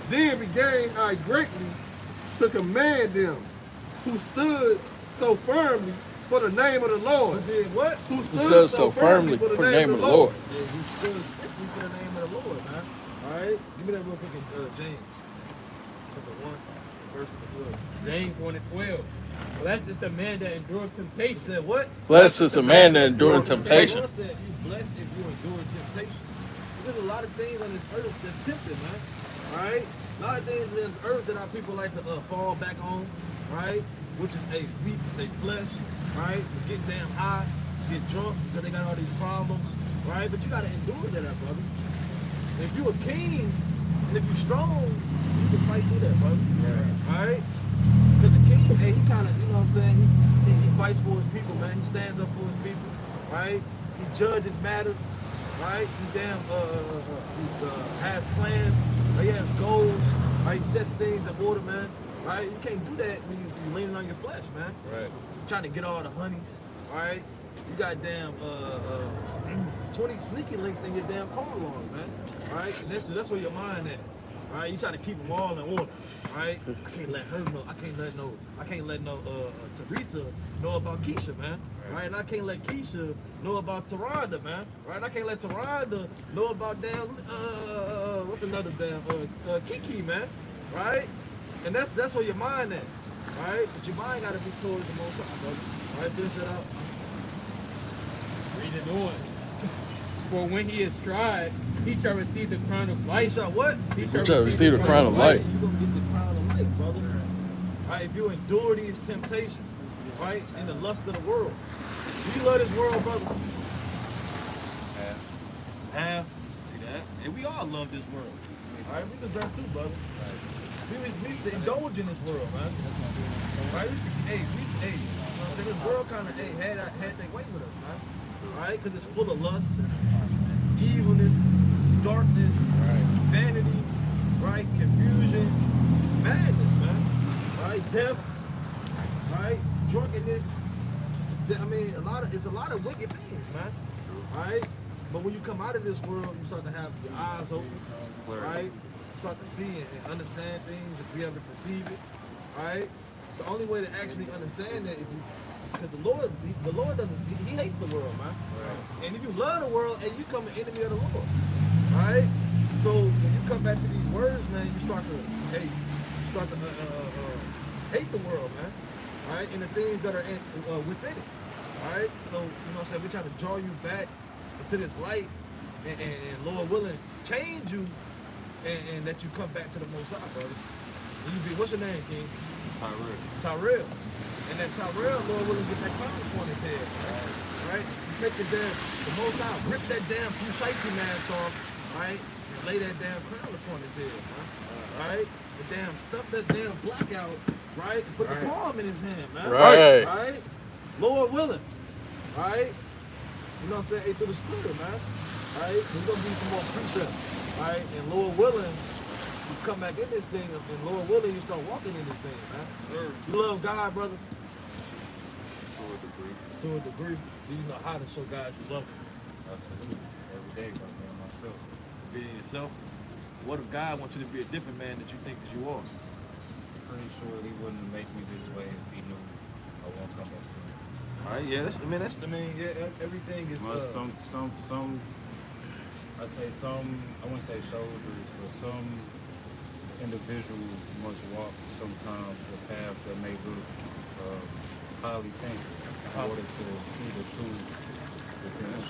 Then began I greatly to command them who stood so firmly for the name of the Lord. Who did what? Who stood so firmly for the name of the Lord. Yeah, who stood strictly for the name of the Lord, man. All right? Give me that real quick in James. Chapter 1, verse 12. James 1 and 12. Blessed is the man that endureth temptation. It said what? Blessed is the man that endureth temptation. The Lord said you blessed if you endure temptation. There's a lot of things on this earth that's tempting, man. All right? A lot of things on this earth that our people like to fall back on, right? Which is a weak, they flesh, right? Get damn high, get drunk because they got all these problems, right? But you got to endure that, brother. If you a king and if you strong, you can fight through that, brother. Right? Because the king, hey, he kind of, you know what I'm saying? He fights for his people, man. He stands up for his people, right? He judges matters, right? He damn has plans, he has goals, right? He sets things in order, man. Right? You can't do that when you're leaning on your flesh, man. Right. You're trying to get all the honeys, right? You got damn 20 sneaky links in your damn car alarm, man. Right? And that's where your mind at. Right? You trying to keep them all in order. Right? I can't let her know. I can't let no Teresa know about Keisha, man. Right? And I can't let Keisha know about Taronda, man. Right? I can't let Taronda know about damn what's another damn Kiki, man. Right? And that's where your mind at. Right? But your mind gotta be towards the Most High, brother. Right? Finish it out. Read it on. For when he is tried, he shall receive the crown of life. He shall what? He shall receive the crown of life. You're gonna get the crown of life, brother. Right? If you endure these temptations, right? And the lust of the world. Do you love this world, brother? Half. See that? And we all love this world. Alright, we deserve too, brother. We used to indulge in this world, man. Right? We used to, you know what I'm saying? This world kind of, had their way with us, man. Right? Because it's full of lust, evilness, darkness, vanity, right? Confusion, madness, man. Right? Death, right? Drunkenness. I mean, it's a lot of wicked things, man. Right? But when you come out of this world, you start to have your eyes open, right? Start to see and understand things and be able to perceive it, right? The only way to actually understand that, because the Lord doesn't, he hates the world, man. Right. And if you love the world, and you become an enemy of the Lord, right? So when you come back to these words, man, you start to hate the world, man, right? And the things that are within it, right? So, you know what I'm saying? We're trying to draw you back into this light, and Lord willing, change you. And that you come back to the Most High, brother. What's your name, King? Tyrell. And that Tyrell, Lord willing, get that crown upon his head, right? You take the Most High, rip that damn Pushaiki mask off, right? And lay that damn crown upon his head, right? And damn, stuff that damn black out, right? And put the palm in his hand, man. Right? Lord willing, right? You know what I'm saying? Through the Spirit, man. Right? There's gonna be some more precepts. Right? And Lord willing, you come back in this thing, and Lord willing, you start walking in this thing, man. Sure. You love God, brother? To a degree. Do you know how to show God you love him? Absolutely. Every day, by being myself. Being yourself? What if God wants you to be a different man that you think that you are? Pretty sure he wouldn't make me this way if he knew I won't come back to him. All right, yeah, everything is... I wouldn't say shoulders, but some individuals must walk sometimes the path that may look highly tainted in order to see the truth within us.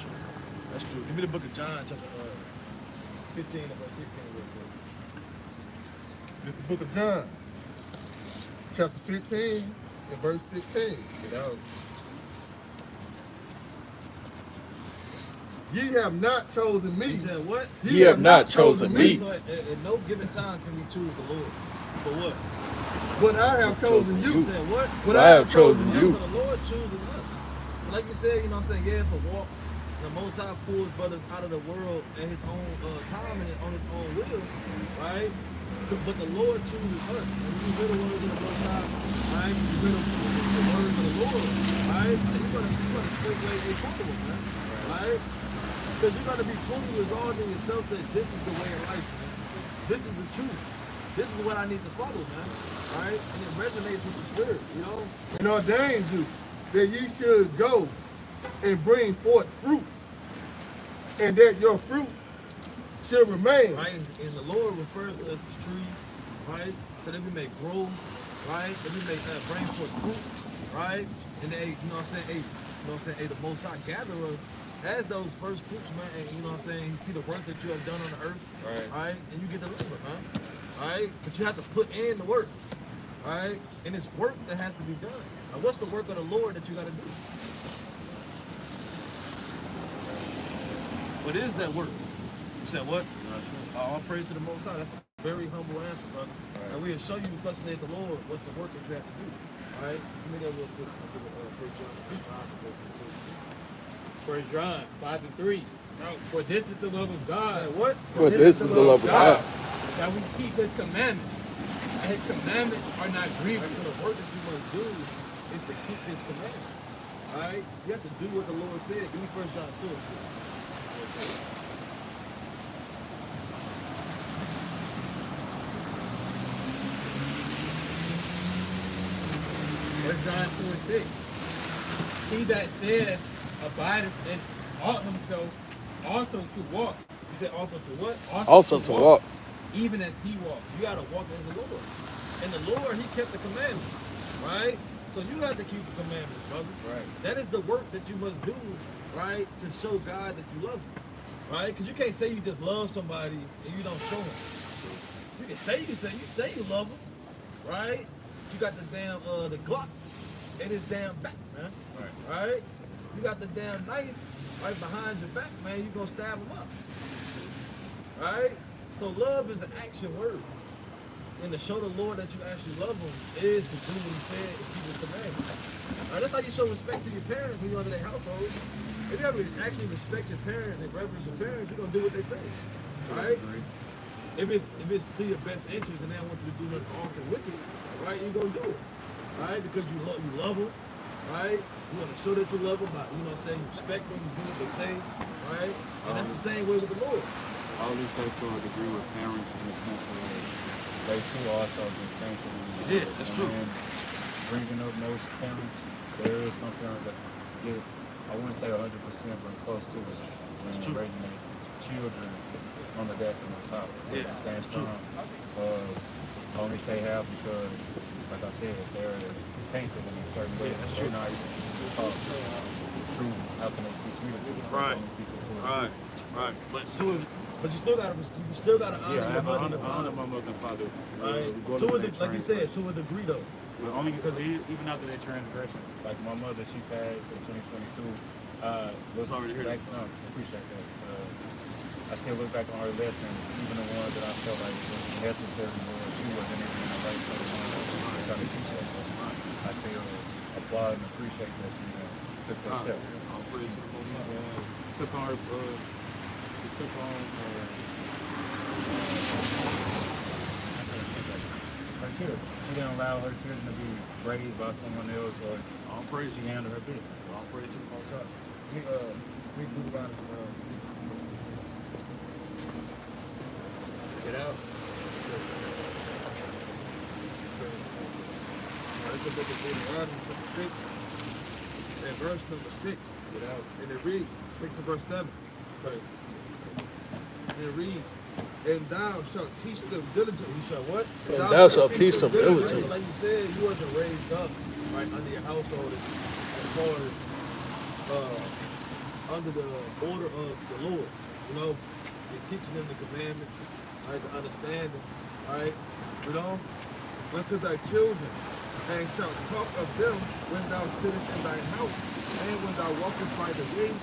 That's true. Give me the book of John, chapter 15 and verse 16 real quick. It's the book of John, chapter 15 and verse 16. Get out. Ye have not chosen me. He said what? Ye have not chosen me. So at no given time can we choose the Lord. For what? But I have chosen you. He said what? But I have chosen you. So the Lord chooses us. Like you said, you know what I'm saying? Yeah, it's a walk. The Most High pulls brothers out of the world at his own time and on his own will, right? But the Lord chooses us. And when you hear the words of the Most High, right? You hear the words of the Lord, right? You're gonna straightway be comfortable, man. Right? Because you're gonna be fully resolved in yourself that this is the way of life, man. this is the truth. This is what I need to follow, man. Right? And it resonates with the spirit, you know? And ordained you that ye should go and bring forth fruit, and that your fruit should remain. Right? And the Lord refers to us as trees, right? So that we may grow, right? That we may bring forth fruit, right? And they, you know what I'm saying? Hey, you know what I'm saying? Hey, the Most High gather us as those first fruits, man. And you know what I'm saying? He see the work that you have done on the earth, right? And you get delivered, man. Right? But you have to put in the work, right? And it's work that has to be done. Now, what's the work of the Lord that you got to do? What is that work? You said what? All praise to the Most High. That's a very humble answer, brother. And we'll show you, thus saith the Lord, what's the work that you have to do. All right? Give me that real quick. I'll give it 1 John 5:2. 1 John 5 and 3. For this is the love of God. What? For this is the love of God, that we keep his commandments. And his commandments are not grievous. So the work that you must do is to keep his commandments. All right? You have to do what the Lord said. Give me 1 John 2 and 6. John 2 and 6. He that saith abideth in ought himself also to walk. You said also to what? also to walk. Even as he walked. You got to walk in the Lord. And the Lord, he kept the commandments, right? So you have to keep the commandments, brother. Right. That is the work that you must do, right? To show God that you love him, right? Because you can't say you just love somebody and you don't show him. You can say you love him, right? But you got the damn the Glock in his damn back, man. Right? You got the damn knife right behind your back, man. You gonna stab him up, right? So love is an action word. And to show the Lord that you actually love him is to do what he said and keep his commandments. Right? That's how you show respect to your parents when you're under their household. If you ever actually respect your parents and reverence your parents, you're gonna do what they say. Right? If it's to your best interest and they don't want you to do nothing awful wicked, right, you're gonna do it. Right? Because you love them, right? You want to show that you love them by, you know what I'm saying, you respect them, you do what they say, right? And that's the same way with the Lord. I only say to a degree with parents in the sense where they too also be tainted. Yeah, that's true. And bringing up most parents, there is something that get, I wouldn't say 100%, but close to it. When you're raising their children on the deck and on top. Yeah, At the same that's true. time, I only say half because, like I said, they're tainted in a certain way. Yeah, that's They're true. not even taught the truth. How can they teach me the truth? Right. They only teach it to us. Right. But you still gotta honor Yeah, I your have mother to and honor father. my mother and father. Right. Regardless of Like you said, to a degree though. But only because even after their transgressions, like my mother, she passed in 2022. Sorry to hear that. No, appreciate that. I still look back on her lessons, even the ones that I felt like was necessary, or she wasn't even in the right place to try to teach us. I still applaud and appreciate that she took that step. I'll praise the Most High. Took on her, she took on her children. She didn't allow her children to be raised by someone else, or I'll praise she you. handled her business. I'll praise the Most High. We do about it. Get out. It's the book of Deuteronomy, book 6, and verse number 6. Get out. And it reads, 6 and verse 7. And it reads, and thou shalt teach them diligently. You shall what? And thou shalt teach them diligently. Like you said, you wasn't raised up right under your household as far as under the order of the Lord. You know, you're teaching them the commandments, right, to understand them, right? You know, unto thy children, and shalt talk of them when thou sittest in thy house, and when thou walkest by the way,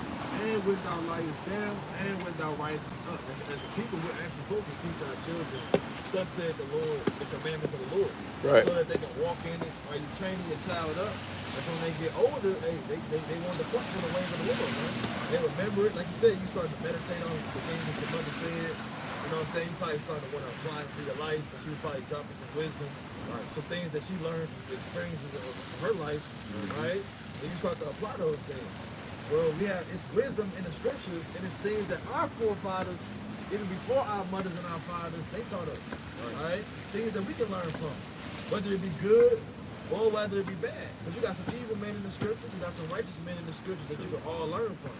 and when thou liest down, and when thou risest up. As the people, we're actually supposed to teach our children, thus said the Lord, the commandments of the Lord. Right. So that they can walk in it. While you training your child up, and so when they get older, they want to depart from the ways of the Lord, man. They remember it. Like you said, you start to meditate on the things that your mother said. You know what I'm saying? You probably start to want to apply it to your life, but she was probably dropping some wisdom, right? Some things that she learned from the experiences of her life, right? And you start to apply those things. Well, it's wisdom in the scriptures, and it's things that our forefathers even before our mothers and our fathers, they taught us, right? Things that we can learn from, whether it be good or whether it be bad. Because you got some evil men in the scriptures, you got some righteous men in the scriptures that you can all learn from.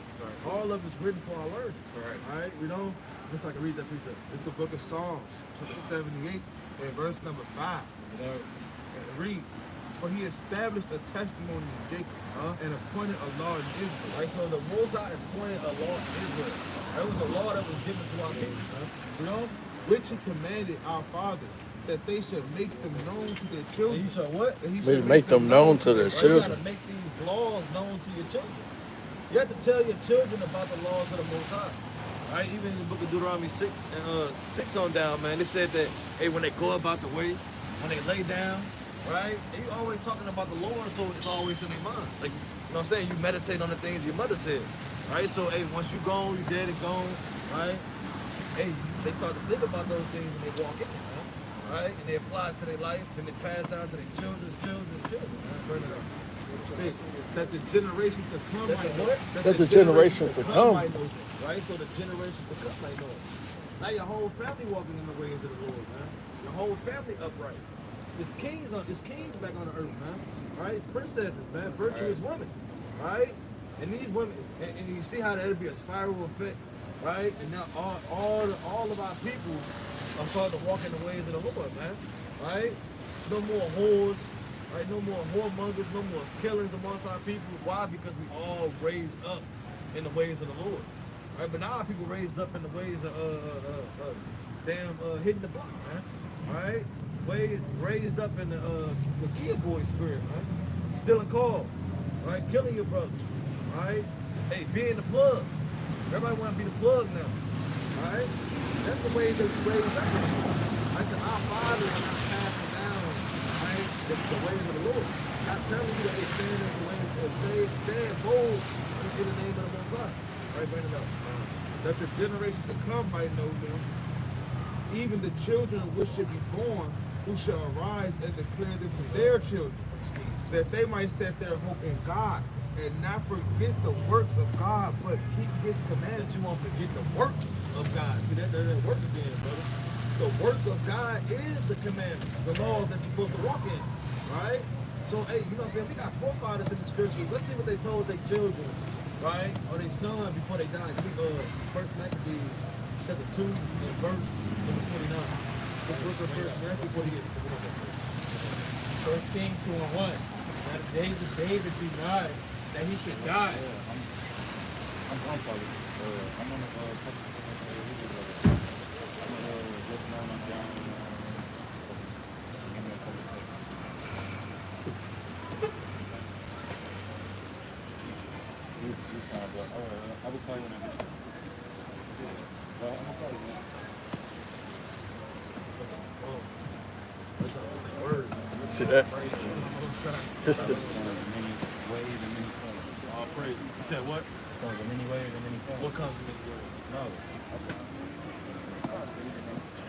All of it's written for our learning. All right, we don't. Just so I can read that precept. It's the book of Psalms, chapter 78, and verse number 5. And it reads, "For he established a testimony in Jacob and appointed a law in Israel." Right, so the Most High appointed a law in Israel. That was a law that was given to our people. You know, which he commanded our fathers that they should make them known to their children. And he should what? That he should Make them known to their children. You got to make these laws known to your children. You have to tell your children about the laws of the Most High. Right, even in the book of Deuteronomy 6 and 6 on down, man, it said that, hey, when they go about the way, when they lay down, right, and you always talking about the Lord, so it's always in their mind. Like, you know what I'm saying? You meditate on the things your mother said, right? So, hey, once you gone, you dead and gone, right? Hey, they start to think about those things when they walk in, right? And they apply it to their life, and they pass down to their children's children. Right? 6, that the generation to come might know. That the generation to come might know. Right? So the generation to come might know. Now your whole family walking in the ways of the Lord, man. Your whole family upright. There's kings back on the earth, man. Right? Princesses, man. Virtuous women. Right? And these women, and you see how that'll be a spiral effect, right? And now all of our people are starting to walk in the ways of the Lord, man. Right? No more whores. Right, no more whoremongers, no more killings amongst our people. Why? Because we all raised up in the ways of the Lord. Right, but now our people raised up in the ways of hitting the block, man. Right, raised up in the Kia boy spirit, right? Stealing cars, right? Killing your brother, right? Hey, being the plug. Everybody want to be the plug now, right? That's the way that we raised up. Like our fathers are not passing down. The ways of the Lord. Not telling you that they stand in the way, stand bold in the name of the Most High. Right, bring it up. That the generation to come might know them, even the children which should be born, who shall arise and declare them to their children, that they might set their hope in God and not forget the works of God, but keep His commandments. You won't forget the works of God. See, that work again, brother. The work of God is the commandments, the laws that you're supposed to walk in, right? So, hey, you know what I'm saying? We got forefathers in the scriptures. Let's see what they told their children, right? Or their son before they died. First Maccabees, chapter 2, and verse number 29. So, book of First Maccabees, before they get to the First Kings 2 and 1. Now the days of David drew nigh, that he should die. I'm sorry. I'm on the I will tell you when I get well, I'm sorry, man. See that? Many ways and many forms. all praise. You said what? It's going in many ways and many forms. What comes in many words? Knowledge.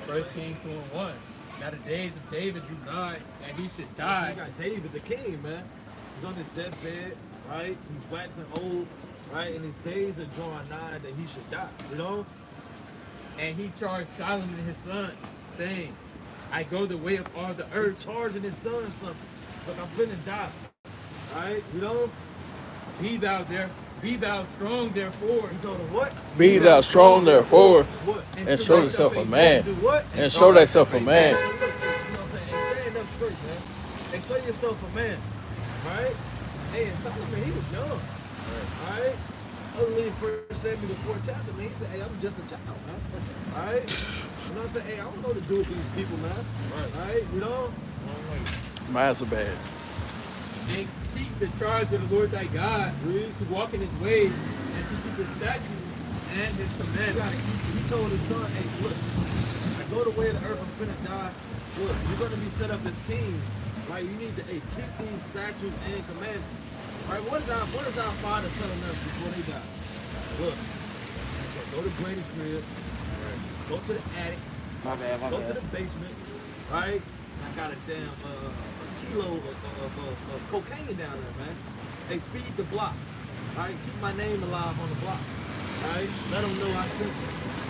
First Kings 2 and 1. Now the days of David drew nigh, and he should die. So you got David the king, man. He's on his deathbed, right? He's waxing old, right? And his days are drawing nigh that he should die, you know? And he charged Solomon his son, saying, I go the way of all the earth. He's charging his son something. Look, I'm finna die, right? You know? Be thou strong, therefore. He told him what? Be thou strong, therefore, What? and show thyself a man. Do what? And show thyself a man. You know what I'm saying? And stand up straight, man. And show yourself a man, right? Hey, and Solomon, he was young, right? Other than 1 Samuel, the 4th chapter, man, he said, hey, I'm just a child, man. Right? You know what I'm saying? Hey, I don't know what to do with these people, man. Right? You know? Mine's are bad. And keep the charge of the Lord thy God, to walk in his ways, and to keep his statutes and his commandments. He told his son, hey, look, I go the way of the earth, I'm finna die. Look, you're gonna be set up as king, right? You need to keep these statutes and commandments. Right? What is our father telling us before they die? Look, so go to Grady's crib, go to the attic, go to the basement, right? I got a damn kilo of cocaine down there, man. They feed the block. All right, keep my name alive on the block. All right, let them know I sent you.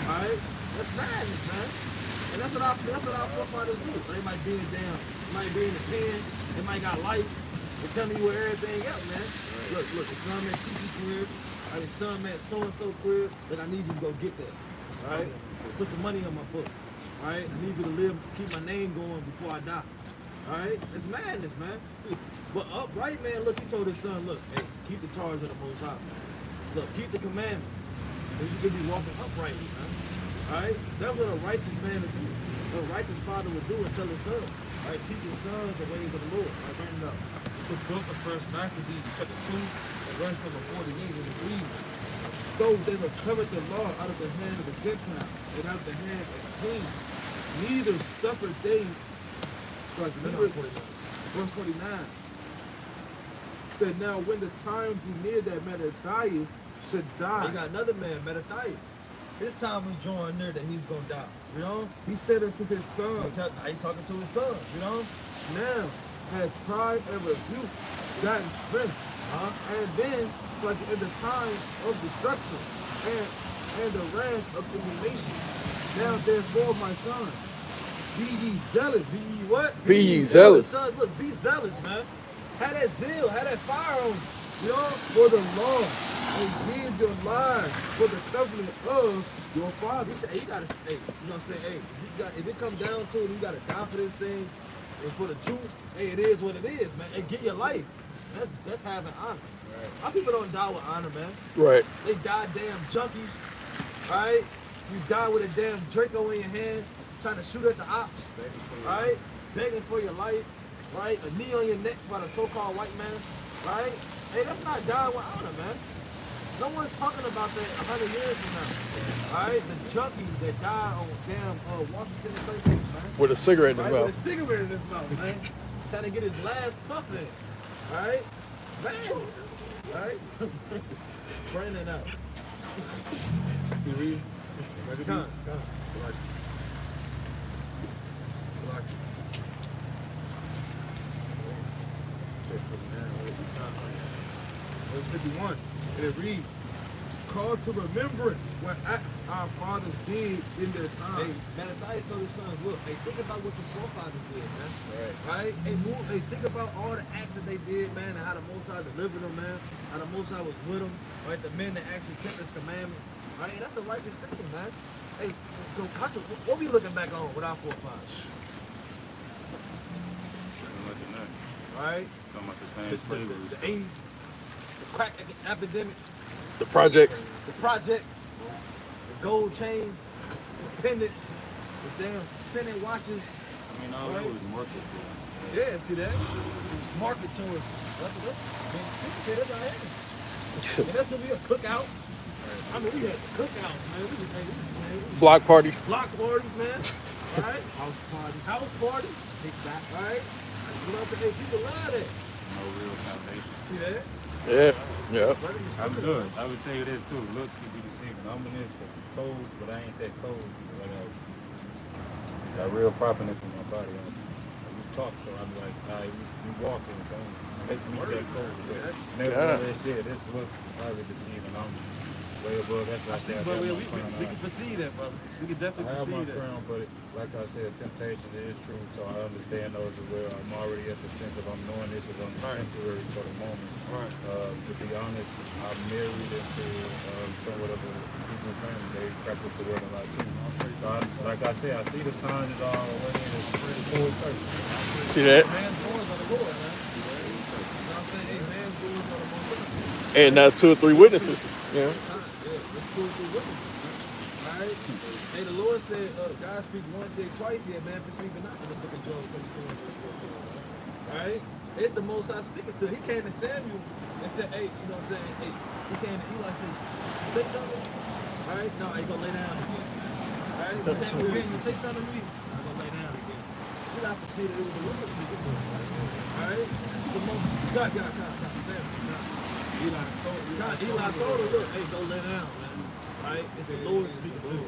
All right, That's madness, man. And that's what our forefathers do. They might be in the damn, might be in the pen, they might got life. They're telling you where everything else, man. Look, the son at TT crib, the son at so-and-so crib, but I need you to go get that. All right? Put some money on my book. All right? I need you to live, keep my name going before I die. All right? It's madness, man. But upright, man, look, he told his son, look, hey, keep the charge of the Most High. Look, keep the commandment. Because you could be walking uprightly, man. All right? That's what a righteous man would do. What a righteous father would do and tell his son. All right? Teach his sons the ways of the Lord. All right? Bring it up. The book of First Maccabees, chapter 2, verse number 48, and it reads, So they recovered the law out of the hand of the Gentiles and out of the hand of the king. Neither suffered they. So verse 49 said, now when the time drew near that Mattathias should die, they got another man, Mattathias. His time was drawing near that he was going to die. You know? he said unto his son, He talking to his son, you know? now had pride and rebuke gotten strength, and then like in the time of destruction and the wrath of indignation. Now therefore, my son, be ye zealous. Be ye what? Be ye zealous. Son, look, be zealous, man. Have that zeal, have that fire on you. You know, for the law, and give your lives for the covenant of your father. He said, hey, you gotta, hey, you know what I'm saying? Hey, if it comes down to it, you gotta die for this thing and for the truth. Hey, it is what it is, man. And get your life. That's having honor. Right. Our people don't die with honor, man. Right. They die damn junkies, right? You die with a damn Draco in your hand, trying to shoot at the ops, right? Begging for your life, right? A knee on your neck by the so-called white man, right? Hey, that's not dying with honor, man. No one's talking about that 100 years from now, all right? The junkies that died on damn Washington and 13th, man. With a cigarette in his Right, mouth. with a cigarette in his mouth, man. Trying to get his last puff in, all right? Man, all right? Burning out. You read? Come. Verse 51, and it reads, call to remembrance what acts our fathers did in their time. Hey, Mattathias told his sons, look, hey, think about what your forefathers did, man. Right? Hey, think about all the acts that they did, man, and how the Most High delivered them, man. How the Most High was with them, right? The men that actually kept his commandments. Right? And that's a righteous thing, man. Hey, what we looking back on with our forefathers? Right? Talking about the same slavery. The 80s, the crack epidemic, The projects. the projects, the gold chains, the pendants, the damn spinning watches. I mean, all Right. it was marketable. Yeah, see that? It was market tours. That's our ass. And that's when we had cookouts. I mean, we had cookouts, man. We was Block parties. block parties, man. Right? House parties. Big back. Right? You know what I'm saying? Hey, people love that. No real foundation. See that? Yeah. Yeah. I'm good. I would say this too. Looks can be deceiving. I'm in this cold, but I ain't that cold. But got real properness in my body. We talk, so I'm like, all right, we walking. Don't make me that cold. But nevertheless, yeah, this looks probably deceiving. I'm way above that. I said, But we can perceive that, brother. We can I definitely have my perceive that. crown, but like I said, temptation is true, so I understand those as well. I'm already at the sense of I'm knowing this is temporary for the moment. Right. To be honest, I'm married into somewhat of a Hebrew family. They practice the word a lot too. So like I said, I see the signs is all the way in the full circle. See that? Man's doors are the Lord, man. You know what I'm saying? Hey, man's doors are the Lord. And now 2 or 3 witnesses. Yeah. Let's do it through witnesses, man. All right? Hey, the Lord said, God speaks once, said twice here, man, perceiving not in the book of Job 34 and verse 14. All right? It's the Most High speaking to. He came to Samuel and said, hey, you know what I'm saying? Hey, he came to Eli and said, say something. All right? No, he gonna lay down again. All right? He came to me, you say something to me. I'm gonna lay down again. You have to see that it was the Lord speaking to him. All right? The most, God, Samuel. Eli told him, look, hey, go lay down, man. Right? It's the Lord speaking to you.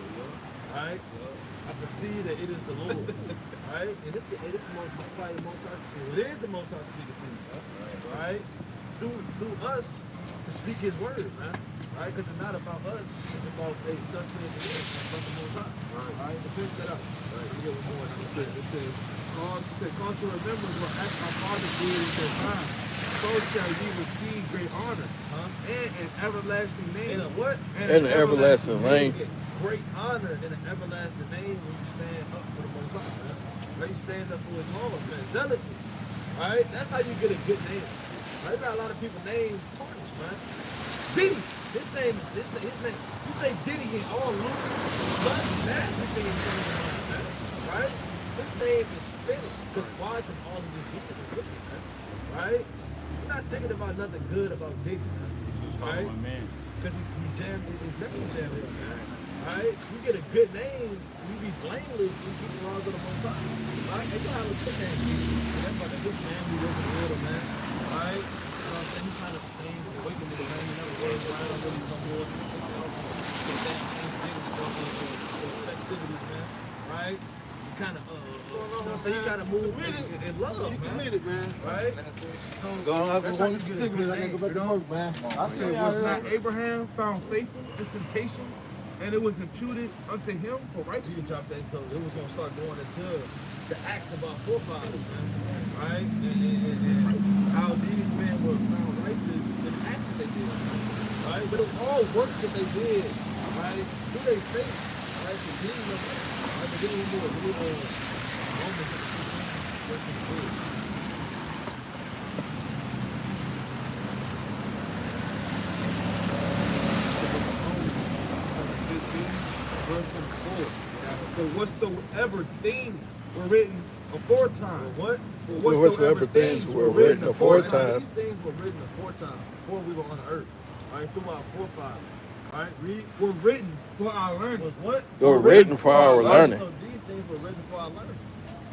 Right? I perceive that it is the Lord. Right? And it's probably the Most High. It is the Most High speaking to you. Right? Through us to to speak his word, man. Right? Because it's not about us. It's about, hey, thus says the Lord, from the Most High. Right? So finish that up. Right? We get one more. It says, call to remembrance what acts my father did in their time. So shall ye receive great honor and an everlasting name. And a what? And an everlasting name. You get great honor and an everlasting name when you stand up for the Most High, man. When you stand up for his laws, man. Zealously. Right? That's how you get a good name. Right? Got a lot of people named tarnished, man. Diddy. His name. You say Diddy in all loot. But that's the thing going on, man. Right? His name is finished. Because why? Because all of his deeds are wicked, man. Right? You're not thinking about nothing good about Diddy, man. Right? Because he jammed his name jammed his man. Right? You get a good name, you be blameless, you keep the laws of the Most High. Right? And you have a good name. That's like a good man who wasn't a little man. Right? You know what I'm saying? He kind of stays away from the man. He never was around when he was on board. Festivities, man. Right? You kind of, so you kind of move in love, man. Committed, man. Right? So That's how you get a good name. I said, Was not Abraham found faithful in temptation, and it was imputed unto him for You righteousness? drop that, so it was gonna start going into the acts of our forefathers, man. Right? And how these men were found righteous in the acts that they did. Right? But it was all work that they did, right? Through their faith. Right? The beginning of it. Right? The beginning of it. Romans 15. For whatsoever things were written aforetime. What? For Whatsoever things were written aforetime. These things were written aforetime, before we were on the earth. Right? Through our forefathers. Right? Read. were written for our learning. Was what? Were written for our learning. So these things were written for our learning.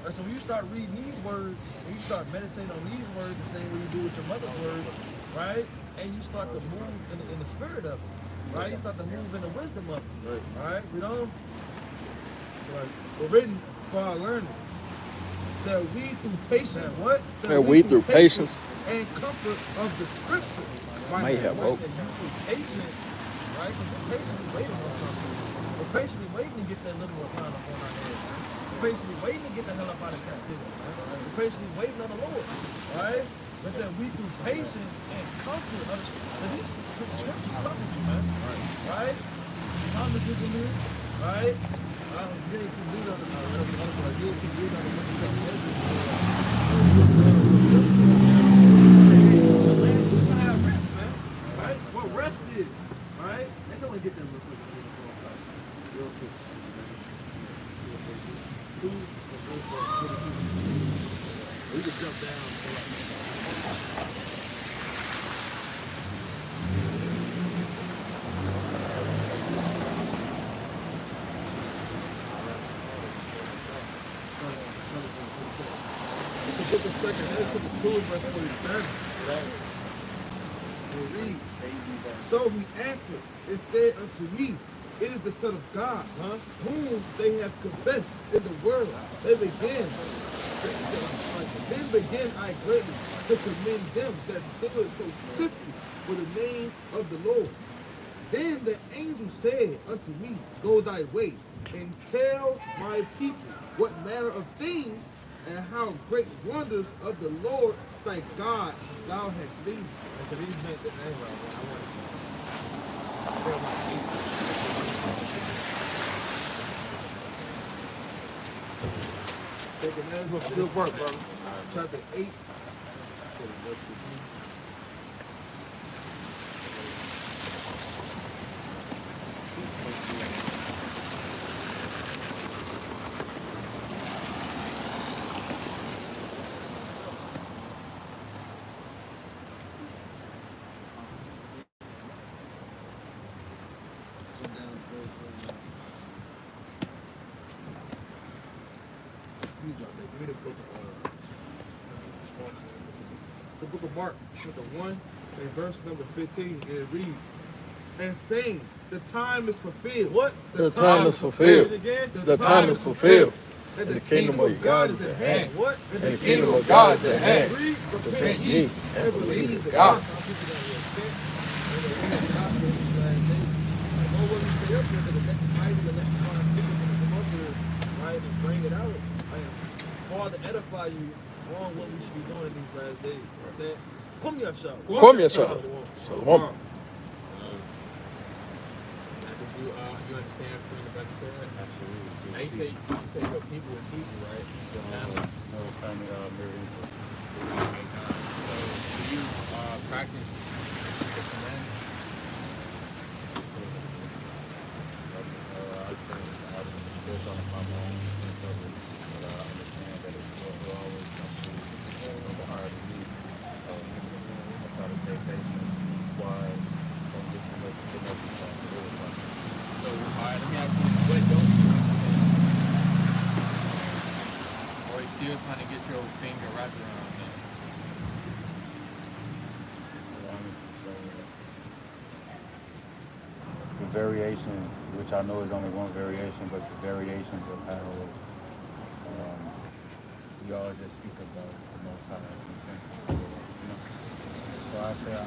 And so when you start reading these words, when you start meditating on these words the same way you do with your mother's words, right? And you start to move in the spirit of it, right? You start to move in the wisdom of it, right? You know? Were written for our learning. That we through patience, That we through patience and comfort of the scriptures may have hope. That you through patience, right? Because we're patiently waiting on something. We're patiently waiting to get that little crown up on our head. We're patiently waiting to get the hell up out of captivity. Right? We're patiently waiting on the Lord, right? But that we through patience and comfort of the scriptures. These scriptures comfort you, man. Right? Thomas is in here, right? You ain't can read on the you can read on the rest, man. Right? What rest is, right? Let's only get them real quick. Real quick. 2 we can jump down. The book of 2 Ezra 2 verse 47. Right. It reads, so he answered and said unto me, it is the Son of God, whom they have confessed in the world. Then began I greatly to commend them that stood so stiffly for the name of the Lord. Then the angel said unto me, go thy way, and tell my people what manner of things and how great wonders of the Lord thy God thou hast seen. And so these meant the name right. I want Second Ezra, good work, brother. Chapter 8. The book of Mark, chapter 1, and verse number 15, and it reads, and saying, the time is fulfilled. What? The time is fulfilled. The time is fulfilled. And the kingdom of God is at hand. What? And the kingdom of God is at hand. Repent ye and believe the gospel. gospel. about to edify you on what we should be doing in these last days. Okay? Come here, shout. Come here, shout. Shalom. You understand what the brother said? Absolutely. Now you say your people is Hebrew, right? No, family, very easy. So do you practice the commandments? I think I've been on my own sense of it, but I understand that it will always come to the heart of me. I try to stay patient, wise, don't get too much responsibility. So, all right, let me ask you, what don't you understand? Or are you still trying to get your finger wrapped around that? The variations, which I know is only one variation, but the variations of how we all just speak about the Most High in a sense. You know? So I say I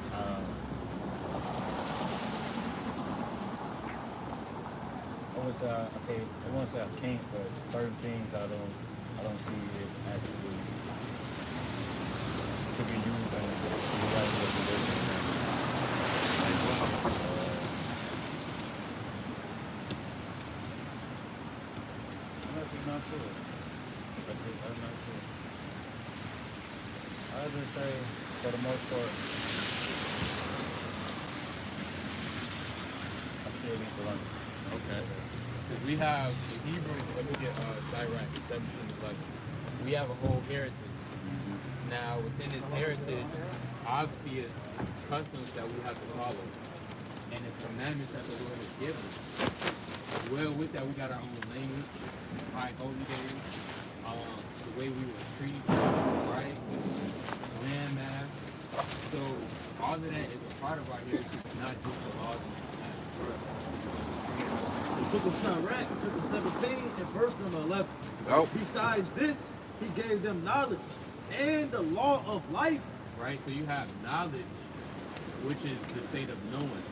won't say I can't, but certain things I don't see it actually to be used as the right regulation. I'm not sure. I'm not sure. I would say, for the most part, I still need to learn. Okay. Because we have, the Hebrews, let me get Sirach 17:11. We have a whole heritage. Now, within this heritage, obviously, is customs that we have to follow. And it's commandments that the Lord has given. Well, with that, we got our own language, high holy days, the way we were treated, right? Land math. So, all of that is a part of our heritage, not just the laws and commandments. Took a Sirach, took a 17, and verse number 11. Nope. Besides this, he gave them knowledge and the law of life. Right? So you have knowledge, which is the state of knowing,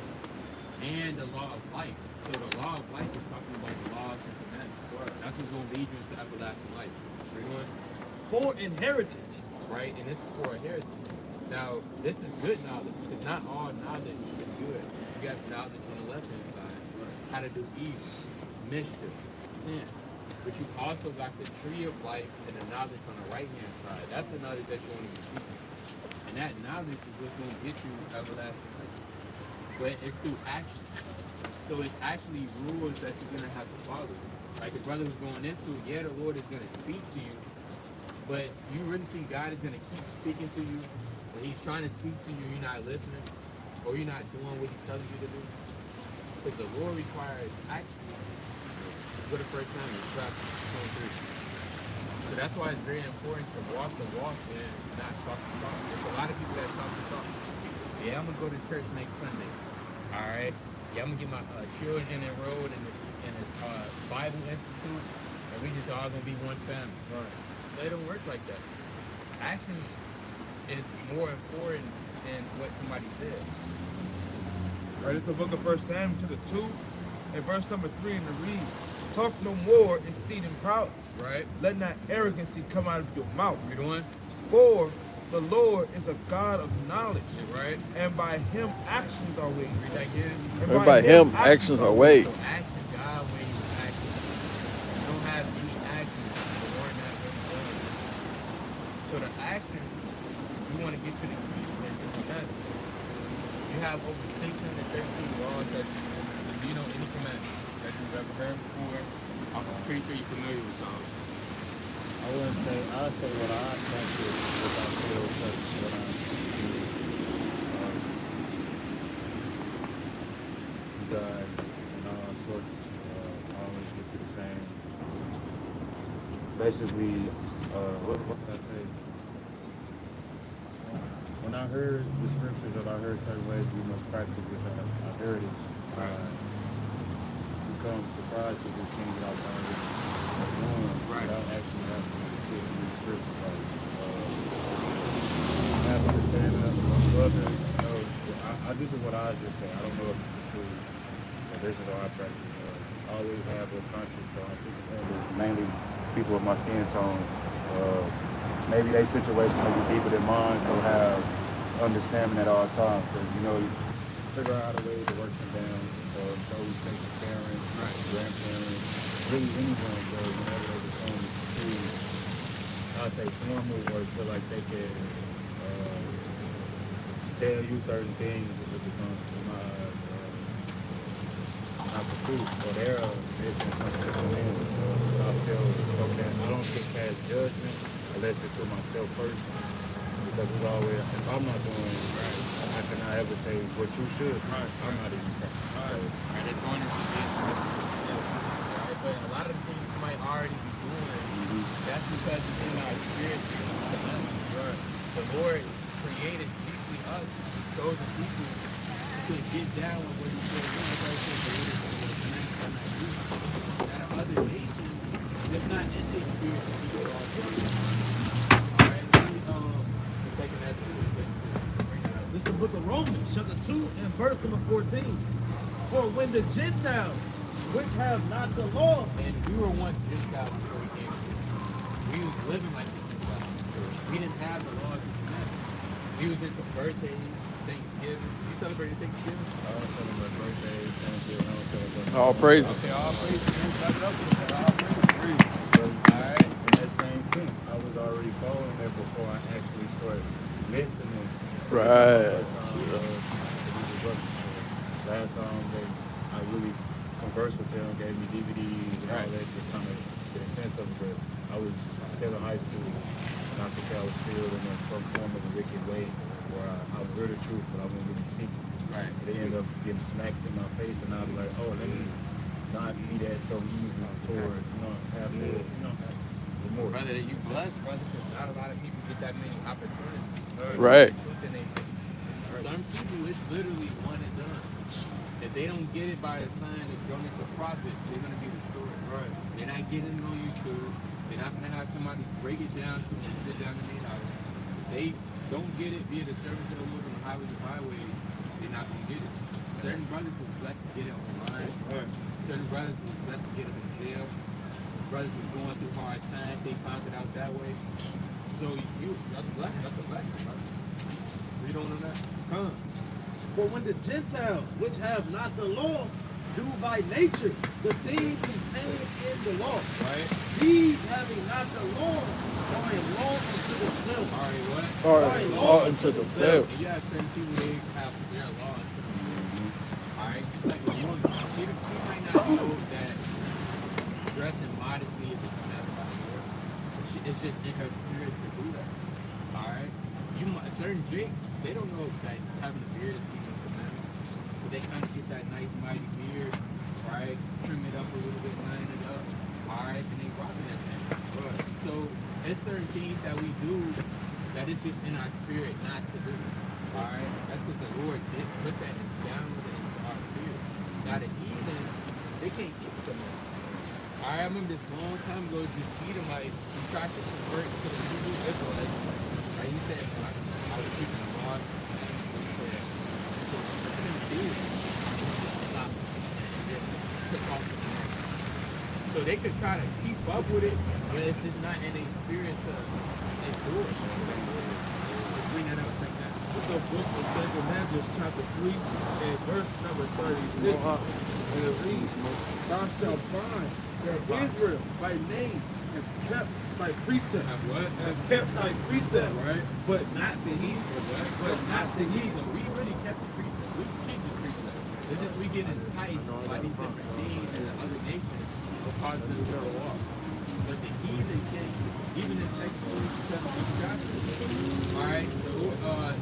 and the law of life. So the law of life is talking about the laws and commandments. That's what's going to lead you into everlasting life. For inheritance. Right? And this is for a heritage. Now, this is good knowledge, because not all knowledge is good. You got knowledge on the left-hand side, how to do evil, mischief, sin. But you also got the tree of life and the knowledge on the right-hand side. That's the knowledge that you want to be seeking. And that knowledge is what's going to get you everlasting life. But it's through action. So it's actually rules that you're going to have to follow. Like the brother was going into, yeah, the Lord is going to speak to you, but you really think God is going to keep speaking to you when he's trying to speak to you, you're not listening, or you're not doing what he's telling you to do? Because the Lord requires action. Go to 1 Samuel chapter 23. So that's why it's very important to walk the walk and not talk the talk. There's a lot of people that talk the talk. Yeah, I'm going to go to church next Sunday. All right? Yeah, I'm going to get my children enrolled in this Bible Institute, and we just all going to be one family. Right. They don't work like that. Actions is more important than what somebody says. Right, it's the book of 1 Samuel to the 2, and verse number 3, and it reads, talk no more exceeding proud. Right. Let not arrogancy come out of your mouth. You doing? For the Lord is a God of knowledge. Right. And by him actions are weighed. Read that again. And by him actions are weighed. So action, God weighs action. You don't have any actions. The Lord not really done. So the actions, you want to get to the key and do that. You have over 613 laws that you know any commandments that you've ever heard before. I'm pretty sure you're familiar with some. I wouldn't say, I'd say what I practice, what I feel, what I see. You guys, and all sorts, always get to the same. Basically, what can I say? When I heard the scriptures, or I heard certain ways we must practice, which I heard it, become surprised because it seems like I already doing without actually having to sit and read scriptures. Like, have understanding of one brother. This is what I just say. I don't know if it's true, but this is how I practice. I always have a conscience, so I think it's mainly people of my skin tone Maybe their situation may be deeper than mine, so have understanding at all times. Because, you know, you figure out a way to work them down. Those take the parents, grandparents, really anyone, whenever they become too, I'd say formal or feel like they can tell you certain things if it becomes not the truth or their business something to come in. I feel okay. I don't get past judgment unless it's to myself first. Because it's always, if I'm not doing right, I cannot ever say what you should. Right. I'm not even right. Right, it's going into business. Right, but a lot of the things you might already be doing, that's because it's in our spirit. Right. The Lord created deeply us, chosen people, to get down with what He said. Now, other nations, it's not in their spirit to do it all the time. All right, taking that to This is the book of Romans, chapter 2, and verse number 14. For when the Gentiles, which have not the law, and we were once Gentiles before we came here. We was living like the Gentiles. We didn't have the laws and commandments. We was into birthdays, Thanksgiving. You celebrated Thanksgiving? I don't celebrate birthdays, Thanksgiving, I don't celebrate. All praises. Okay, all praises. Clap it up with that. All praises. Alright, in that same sense, I was already following there before I actually started listening. Right. Last time I really conversed with them, gave me DVDs and all that to kind of get a sense of it. But I was still in high school, and I could say I was still in some form of a wicked way where I was heard the truth, but I wouldn't really seek it. Right. They ended up getting smacked in my face, and I was like, oh, let me not be that so easy towards, have more, have more. Brother, you blessed, brother, because not a lot of people get that many opportunities. Right. Some people, it's literally one and done. If they don't get it by the sign of Jonas the prophet, they're going to be destroyed. Right. They're not getting it on YouTube. They're not going to have somebody break it down to them and sit down in their house. If they don't get it via the service of the Lord on the highways and byways, they're not going to get it. Certain brothers was blessed to get it online. Right. Certain brothers was blessed to get it in jail. Brothers was going through hard times. They found it out that way. So that's a blessing. That's a blessing, brother. Read on that. For when the Gentiles, which have not the law, do by nature the things contained in the law, right? These having not the law, are a law unto themselves. Or law unto themselves. And you have certain people, they have their law unto themselves. Alright? Just like a woman, she might not know that dressing modestly is a commandment by the Lord. It's just in her spirit to do that. Alright? Certain jakes, they don't know that having a beard is keeping a commandment. So they kind of get that nice mighty beard, right? Trim it up a little bit, line it up, alright, and they rocking that thing. Right. So there's certain things that we do that is just in our spirit not to do. Alright? That's because the Lord did put that down into our spirit. Now the heathens, they can't keep the commandments. I remember this long time ago, this Edomite, he tried to convert to the Hebrew Israelites. Right? He said, I was keeping the laws and commandments. He said, just couldn't do it. Stop. Took off the commandments. So they could try to keep up with it, but it's just not in their spirit to endure it. Just bring that up like that. The book of 2 Corinthians, chapter 3, and verse number 36. And it reads, thou shalt find that Israel by name have kept thy precept. Have kept thy precept. Right. But not the heathen. But not the heathen. We really kept the precept. We keep the precept. It's just we get enticed by these different things in the other nations that causes us to go off. But the heathen can't. Even in 2 Corinthians 17 chapter, alright,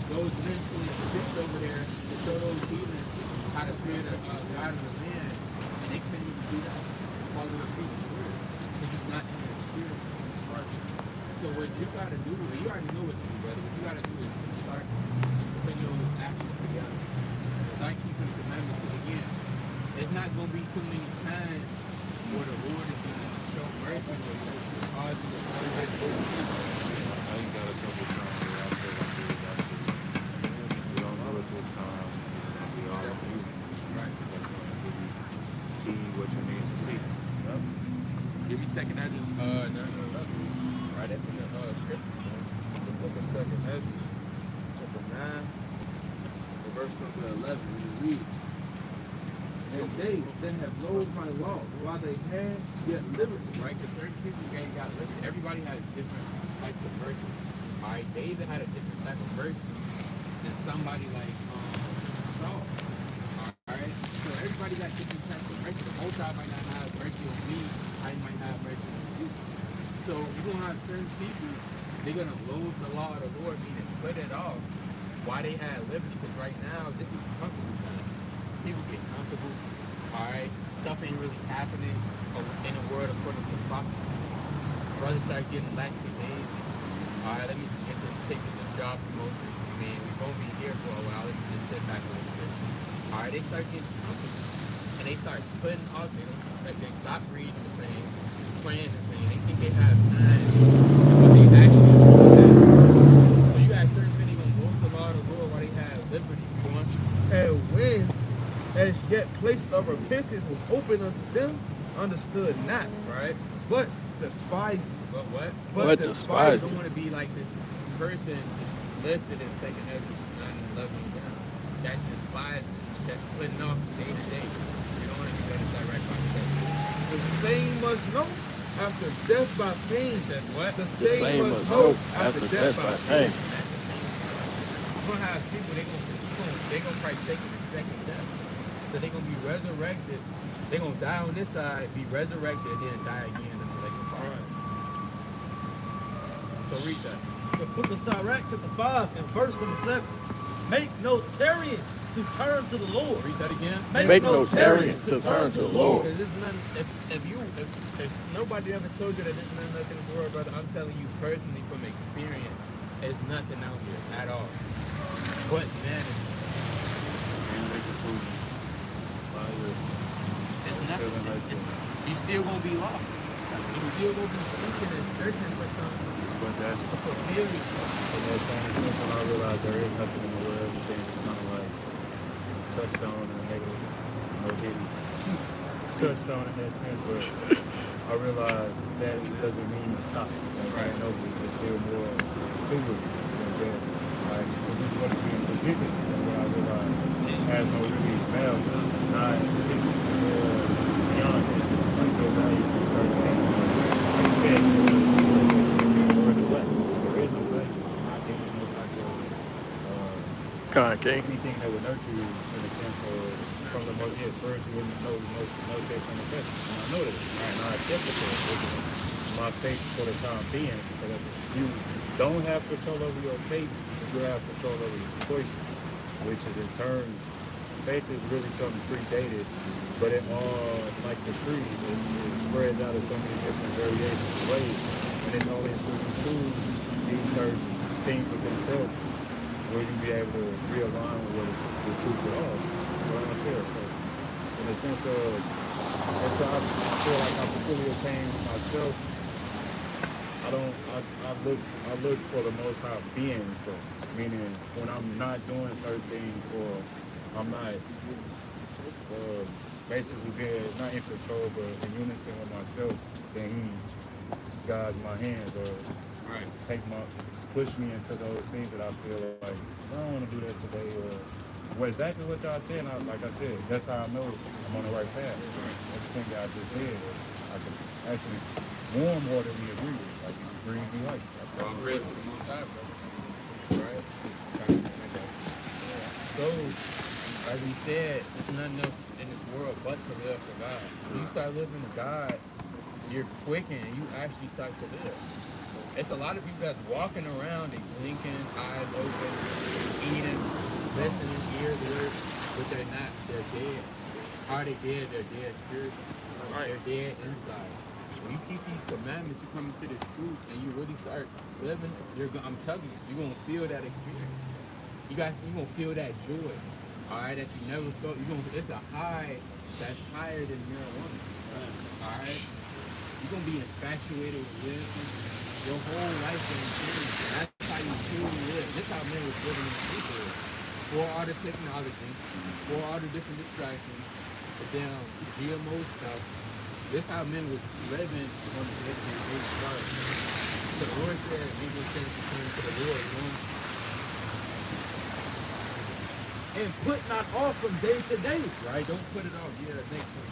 those men seen the priests over there to show those heathen how to fear the God of the man, and they couldn't even do that because of the priest's word. Because it's not in their spirit. So what you gotta do, you already know what to do, brother. What you gotta do is start putting those actions together. Start keeping the commandments, because again, there's not gonna be too many times where the Lord is gonna show mercy or show cause you to turn back to Him. I ain't got a couple times where I feel like we don't know at this time. We all do. Right. See what you need to see. Give me second address, 911. Right, that's in the scriptures, man. The book of 2nd Ezra, chapter 9, the verse number 11, and it reads, and they that have known my law, while they have yet liberty. Right, because certain people ain't got liberty. Everybody has different types of mercy. All right, David had a different type of mercy than somebody like Saul. All right, so everybody got different types of mercy. The Most High might not have mercy on me. I might have mercy on you. So you're gonna have certain people. They're gonna loathe the law of the Lord, meaning put it off. Why they had liberty? Because right now this is comfortable time. People get comfortable. All right, stuff ain't really happening in the world according to prophecy. Brothers start getting lackadaisy. All right, let me just take this job promotion. I mean, we're gonna be here for a while. Let me just sit back a little bit. All right, they start getting comfortable, and they start putting off. They stop reading the same, praying the same. They think they have time, but they actually don't have. So you got certain men they gonna go to the law of the Lord while they have liberty. Going. And when as yet place of repentance was open unto them, understood not, Right? but despised me. But what? But despised don't want to be like this person listed in 2nd Ezra 9 and 11 down. That's despised, that's putting off day to day. You don't want to be that direct by the The same must know after death by pain. Says what? The The same must hope after death by pain. That's the thing. You're gonna have people they gonna partake in the second death. So they're gonna be resurrected. They're gonna die on this side, be resurrected, and then die again until they can fall. So read that. The book of Sirach, chapter 5, and verse number 7. Make no tarrying to turn to the Lord. Read that again. Make no tarrying to turn to the Lord. Because there's none. If nobody ever told you that there's nothing in this world, brother, I'm telling you personally from experience, there's nothing out here at all. But vanity. It's nothing. You still gonna be lost. You still gonna be seeking and searching for something. But that's To fulfill yourself. in that same sense when I realized there is nothing in the world, everything is kind of like touched on and negative, no hitty. It's touched on in that sense, but I realized that doesn't mean to stop. Right. No, there's still more to it than that. Like, this is what is being presented, and what I realized has no really value, not physically or beyond it. Like, no value to certain things. There is no value. I think it's like King. anything that would nurture you in the sense of from the most spiritual with no effect on the flesh. And I know that. And I accept it for my faith for the time being. Because you don't have control over your faith, but you have control over your choices, which is in turn, faith is really something predated, but it all, like the tree, it spreads out in so many different variations of ways. And it's only until you choose these certain things within self will you be able to realign with what is the truth of all. What I'm saying. So, in the sense of, until I feel like I'm fully attained myself, I look for the Most High being so. Meaning, when I'm not doing certain things or I'm not basically being not in control but in unison with myself, then He guides my hands or push me into those things that I feel like I don't want to do that today or exactly what y'all said. Like I said, that's how I know I'm on the right path. Everything that I just said, I can actually more than we agree with. Like you agree, you like. Well, I'm ready to move side, bro. Right? So, like we said, there's nothing else in this world but to live for God. When you start living for God, you're quickened and you actually start to live. It's a lot of people that's walking around and blinking, eyes open, eating, listening, ears work, but they're not, they're dead. Are they dead? They're dead spiritually. They're dead inside. When you keep these commandments, you come into this truth and you really start living, I'm telling you, you're going to feel that experience. You're going to feel that joy, all right, that you never felt. It's a high that's higher than marijuana, all right? You're going to be infatuated with wisdom. Your whole life going to change. That's how you truly live. This is how men was living in the future. For all the technology, for all the different distractions, the damn GMO stuff, This how men was living on the day started. So the Lord said, make no sense to turn to the Lord, you know? And put not off from day to day. Right? Don't put it off. Yeah, next week.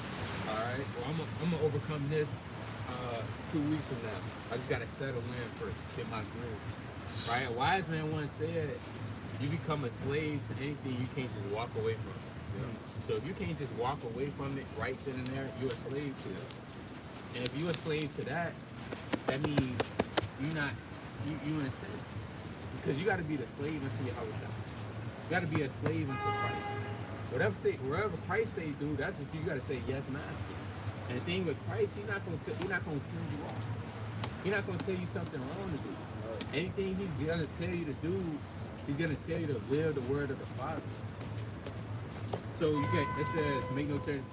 All right. Well, I'm gonna overcome this 2 weeks from now. I just gotta settle in first, get my groove. Right? A wise man once said, you become a slave to anything you can't just walk away from. Yeah. So if you can't just walk away from it right then and there, you're a slave to it. And if you're a slave to that, that means you in sin. Because you gotta be the slave unto your house. You gotta be a slave unto Christ. Whatever Christ say, dude, that's what you gotta say, yes, master. And the thing with Christ, he's not gonna send you off. He's not gonna tell you something wrong to do. Anything he's gonna tell you to do, he's gonna tell you to live the word of the Father. So it says, make no turn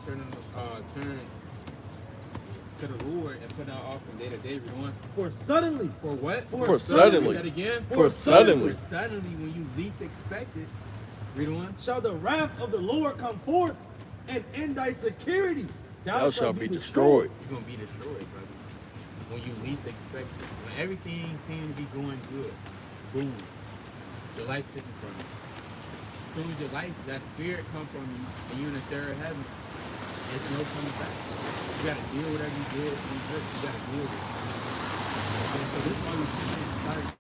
to the Lord and put out offering day to day. Read on. For suddenly. For what? For suddenly. That again. For suddenly. For suddenly, when you least expect it. Read on. Shall the wrath of the Lord come forth, and in thy security thou shalt be destroyed. You're gonna be destroyed, brother. When you least expect it. When everything seems to be going good, boom, your life taken from you. As soon as your life, that spirit come from you, and you're in the third heaven, there's no coming back. You gotta deal with whatever you did. You gotta deal with it. And so this is why we start now, brother.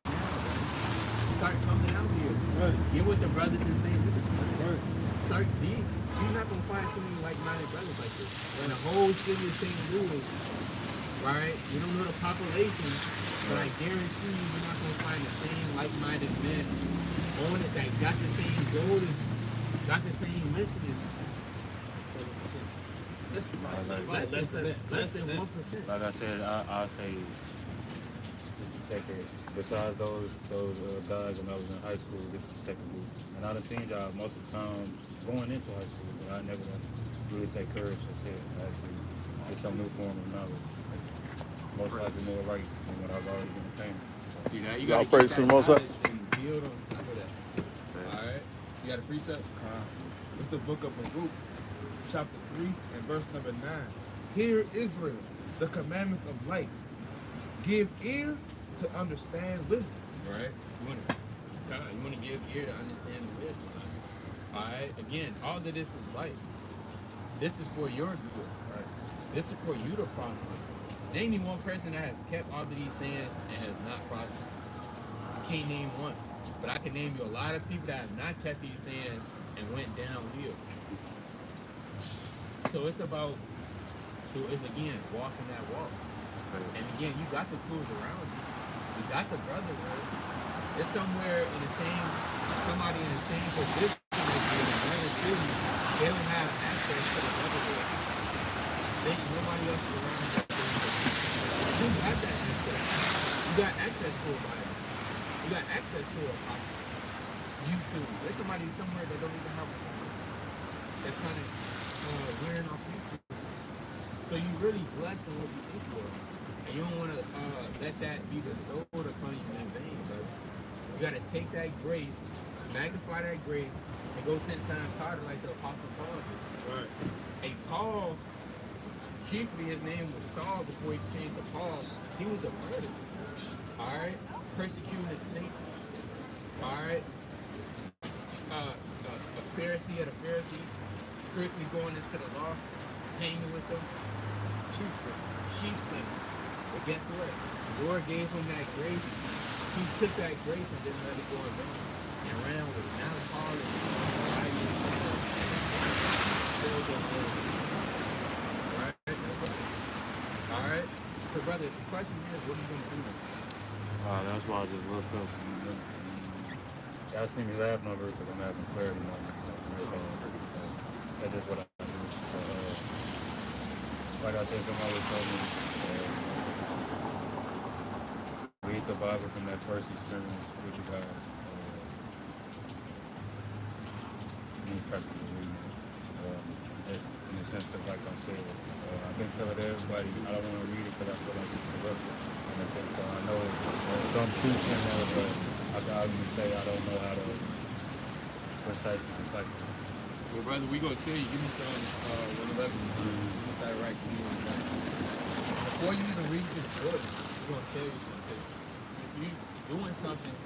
Start coming out here. Right. Get with the brothers and say, look at you. Right. Start these. You're not gonna find too many like-minded brothers like this. In the whole city of St. Louis, right? You don't know the population, but I guarantee you're not gonna find the same like-minded men on it that got the same goal as you, got the same mission as you. Less than 1%. Like I said, I'll say, second, besides those guys when I was in high school, this is the second group. And I done seen y'all most of the time going into high school, but I never really take courage to say it. Actually, get some new form of knowledge. Most likely more right than what I've already been saying. See that? You Y'all gotta praise get to the that Most High. knowledge and build on top of that. Alright? You got a precept? It's the book of Baruch, chapter 3 and verse number 9. Hear Israel, the commandments of life. Give ear to understand wisdom. Right? You want to give ear to understand the wisdom. Alright? Again, all of this is life. This is for your good. Right? This is for you to prosper. Name me one person that has kept all of these sayings and has not prospered. I can't name one. But I can name you a lot of people that have not kept these sayings and went downhill. So it's again, walking that walk. And again, you got the tools around you. You got the brotherhood. It's somewhere in the same, somebody in the same position as you in another city. They don't have access to the brotherhood. Nobody else is around. You got that access. You got access to a Bible. You got access to a YouTube. There's somebody somewhere that don't even have a phone. That's kind of wearing off YouTube. So you really blessed in what you think you are. And you don't want to let that be bestowed upon you in vain, brother. You got to take that grace, magnify that grace, and go 10 times harder like the Apostle Paul did. Right. Hey, Paul, chiefly his name was Saul before he changed to Paul. He was a murderer. Alright? Persecuting the saints. Alright? A Pharisee of the Pharisees. Strictly going into the law. Hanging with them. Chief sin. But guess what? The Lord gave him that grace. He took that grace and didn't let it go in vain. And ran with it. Now Paul is still going on. Alright? So brother, the question is, what are you going to do? That's why I just looked up. Y'all see me laughing over it because I'm having clarity on it. That's just what I do. Like I said, somebody always told me, read the Bible from that first experience with your God. Me practically reading it. In the sense that, like I said, I've been telling everybody I don't want to read it because I feel like it's corrupted. In a sense, so I know some truth in there, but I can obviously say I don't know how to precisely decipher it. Well, brother, we gonna tell you. Give me some 111. Give me some right to you. before you even read this book, it's gonna tell you something. If you doing something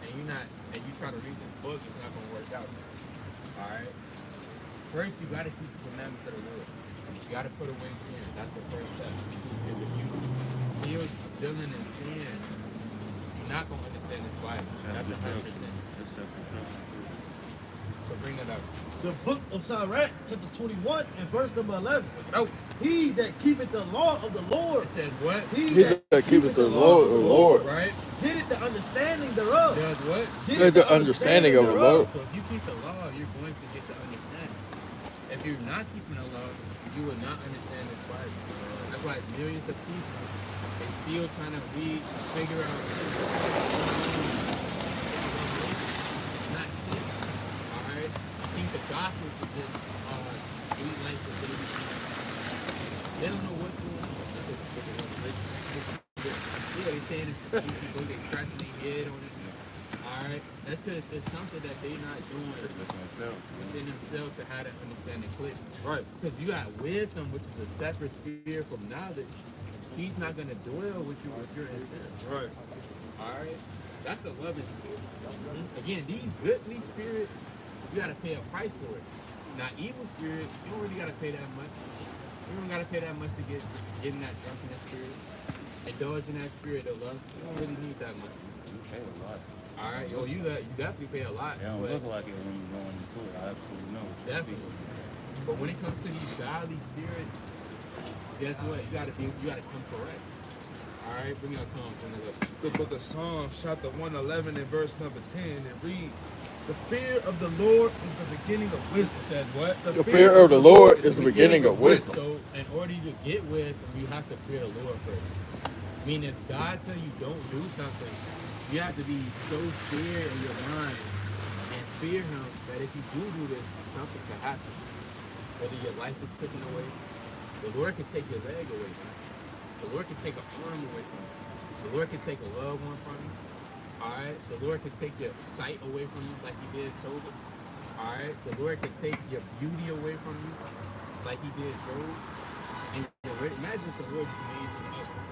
and you try to read this book, it's not gonna work out. All right. First, you gotta keep the commandments of the Lord. You gotta put away sin. That's the first step. If you still dealing in sin, you're not gonna understand this Bible. That's 100%. So bring it up. The book of Sirach, chapter 21 and verse number 11. Oh, He that keepeth the law of the Lord. it says what? He that keepeth the law of the Lord. Right? Getteth the understanding thereof. Does what? Get the understanding of the Lord. So if you keep the law, you're going to get the understanding. If you're not keeping the law, you will not understand this Bible. That's why millions of people, they still trying to read, figure out. Not clear. All right? I think the Gospels is just sweet like the baby. They don't know what's going on. Yeah, they saying it's a sweet people, they scratching their head on it. Alright? That's because it's something that they not doing within themselves to have that understanding clear. Right. Because you got wisdom, which is a separate sphere from knowledge. She's not going to dwell with you if you're in sin. Right. Alright? That's a loving spirit. Again, these goodly spirits, you got to pay a price for it. Now, evil spirits, you don't really got to pay that much. You don't got to pay that much to get in that drunkenness spirit. Indulge in that spirit of lust. You don't really need that much. You pay a lot. All right, yo, you definitely pay a lot. It don't but look like it when you're going into it. I absolutely know. definitely. But when it comes to these godly spirits, guess what? You gotta come correct. All right, bring out Psalms 111. The book of Psalms, chapter 111 and verse number 10, it reads, "The fear of the Lord is the beginning of wisdom." It says what? The fear of the Lord is the beginning of wisdom. So in order to get wisdom, you have to fear the Lord first. Meaning, if God tell you don't do something, you have to be so scared in your mind and fear Him that if you do this, something can happen. Whether your life is taken away, the Lord can take your leg away from you. The Lord can take an arm away from you. The Lord can take a loved one from you. All right. The Lord can take your sight away from you, like He did Tobit. All right. The Lord can take your beauty away from you, like He did Job. And imagine if the Lord just made you ugly.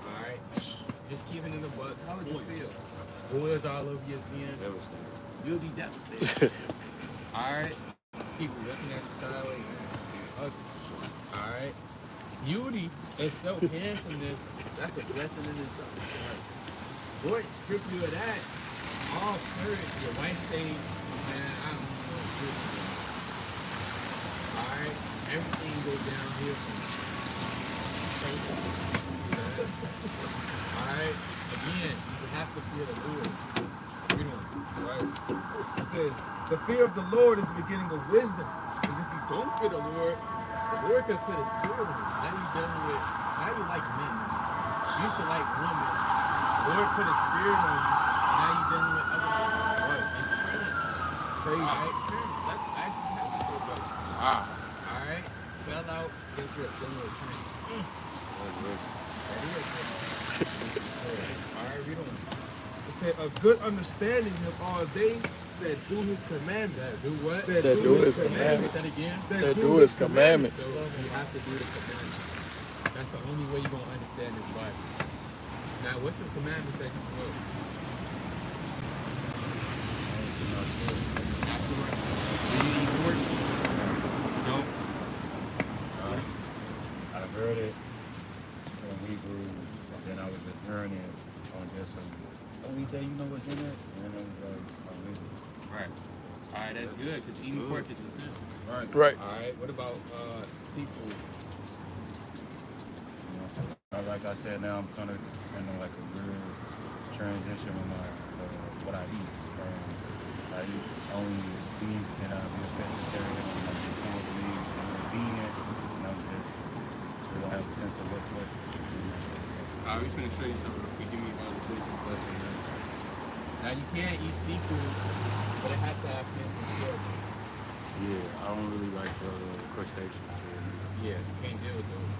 All right. Just keeping in the buck. How would you feel? Boils all over your skin. Devastating. You'll be devastated. All right. People looking at you sideways. Man, ugly. All right. Beauty itself, handsomeness, that's a blessing in itself. Right. Lord, strip you of that. All courage. Your wife say, man, I don't know this. All right. Everything goes downhill from you. Alright, again, you have to fear the Lord. Read on, right? It says, "The fear of the Lord is the beginning of wisdom." Because if you don't fear the Lord could put a spirit on you. Now you dealing with, now you like men. You used to like women. The Lord put a spirit on you. Now you dealing with other people. Right. And trends. Alright, trends. That's actually happened to a brother. Alright, fell out. Guess what? Dealing with trends. Alright, read on. It said, "A good understanding have all they that do His commandments." That do what? That That do His Read commandments. that again. That do His commandments. So you have to do the commandments. That's the only way you're going to understand this Bible. Now, what's the commandments that you know? Afterwards, do you need more? No. I heard it in Hebrew, and then I was just learning on just some. Oh, he said, you know what's in it? And then I was like, oh, really? Right. All right, that's good, because eating pork is a sin. Right. All right, what about seafood? Like I said, now I'm kind of like a real transition with my what I eat. I eat only beef, and I'll be a vegetarian, and I'm just full of meat, and I'm vegan, and I'm just so I have a sense of what's what. All right, we're going to show you something. Give me all the good stuff. Now, you can't eat seafood, but it has to have fins and scales. Yeah, I don't really like crustaceans. Yeah, you can't deal with those.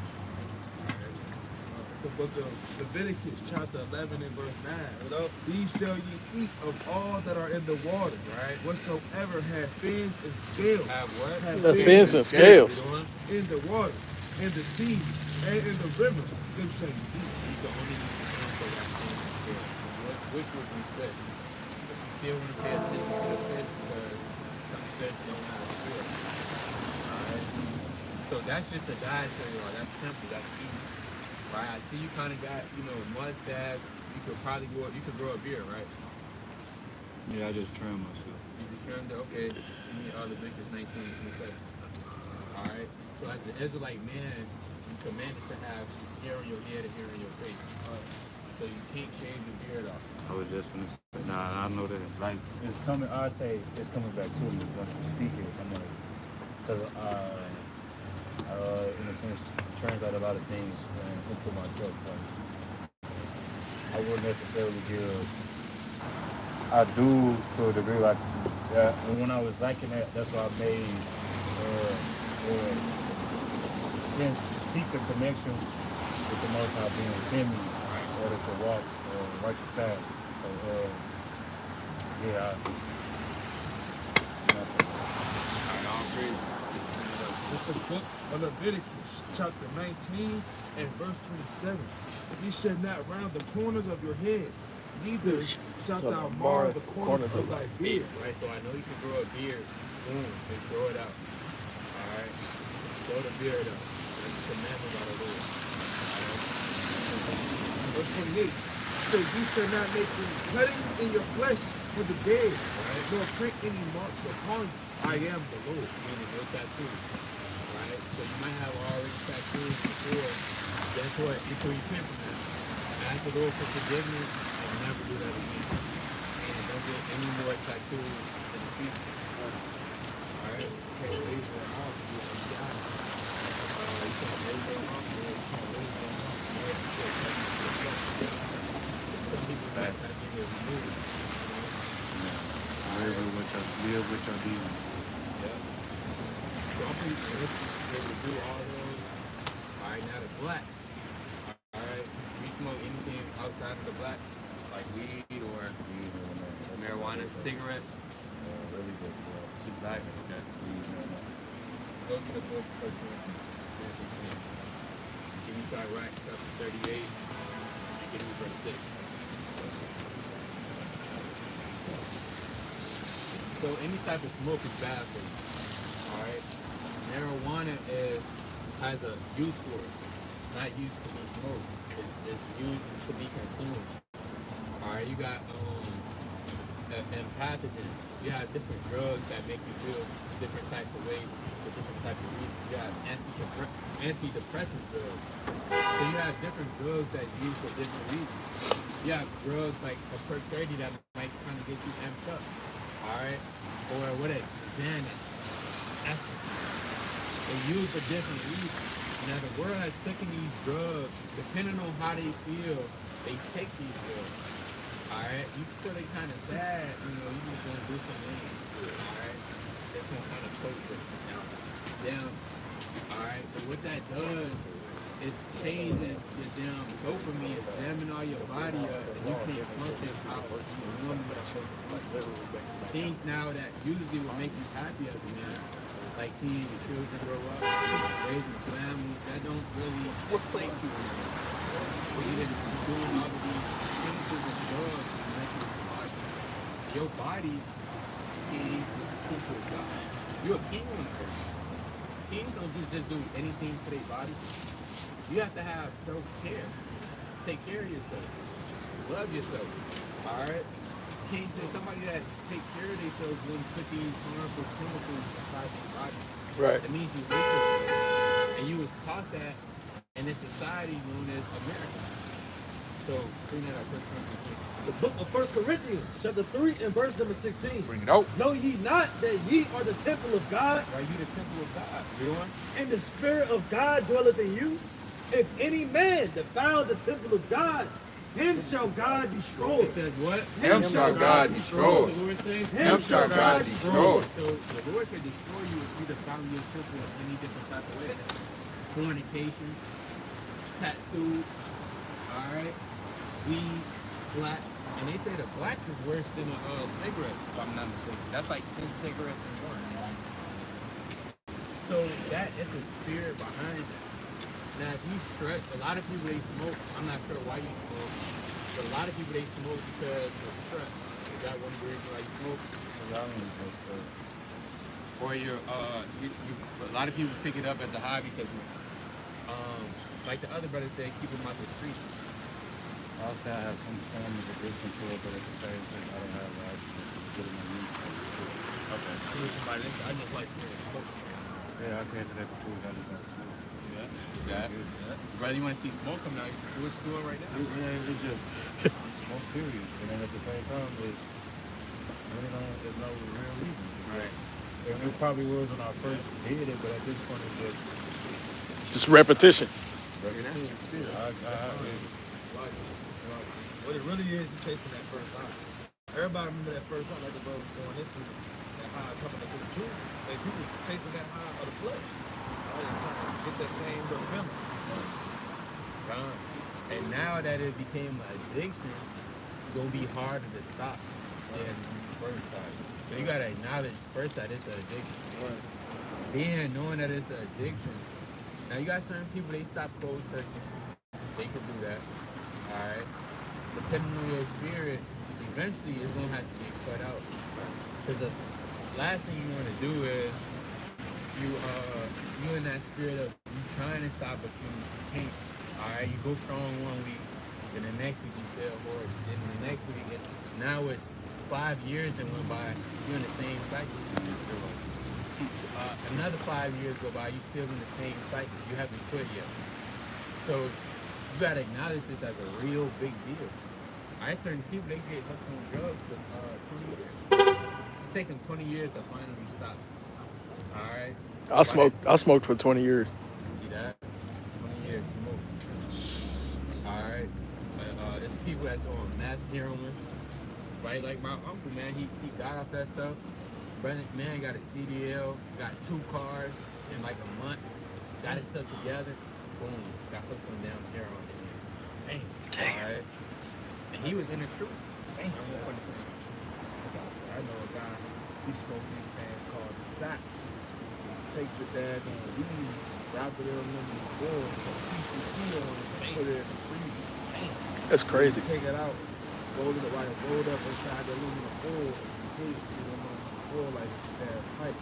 The book of Leviticus, chapter 11 and verse 9. "These shall ye eat of all that are in the water, Right. whatsoever have fins and scales." Have what? Have The fins and scales. in the water, in the sea, and in the rivers, them shall you eat. You can only use the hands for that thing in the spirit. Which would be fish. But you still want to pay attention to the fish because some fish don't have a spirit. Alright? So that's just the dietary law. That's simple. That's easy. Right? I see you kind of got, mustache. You could probably grow a beard, right? Yeah, I just trimmed myself. You just trimmed it? Okay. You need Leviticus 19:27. Alright? So as an Israelite man, you commanded to have hair on your head and hair on your face. So you can't shave your beard off. I was just gonna say, nah, I know that. Like, it's coming, I'd say it's coming back to me once you speak it. I'm like, because in a sense, translate a lot of things into myself. Like, I wouldn't necessarily give, I do to a degree, like, and when I was lacking that, that's why I made, seek the connection with the Most High being within me, in order to walk righteous path. So, yeah, It's the book of Leviticus, chapter 19 and verse 27. Ye shall not round the corners of your heads, neither shalt thou mar the corners of thy beard. Right, so I know you can grow a beard, boom, and throw it out. Alright? Throw the beard out. That's a commandment by the Lord. Verse 28. So ye shall not make any cuttings in your flesh for the dead, nor print any marks upon you. I am the Lord. Meaning no tattoos. Right? So you might have already tattoos before. Guess what? You can repent from that. Ask the Lord for forgiveness and never do that again. And don't get any more tattoos in the future. Alright? Okay, raise your arm. You can't raise your arm. You can't raise your arm. Some people might try to get it removed. live with your demons. Yeah. So I'm pretty sure they would do all those. Alright, now the blacks. Alright, we smoke anything outside of the blacks, like weed or marijuana, cigarettes. Really good. The blacks, okay. Go to the book, 1 Corinthians 16. Give me Sirach, chapter 38, beginning with verse 6. So any type of smoke is bad for you. Alright? Marijuana has a use for it. It's not used to be smoked. It's used to be consumed. Alright, you got and pathogens. You have different drugs that make you feel different types of ways for different types of reasons. You have antidepressant drugs. So you have different drugs that you use for different reasons. You have drugs like a perk 30 that might kind of get you amped up. Alright? Or what it? Xanax. Ecstasy. They use for different reasons. Now the world has taken these drugs, depending on how they feel, they take these drugs. Alright? You feel they kind of sad, you just gonna do something. Alright? That's gonna kind of cope with them. Alright? But what that does is changing your damn dopamine, it's jamming all your body up, and you can't function how you normally supposed to function. Things now that usually would make you happy as a man, like seeing your children grow up, raising families, that don't really excite you anymore. But you didn't doing all of these chemicals and drugs is messing with your body. Your body is the temple of God. You're a king on the earth. Kings don't just do anything to their body. You have to have self-care. Take care of yourself. Love yourself. Alright? Somebody that take care of themselves wouldn't put these harmful chemicals inside your body. Right. It means you hate yourself. And you was taught that in a society known as America. So bring that up, 1 Corinthians. The book of 1 Corinthians, chapter 3 and verse number 16. Bring it out. Know ye not that ye are the temple of God, Are you the temple of God? You know what? and the Spirit of God dwelleth in you? If any man defile the temple of God, him shall God destroy. It says what? Him shall God destroy. The Lord says, Him shall God destroy. So the Lord can destroy you if you defile your temple in any different type of way. Fornication, tattoos, alright, weed, blacks. And they say the blacks is worse than cigarettes, if I'm not mistaken. That's like 10 cigarettes in one. So that is a spirit behind it. Now, if you stress, a lot of people they smoke. I'm not sure why you smoke, but a lot of people they smoke because of stress. Is that one of the reasons why you smoke? Or you're, a lot of people pick it up as a hobby because, like the other brother said, keep them out the street. I'll say I have some form of addiction to it, but at the same time, I don't have the actual legitimate use for it. Okay. I just like seeing smoke. Yeah, I came to that conclusion. I just don't smoke. Yes. Yeah. Brother, you want to see smoke come out? Do what you're doing right now. Yeah, it's just smoke, period. And then at the same time, it's really there's no real reason. Right. And it probably was when I first did it, but at this point, it's Just repetition. What it really is, you're chasing that first high. Everybody remember that first high like the brother was going into that high coming into the truth. Like people chasing that high of the flesh. Right? Trying to get that same little feeling. And now that it became an addiction, it's gonna be harder to stop than when you first started. So you gotta acknowledge first that it's an addiction. Then knowing that it's an addiction. Now you got certain people they stop cold turkey. They can do that. Alright. Depending on your spirit, eventually it's gonna have to be cut out. Because the last thing you wanna do is you in that spirit of you trying to stop but you can't. Alright, you go strong 1 week, then the next week you feel horrible. Then the next week now it's 5 years that went by, you're in the same cycle. Another 5 years go by, you still in the same cycle. You haven't quit yet. So you gotta acknowledge this as a real big deal. Alright, certain people they get hooked on drugs for 20 years. It take them 20 years to finally stop. Alright. I smoked for 20 years. See that? 20 years smoke. Alright. There's people that's on meth, heroin. Right? Like my uncle, man, he got off that stuff. Brother, man, got a CDL, got 2 cars in like a month, got his stuff together, boom, got hooked on down heroin again. Dang. Alright. And he was in the truth. I know a guy, he smoked these man called the Sacks. Take the daggone weed, wrap it in aluminum foil, put PCP on it, put it in the freezer. That's crazy. Take it out, roll it up inside the aluminum foil, and cage it on the foil like it's a bad pipe.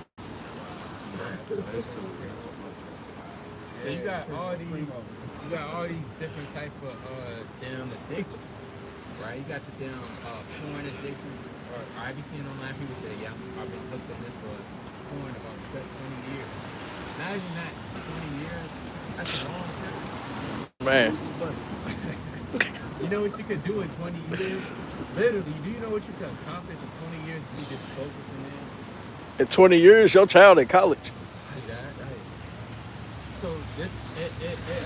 Yeah, you got all these different type of damn addictions. Right? You got the damn porn addiction. Or I be seeing online people say, yeah, I've been hooked on this for porn about 20 years. Imagine that, 20 years, that's a long time. Man. You know what you could do in 20 years? Literally, do you know what you could accomplish in 20 years if you just focusing in? In 20 years, your child in college. See that? Right. So it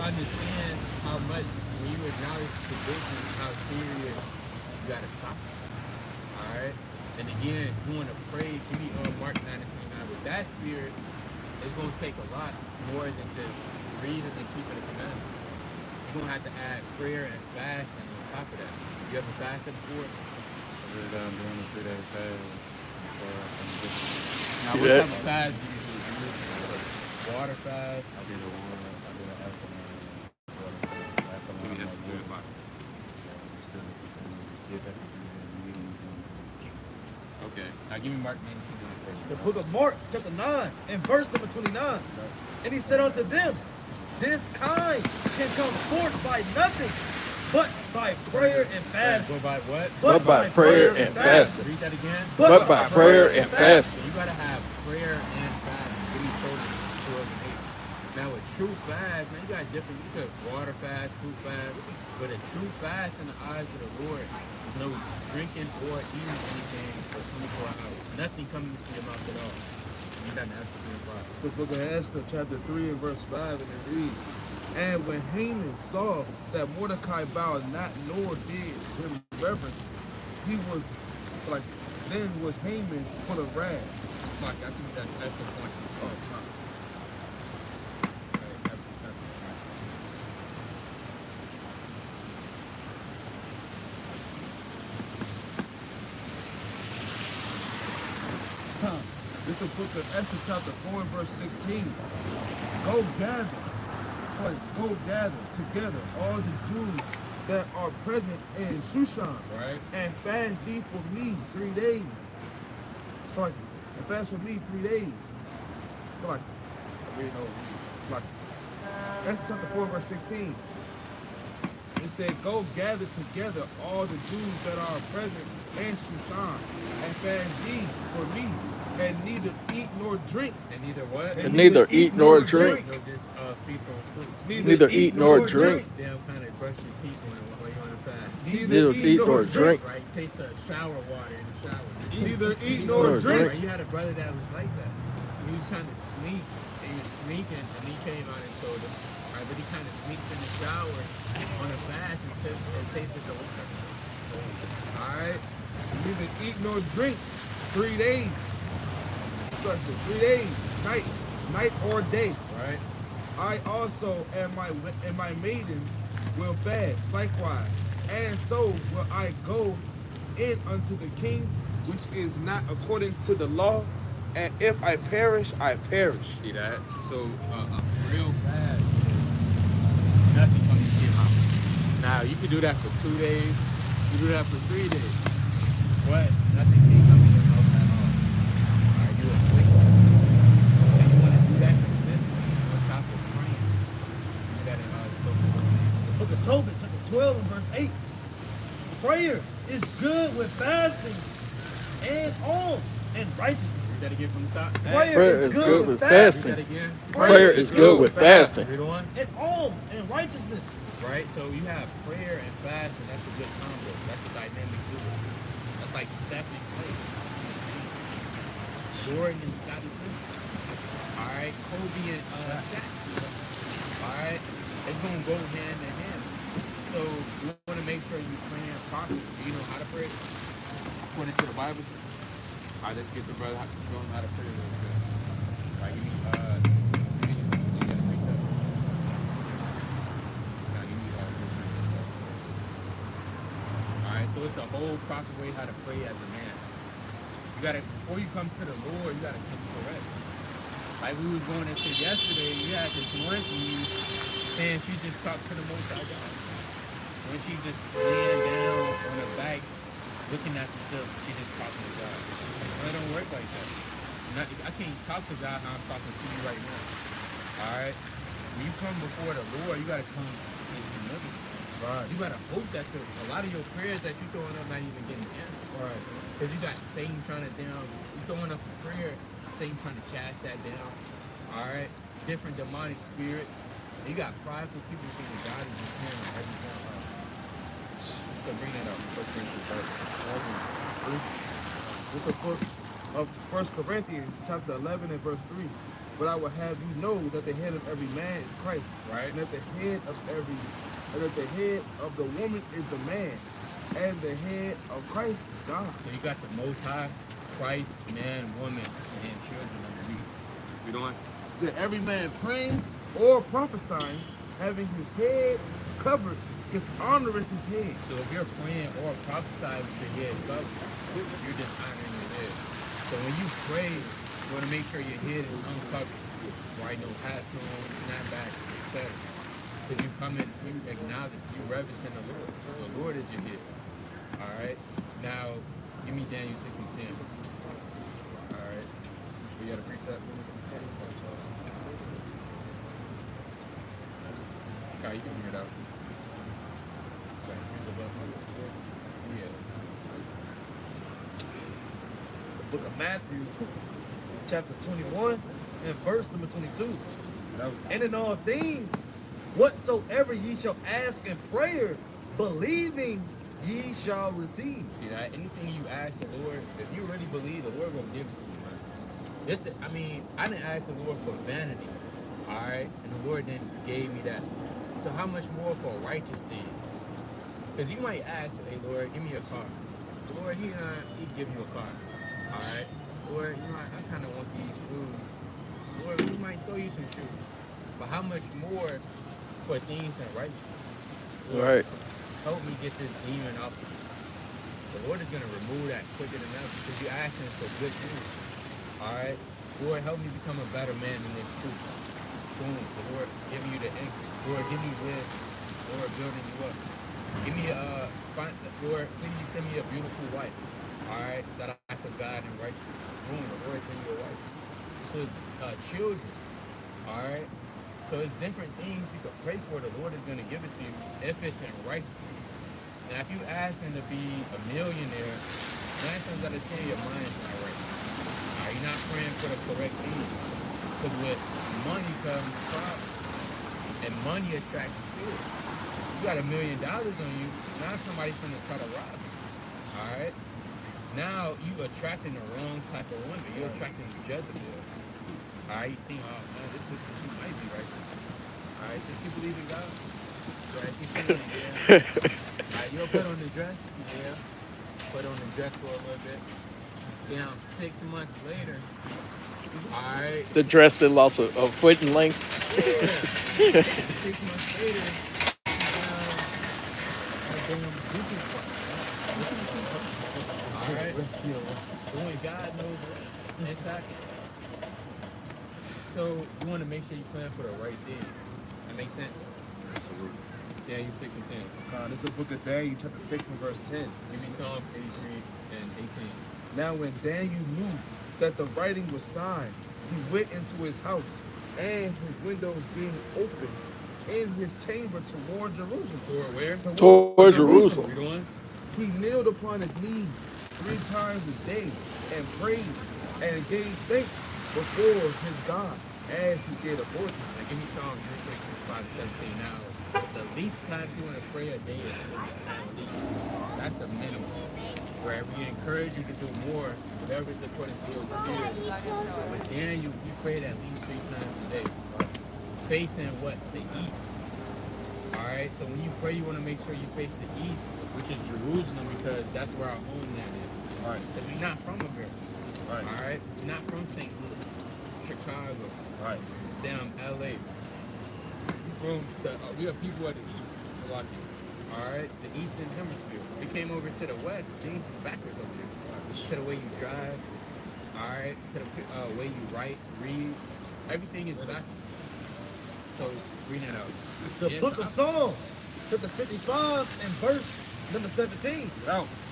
understands how much when you acknowledge the addiction, how serious you gotta stop it. Alright? And again, you wanna pray, give me Mark 9:29. With that spirit, it's gonna take a lot more than just reading and keeping the commandments. You're gonna have to add prayer and fasting on top of that. You ever fasted before? I'm doing a 3-day fast. Now, See what that? type of fast do you do? Do you do water fast? I did an afternoon water fast. Maybe that's a good one. Okay. Now give me Mark 9:29. The book of Mark, chapter 9, and verse number 29. And he said unto them, this kind can come forth by nothing, but by prayer and fasting. So by what? But by prayer and fasting. Read that again. But by prayer and fasting. You gotta have prayer and fasting. Give me towards an 8. Now a true fast, man, you got different. You could water fast, fruit fast, but a true fast in the eyes of the Lord is no drinking or eating anything for 24 hours. Nothing coming to your mouth at all. You got Esther 3:5. The book of Esther, chapter 3 and verse 5, and it reads, and when Haman saw that Mordecai bowed not nor did him reverence, he was like, then was Haman put a rag. It's like, I think that's Esther 4:6. Oh, time. Esther chapter 4:6. This is the book of Esther, chapter 4 and verse 16. Go gather So like, go gather together all the Jews that are present in Shushan, Right. and fast ye for me 3 days. So like, and fast for me 3 days. So like, I read over. It's like, Esther chapter 4 verse 16. It said, go gather together all the Jews that are present in Shushan, and fast ye for me, and neither eat nor drink. And neither what? And neither eat nor drink. No, just feast on fruits. Neither eat nor drink. Damn, kind of brush your teeth while you're on a fast. Neither eat nor drink. Right? Taste the shower water in the shower. Neither eat nor drink. Right? You had a brother that was like that. He was trying to sneak, and he was sneaking, and he came out and told him. Right? But he kind of sneaked in the shower on a fast and tasted the water. Alright? Neither eat nor drink 3 days. So 3 days, night or day. Right? I also and my maidens will fast likewise, and so will I go in unto the king, which is not according to the law, and if I perish, I perish. See that? So a real fast is nothing coming to your house. Now you can do that for 2 days, you can do that for 3 days, but nothing can come to your house at all. Alright, you afflict them. And you want to do that consistently on top of praying. You do that in The book of Tobit, chapter 12 and verse 8. Prayer is good with fasting and alms and righteousness. Read that again from the top. Prayer is good with Read fasting. that again. Prayer is good with fasting. Read on. And alms and righteousness. Right? So you have prayer and fast, and that's a good combo. That's a dynamic duo. That's like Steph and Clay. Jordan and Scottie Pippen. Alright? Kobe and Shaq. Alright? It's going to go hand in hand. So you want to make sure you're praying properly. Do you know how to pray? According to the Bible? Alright, let's get the brother showing how to pray a little bit. Alright, give me your sister. You got to preach up. Now you need Alright, so it's a whole proper way how to pray as a man. You gotta, before you come to the Lord, you gotta come correct. Like we was going into yesterday, you had this one Eve saying she just talked to the Most High God. When she just laying down on her back, looking at the stuff, she just talking to God. Well, it don't work like that. I can't talk to God how I'm talking to you right now. Alright? When you come before the Lord, you gotta come in humility. Right. You gotta hope that a lot of your prayers that you're throwing up not even getting answered. Right. Because you got Satan trying to down, you throwing up a prayer, Satan trying to cast that down. Alright? Different demonic spirits. You got prideful people thinking God is just hearing every time. So bring that up. Let's bring this up. With the book of 1 Corinthians, chapter 11 and verse 3. But I will have you know that the head of every man is Christ, Right. and that the head of the woman is the man, and the head of Christ is God. So you got the Most High, Christ, man, woman, and children underneath. You doing? It said every man praying or prophesying, having his head covered, dishonoring his head. So if you're praying or prophesying with your head covered, you're dishonoring your head. So when you pray, you want to make sure your head is uncovered. Right? No hats on, snapback, etc. Because you come in, you acknowledge, you reverencing the Lord. The Lord is your head. Alright? Now, give me Daniel 6 and 10. Alright? We got a precept? Okay, you can bring it out. Yeah. The book of Matthew, chapter 21 and verse number 22. And in all things, whatsoever ye shall ask in prayer, believing ye shall receive. See that? Anything you ask the Lord, if you really believe, the Lord will give it to you. This, I mean, I didn't ask the Lord for vanity, all right? And the Lord then gave me that. So how much more for righteous things? Because you might ask, hey, Lord, give me a car. Lord, he give you a car, all right? Lord, I kind of want these shoes. Lord, we might throw you some shoes. But how much more for things in righteousness? Lord, Right. help me get this demon off of me. The Lord is going to remove that quicker than ever because you're asking for good things. All right? Lord, help me become a better man in this truth. boom, the Lord giving you the increase. Lord, give me this. Lord, building you up. Give me Lord, please send me a beautiful wife. All right, that I can guide in righteousness. Boom, the Lord send you a wife. So it's children. All right. So it's different things you could pray for. The Lord is going to give it to you if it's in righteousness. Now, if you ask him to be a millionaire, 9 times out of 10, your mind's not right. You're not praying for the correct thing. Because with money comes problems. And money attracts spirits. You got $1 million on you, now somebody's going to try to rob you. All right? Now you attracting the wrong type of woman. You're attracting Jezebels. All right? You think, oh, man, this sister, she might be righteous. All right, since you believe in God. Right? You saying, yeah. All right, you'll put on the dress. Yeah. Put on the dress for a little bit. Then 6 months later, all right. The dress that lost a foot in length. Yeah. 6 months later, all right. Doing God knows what. Exactly. So you want to make sure you plan for the right thing. That makes sense? Daniel 6 and 10. This is the book of Daniel, chapter 6 and verse 10. Give me Psalms 83 and 18. Now when Daniel knew that the writing was signed, he went into his house, and his windows being open in his chamber toward Jerusalem. Toward where? Toward Jerusalem. What are you doing? He kneeled upon his knees 3 times a day and prayed and gave thanks before his God as he did aforetime. Now give me Psalms 5 and 17 now. The least times you want to pray a day is 3 at least. That's the minimum. Where we encourage you to do more, whatever is according to your spirit. But then you pray at least 3 times a day. Facing what? The east. Alright, so when you pray, you want to make sure you face the east, which is Jerusalem, because that's where our homeland is. Alright. Because we're not from America. Right. Alright? We're not from St. Louis, Chicago. Right. Down LA. We are people of the east, Salaki. Alright? The eastern hemisphere. We came over to the west, things is backwards over here. To the way you drive, alright? To the way you write, read. Everything is backwards. So read that out. The book of Psalms, chapter 55 and verse number 17.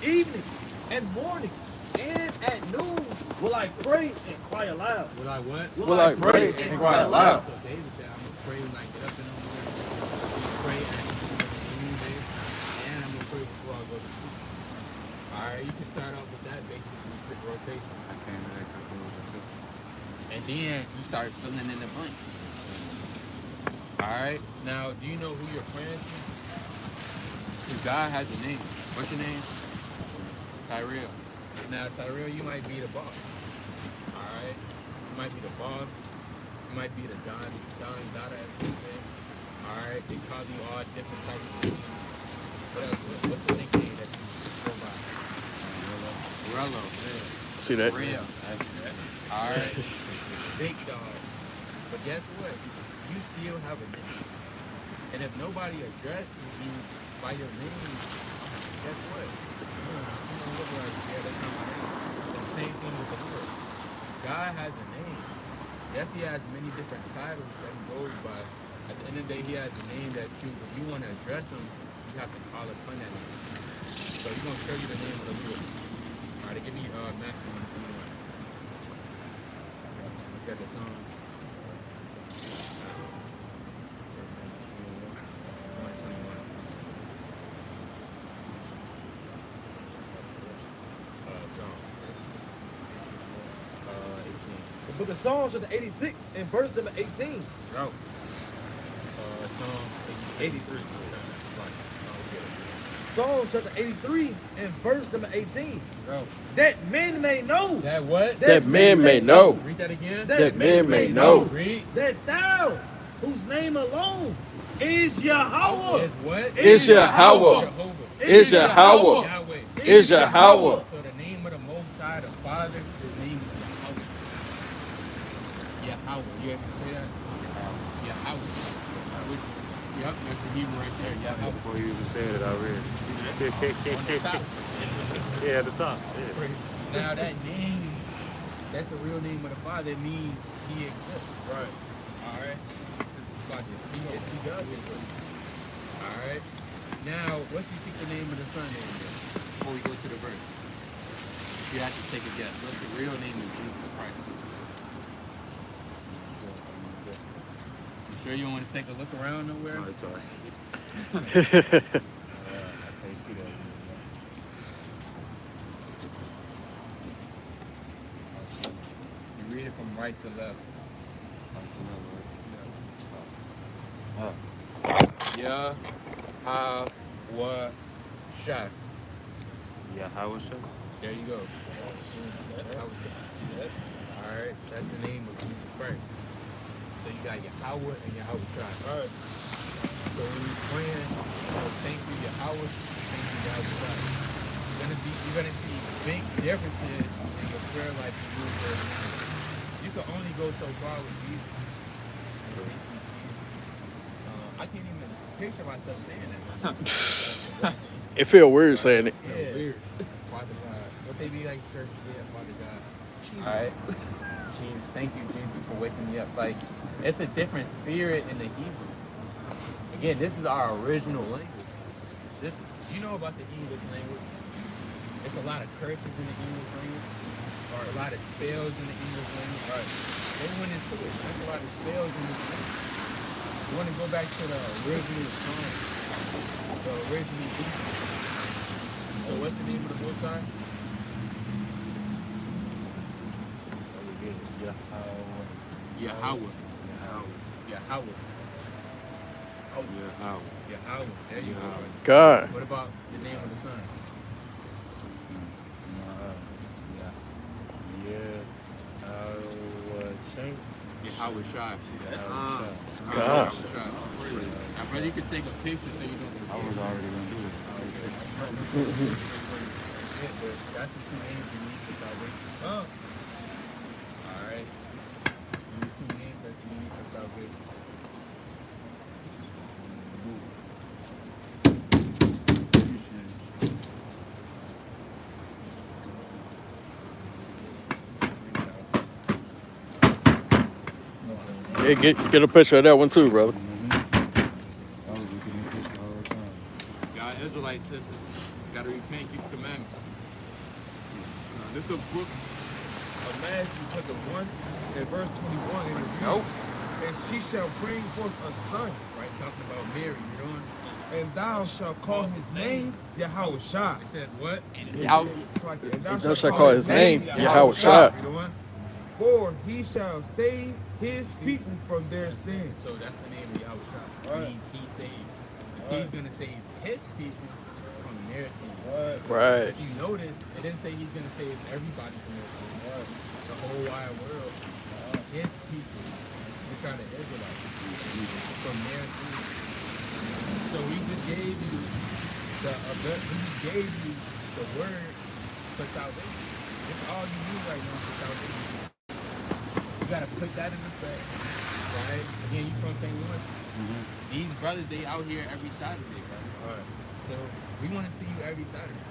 Evening and morning and at noon will I pray and cry aloud. Will I what? Will I pray and cry aloud. So David said, I'm going to pray when I get up in the morning. I'm going to pray at noonday. And I'm going to pray before I go to sleep. Alright, you can start off with that basically quick rotation. I came to that conclusion too. And then you start filling in the blank. Alright, now do you know who you're praying to? Because God has a name. What's your name? Tyrell. Now Tyrell, you might be the boss. Alright? You might be the boss. You might be the Don Dada, as they say. Alright, they call you all different types of names. What's the nickname that you go by? Rello. Yeah. See that? Real. Alright. Big dog. But guess what? You still have a name. And if nobody addresses you by your name, guess what? You don't look like, yeah, that's not my name. It's the same thing with the Lord. God has a name. Yes, he has many different titles that he goes by. At the end of the day, he has a name that if you want to address him, you have to call upon that name. So he's going to show you the name of the Lord. All right, give me Matthew 21. Look at the song. The book of Psalms, chapter 86 and verse number 18. Psalms 83. Psalms chapter 83 and verse number 18. That men may know. That what? That men may know. Read that again. That men may know. Read. That thou, whose name alone is Yahweh. Is what? Is Yahweh. Is Yahweh. Yahweh. Is Yahweh. So the name of the Most High, the Father, his name is Yahweh. Yahweh. You ever say that? Yahweh. Yep, that's the Hebrew right there. Yahweh. Before you even said it, I read On the top. Yeah, at the top. Yeah. Now that name, that's the real name of the Father. It means he exists. Right. Alright? This is about to he does it. Alright? Now, what do you think the name of the son is? Before we go to the verse. You have to take a guess. What's the real name of Jesus Christ? You sure you don't want to take a look around nowhere? No, it's all right. I can't see that. You read it from right to left. Yeah, ha, wa, sha. Yeah, how was it? There you go. Alright, that's the name of Jesus Christ. So you got Yahweh and Yahweh. Alright. So when you're praying, thank you, Yahweh, thank you, Yahweh. You're gonna see big differences in your prayer life and your prayer. You can only go so far with Jesus. I can't even picture myself saying that. It feel weird saying it. Yeah. Weird. Father God. What they be like church today, Father God. Jesus. All right. Jesus, thank you, Jesus, for waking me up. Like, it's a different spirit in the Hebrew. Again, this is our original language. This, you know about the English language. It's a lot of curses in the English language, or a lot of spells in the English language. All right. They went into it. There's a lot of spells in this language. You want to go back to the original song, the original Hebrew. So what's the name of the Most High? Yahweh. Yahweh. Oh, Yahweh. There you go. God. What about the name of the Son? Yahweh Shai. God. Now, brother, you can take a picture so you don't. I was already going to do it. That's the two names you need for salvation. Oh. Alright. The two names that you need for salvation. Yeah, get a picture of that one too, brother. Y'all Israelite sisters, gotta repent, keep the commandments. This is the book of Matthew, chapter 1, and verse 21. And it reads, and she shall bring forth a son, right? Talking about Mary, you know? and thou shalt call his name Yahweh Shai. It says what? And thou shalt call his name Yahweh Shai. For he shall save his people from their sins. So that's the name of Yahweh Shai. Right. He saves. He's going to save his people from their sins. Right. If you notice, it didn't say he's going to save everybody from their sins. The whole wide world, his people, which are the Israelites, from their sins. So he just gave you the word for salvation. It's all you need right now for salvation. You gotta put that in effect, right? Again, you from St. Louis? Mm-hmm. These brothers, they out here every Saturday, right? All right. So we want to see you every Saturday.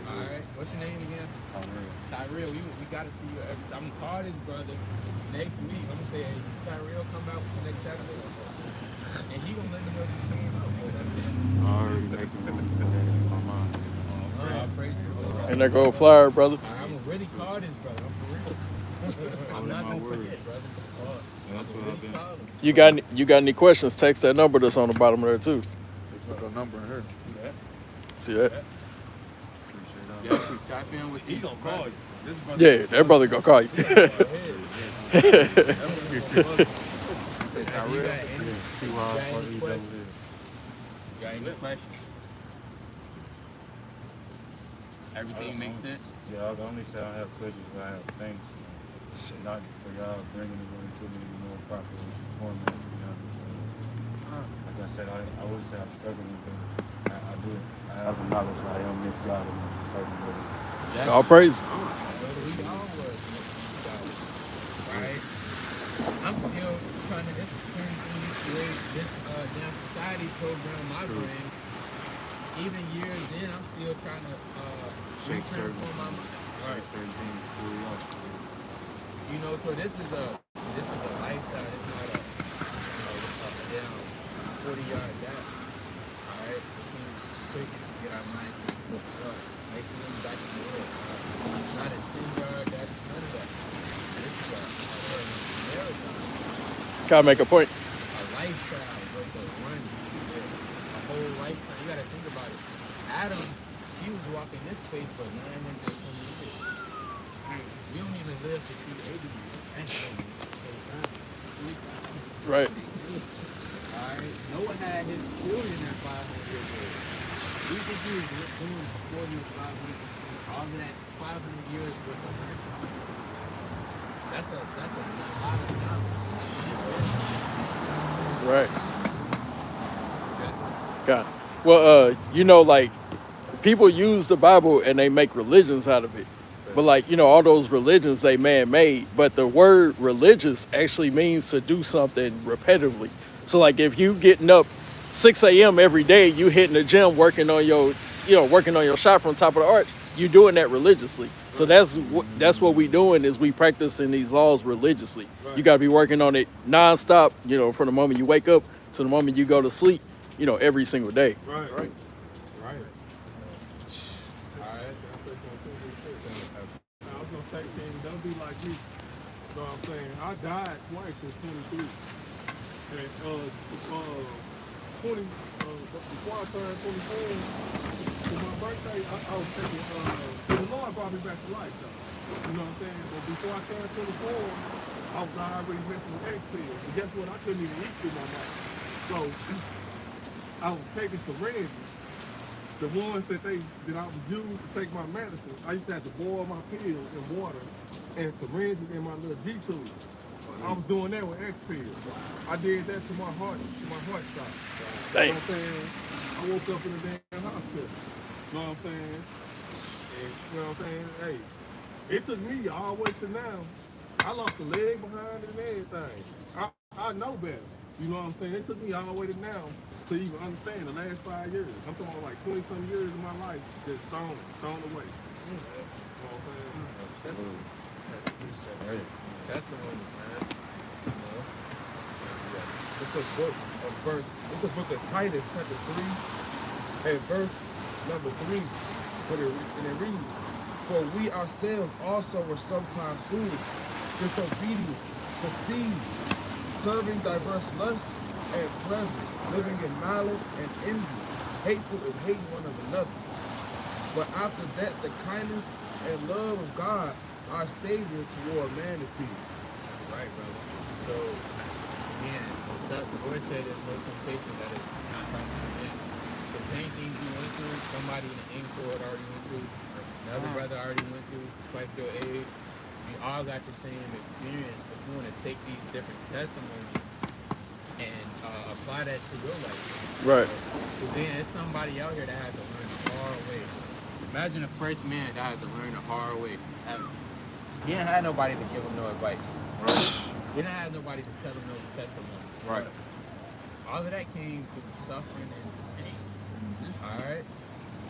All right. What's your name again? Tyrell. We gotta see you every. I'm gonna call this brother next week. I'm gonna say, hey, Tyrell, come out next Saturday, and he gonna let me know that you came out. I already making room for that in my mind. And there go a flyer, brother. I'm gonna really call this brother. I'm for real. I'm not gonna forget, brother. That's what I've been. You got any questions? Text that number that's on the bottom of there too. There's a number in here. See that? Yeah, tap in with He gonna call you. This brother, Yeah, that brother gonna call you. You got any questions? Everything makes sense? Yeah, I only say I have questions, but I have thanks. Not for y'all bringing it into me in a more proper format. Like I said, I would say I'm struggling, but I have the knowledge that I am misguided in certain ways. All praise. We all were misguided, right? I'm still trying to, this is certain things, the way this damn society program my brain, even years in, I'm still trying to transform my mind. Right. Certain things through us. You know, so this is a lifestyle. It's not a 40-yard dash. Alright, it seems quick to get our minds making them back to the world. It's not a 10-yard dash, none of that. This is a marathon. Gotta make a point. A lifestyle worth of running. A whole lifetime. You gotta think about it. Adam, he was walking this faith for 900 years. We don't even live to see 80 years. Right. Alright. Noah had his children at 500 years old. We think he was doing 40 or 500. All of that 500 years worth of work. That's a lot of knowledge. Right. God. Well, you know, like, people use the Bible and they make religions out of it. But like, you know, all those religions, they man-made. But the word religious actually means to do something repetitively. So like if you getting up 6 a.m. every day, you hitting the gym, working on your shot from top of the arch, you doing that religiously. So that's what we doing is we practicing these laws religiously. You got to be working on it nonstop, you know, from the moment you wake up to the moment you go to sleep, you know, every single day. Right. Right. I was gonna say, King, don't be like me. You know what I'm saying? I died twice in 23. And 20 before I turned 24, for my birthday, I was taking the Lord brought me back to life though. You know what I'm saying? But before I turned 24, I was already messing with X pills. And guess what? I couldn't even eat through my mouth. So I was taking syringes. The ones that I was using to take my medicine, I used to have to boil my pills in water and syringe it in my little G tube. I was doing that with X pills. I did that to my heart stopped. Dang. You know what I'm saying? I woke up in a damn hospital. You know what I'm saying? And, you know what I'm saying? Hey, it took me all the way to now. I lost a leg behind it and everything. I know better. You know what I'm saying? It took me all the way to now to even understand the last 5 years. I'm talking about like 20-some years of my life just thrown away. You know what I'm saying? Testimonies, man. You know? It's the book of it's the book of Titus, chapter 3, and verse number 3. And it reads, "For we ourselves also were sometimes foolish, disobedient, deceived, serving diverse lusts and pleasures, living in malice and envy, hateful and hating one another. But after that, the kindness and love of God, our Savior, toward man appeared." Right, brother. So, again, the Lord said there's no temptation that is not common to men. The same things you went through, somebody in the ink court already went through, another brother already went through, twice your age. We all got the same experience, but you want to take these different testimonies and apply that to your life. Right. Because then there's somebody out here that had to learn the hard way. Imagine the first man that had to learn the hard way. He didn't have nobody to give him no advice. Right? He didn't have nobody to tell him no testimony. Right. All of that came through suffering and pain. Alright?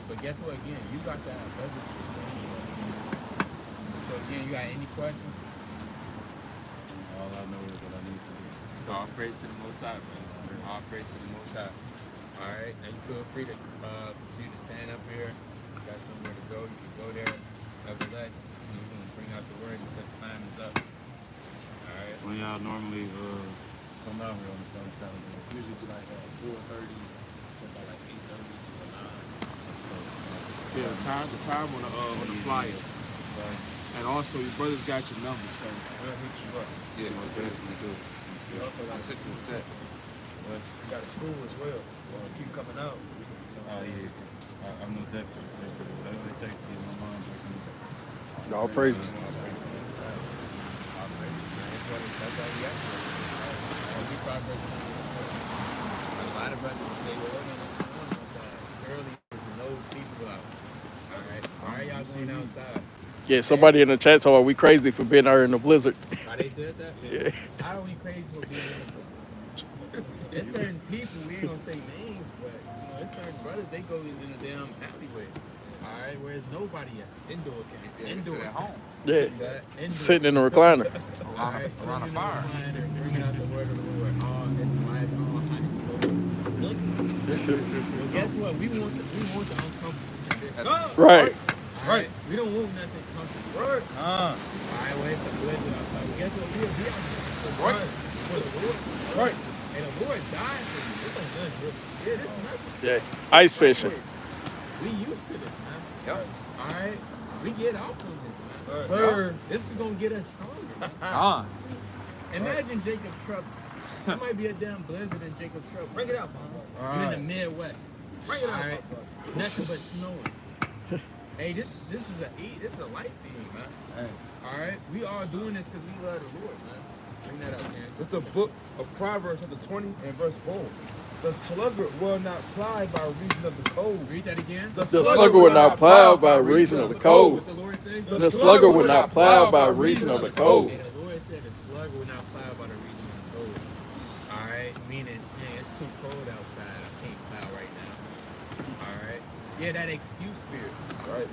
But guess what, again, you got to have everything. So again, you got any questions? All I know is what I need to do. All praise to the Most High, man. All praise to the Most High. Alright, now you feel free to continue to stand up here. You got somewhere to go, you can go there. Nevertheless, we're going to bring out the word until the time is up. Alright? When y'all normally come out here on the Sabbath, Usually like 4:30 to about like 8:30 to 9. Yeah, the time on the flyer. And also, your brother's got your number, so we'll hit you up. yeah, most definitely do. We also got I'll sit you with that. What? we got a school as well. Keep coming out. Oh yeah, I'm most definitely. Whatever it takes to get my mom back in. All praises. That's all we got. We progress. A lot of brothers will say, well, early there's no people out. Alright? Why are y'all going outside? Yeah, somebody in the chat told me we crazy for being out in the blizzard. Why they said that? Yeah. How are we crazy for being in the blizzard? There's certain people, we ain't gonna say names, but you know, there's certain brothers, they go in the damn alleyway. Alright, whereas nobody at indoor camp. Indoor at home. Yeah. Indoor. Sitting in a recliner. Alright, around a fire. Bringing out the word of the Lord. It's all honey. Well, guess what? We want the uncomfortable conditions. Right. All right. We don't want nothing comfortable. Right. All right. Well, it's a blizzard outside. Well, guess what? We'll be out there. Right. For the Lord. Right. And the Lord died for you. This ain't nothing. Yeah, this is nothing. Yeah. Ice fishing. We used to this, man. Yep. All right. We get off on this, man. Sir. This is gonna get us stronger. Ah. Imagine Jacob's trouble. There might be a damn blizzard in Jacob's trouble. Bring it out, Mama. You're in the Midwest. Bring it out. All right. Nothing but snowing. Hey, this is a life thing, man. Hey. All right. We all doing this because we love the Lord, man. Bring that up, man. It's the book of Proverbs, chapter 20 and verse 4. The sluggard will not ply by reason of the cold. Read that again. The sluggard will not plow by reason of the cold. What the Lord say? The sluggard will not plow by reason of the cold. Okay, the Lord said the sluggard will not plow by the reason of the cold. All right, meaning, man, it's too cold outside. I can't plow right now. All right. Yeah, that excuse spirit. Right.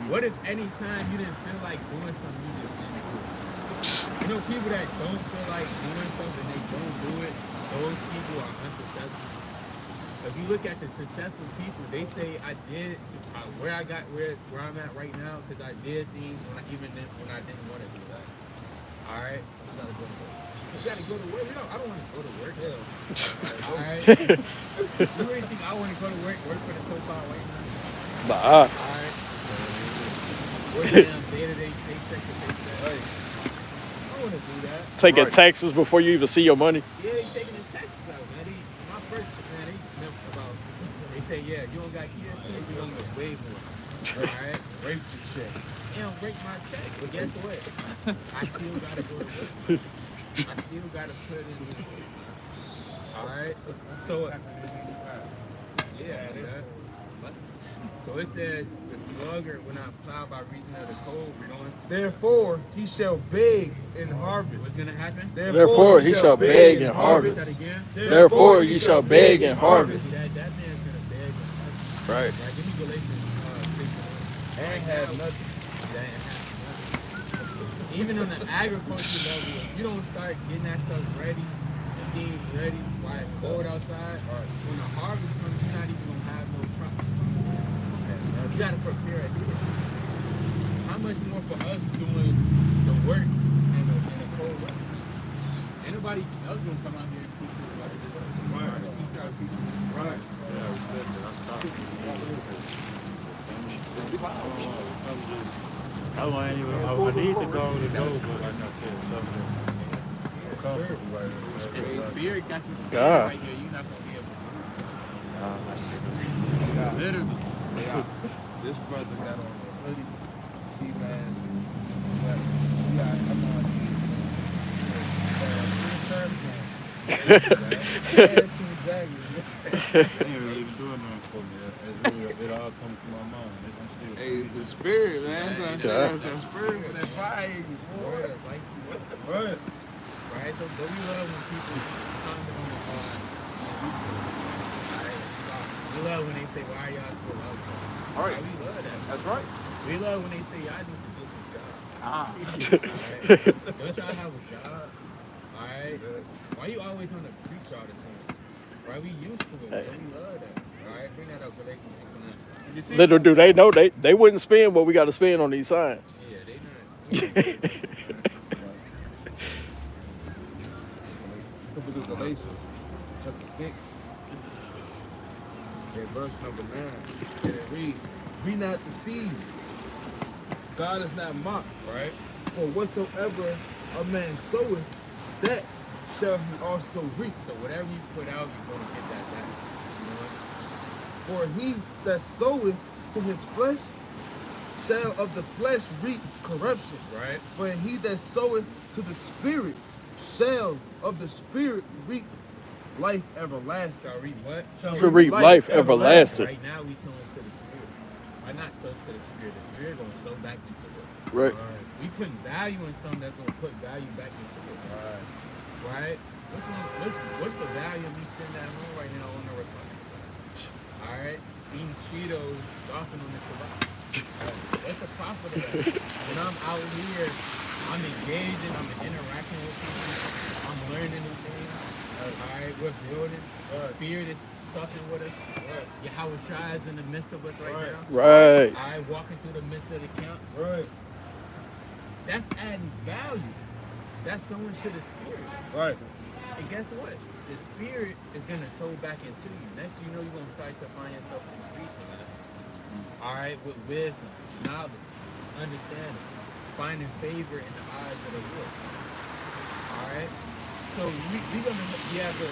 What if any time you didn't feel like doing something, you just didn't do it? You know, people that don't feel like doing stuff and they don't do it, those people are unsuccessful. If you look at the successful people, they say I did where I got where I'm at right now because I did things when I didn't want to do that. All right, you gotta go to work. You gotta go to work. I don't want to go to work. All right. You really think I want to go to work for the so-called white man? Nah. All right. We're damn day-to-day paycheck to paycheck. Right. I don't want to do that. Taking taxes before you even see your money. Yeah, they taking the taxes out, man. My first, man, they say, yeah, you don't got kids, so you don't get way more. All right? Rape the check. They don't break my check, but guess what? I still got to go to work. I still got to put in this work, man. All right? So, yeah, see that? So it says, the sluggard will not plow by reason of the cold. We're going. Therefore, he shall beg in harvest. What's going to happen? Therefore, he shall beg and harvest. That again? Therefore, you shall beg and harvest. That man's going to beg and harvest. Right. Right, give me Galatians 6:1. And have nothing. That ain't have nothing. Even on the agriculture level, if you don't start getting that stuff ready and things ready while it's cold outside, when the harvest comes, you're not even going to have no crops. You got to prepare it. How much more for us doing the work in the cold weather? Ain't nobody else going to come out here and teach us about this. Right. To teach our people. Right. Yeah, I stopped. I need to go, but like I said, something comfortable right If the spirit got you God. right here, you're not going to be able to do it. Literally. This brother got on a hoodie, ski mask, sweater. He got come on. Two jackets. They ain't really doing nothing for me. It all comes from my mind. I'm still Hey, it's the spirit, man. That's what I'm saying. That's that spirit for that fire. Right. Right. So, but we love when people comment on the Alright, stop. We love when they say, why are y'all so low? Alright. We love that. That's right. We love when they say, y'all need to get some job. Alright? Don't y'all have a job? Alright? Why you always want to preach all the time? Right? We used to it, man. We love that. Alright? Bring that up, Galatians 6:9. Little do they know they wouldn't spend what we got to spend on these signs. Yeah, they not. The book of Galatians, chapter 6, and verse number 9. And it reads, be not deceived. God is not mocked, right? For whatsoever a man soweth, that shall he also reap. So whatever you put out, you're going to get that back. You know what? For he that soweth to his flesh shall of the flesh reap corruption. Right? But he that soweth to the Spirit shall of the Spirit reap life everlasting. Shall reap what? To reap life everlasting. Right now we sowing to the Spirit. Why not sow to the Spirit? The Spirit going to sow back into it. Right. We putting value in something that's going to put value back into it. Right? What's the value of me sitting at home right now on the recliner? Alright? Eating Cheetos, golfing on the kebab. What's the profit of that? When I'm out here, I'm engaging, I'm interacting with people, I'm learning new things. Alright, we're building. The Spirit is supping with us. Yahweh Shai is in the midst of us right now. Right. All right, walking through the midst of the camp. Right. That's adding value. That's sowing to the spirit. Right. And guess what? The spirit is gonna sow back into you. Next thing you know, you're gonna start to find yourself increasing. All right, with wisdom, knowledge, understanding, finding favor in the eyes of the Lord. All right. So we're gonna have to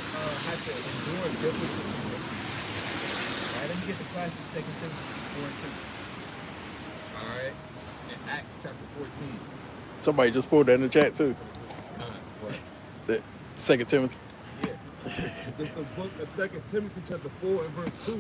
endure biblical conditions. All right. Let me get the classic 2 Timothy 4:2. All right. In Acts chapter 14. Somebody just pulled that in the chat too. What? The 2 Timothy. Yeah. It's the book of 2 Timothy chapter 4 and verse 2.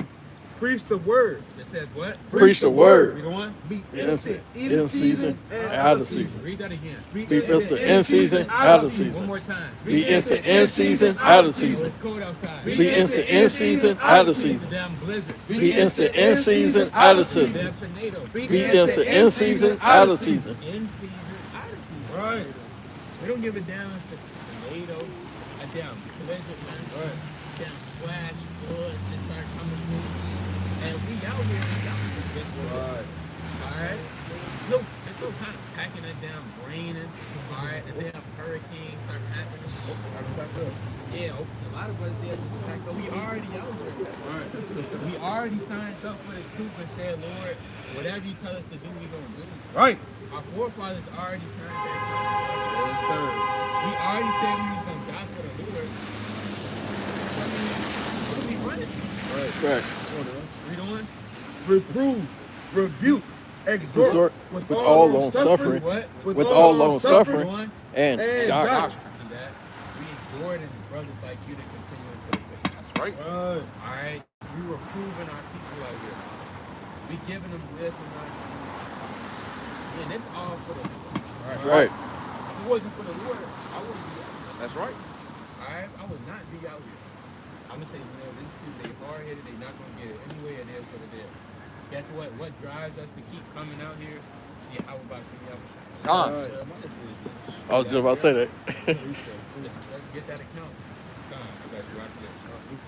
Preach the word. It says what? Preach the word. Read on. Be Instant, instant, in season, and out of season. Read that again. Be instant, in season, out of season. One more time. Be instant, in season, out of Oh, season. it's cold outside. Be instant, in season, out of It's a season. damn blizzard. Be instant, in season, out of It's a season. damn tornado. Be instant, in season, out of season. In season, out of season. Right. We don't give a damn if it's a tornado, a damn blizzard, man. Right. Damn flash floods just start coming through. And we out here, we out here. Right. Alright? No, there's no kind of packing that damn raining. Alright, the damn hurricanes start happening. Yeah, a lot of us there just packed up. We already out there. Right. We already signed up for the truth and said, Lord, whatever you tell us to do, we gonna do. Right. Our forefathers already signed that. Yes, sir. We already said we was gonna die for the Lord. What are we running? Right. Read on. Reprove, rebuke, exhort With all long suffering, What? with all long suffering, Read on. and doctrine. Listen to that. We exhorting brothers like you to continue into the faith. That's right. Right. All right. We were proving our people out here. We giving them this and that. And this all for the Lord. Right. If it wasn't for the Lord, I wouldn't be out here. That's right. All right. I would not be out here. I'm gonna say, you know, these people, they hard headed. They not gonna get it anyway. It is what it is. Guess what? What drives us to keep coming out here? See how about you? Con. I was just about to say that. Let's get that account. Come on, I got you right there.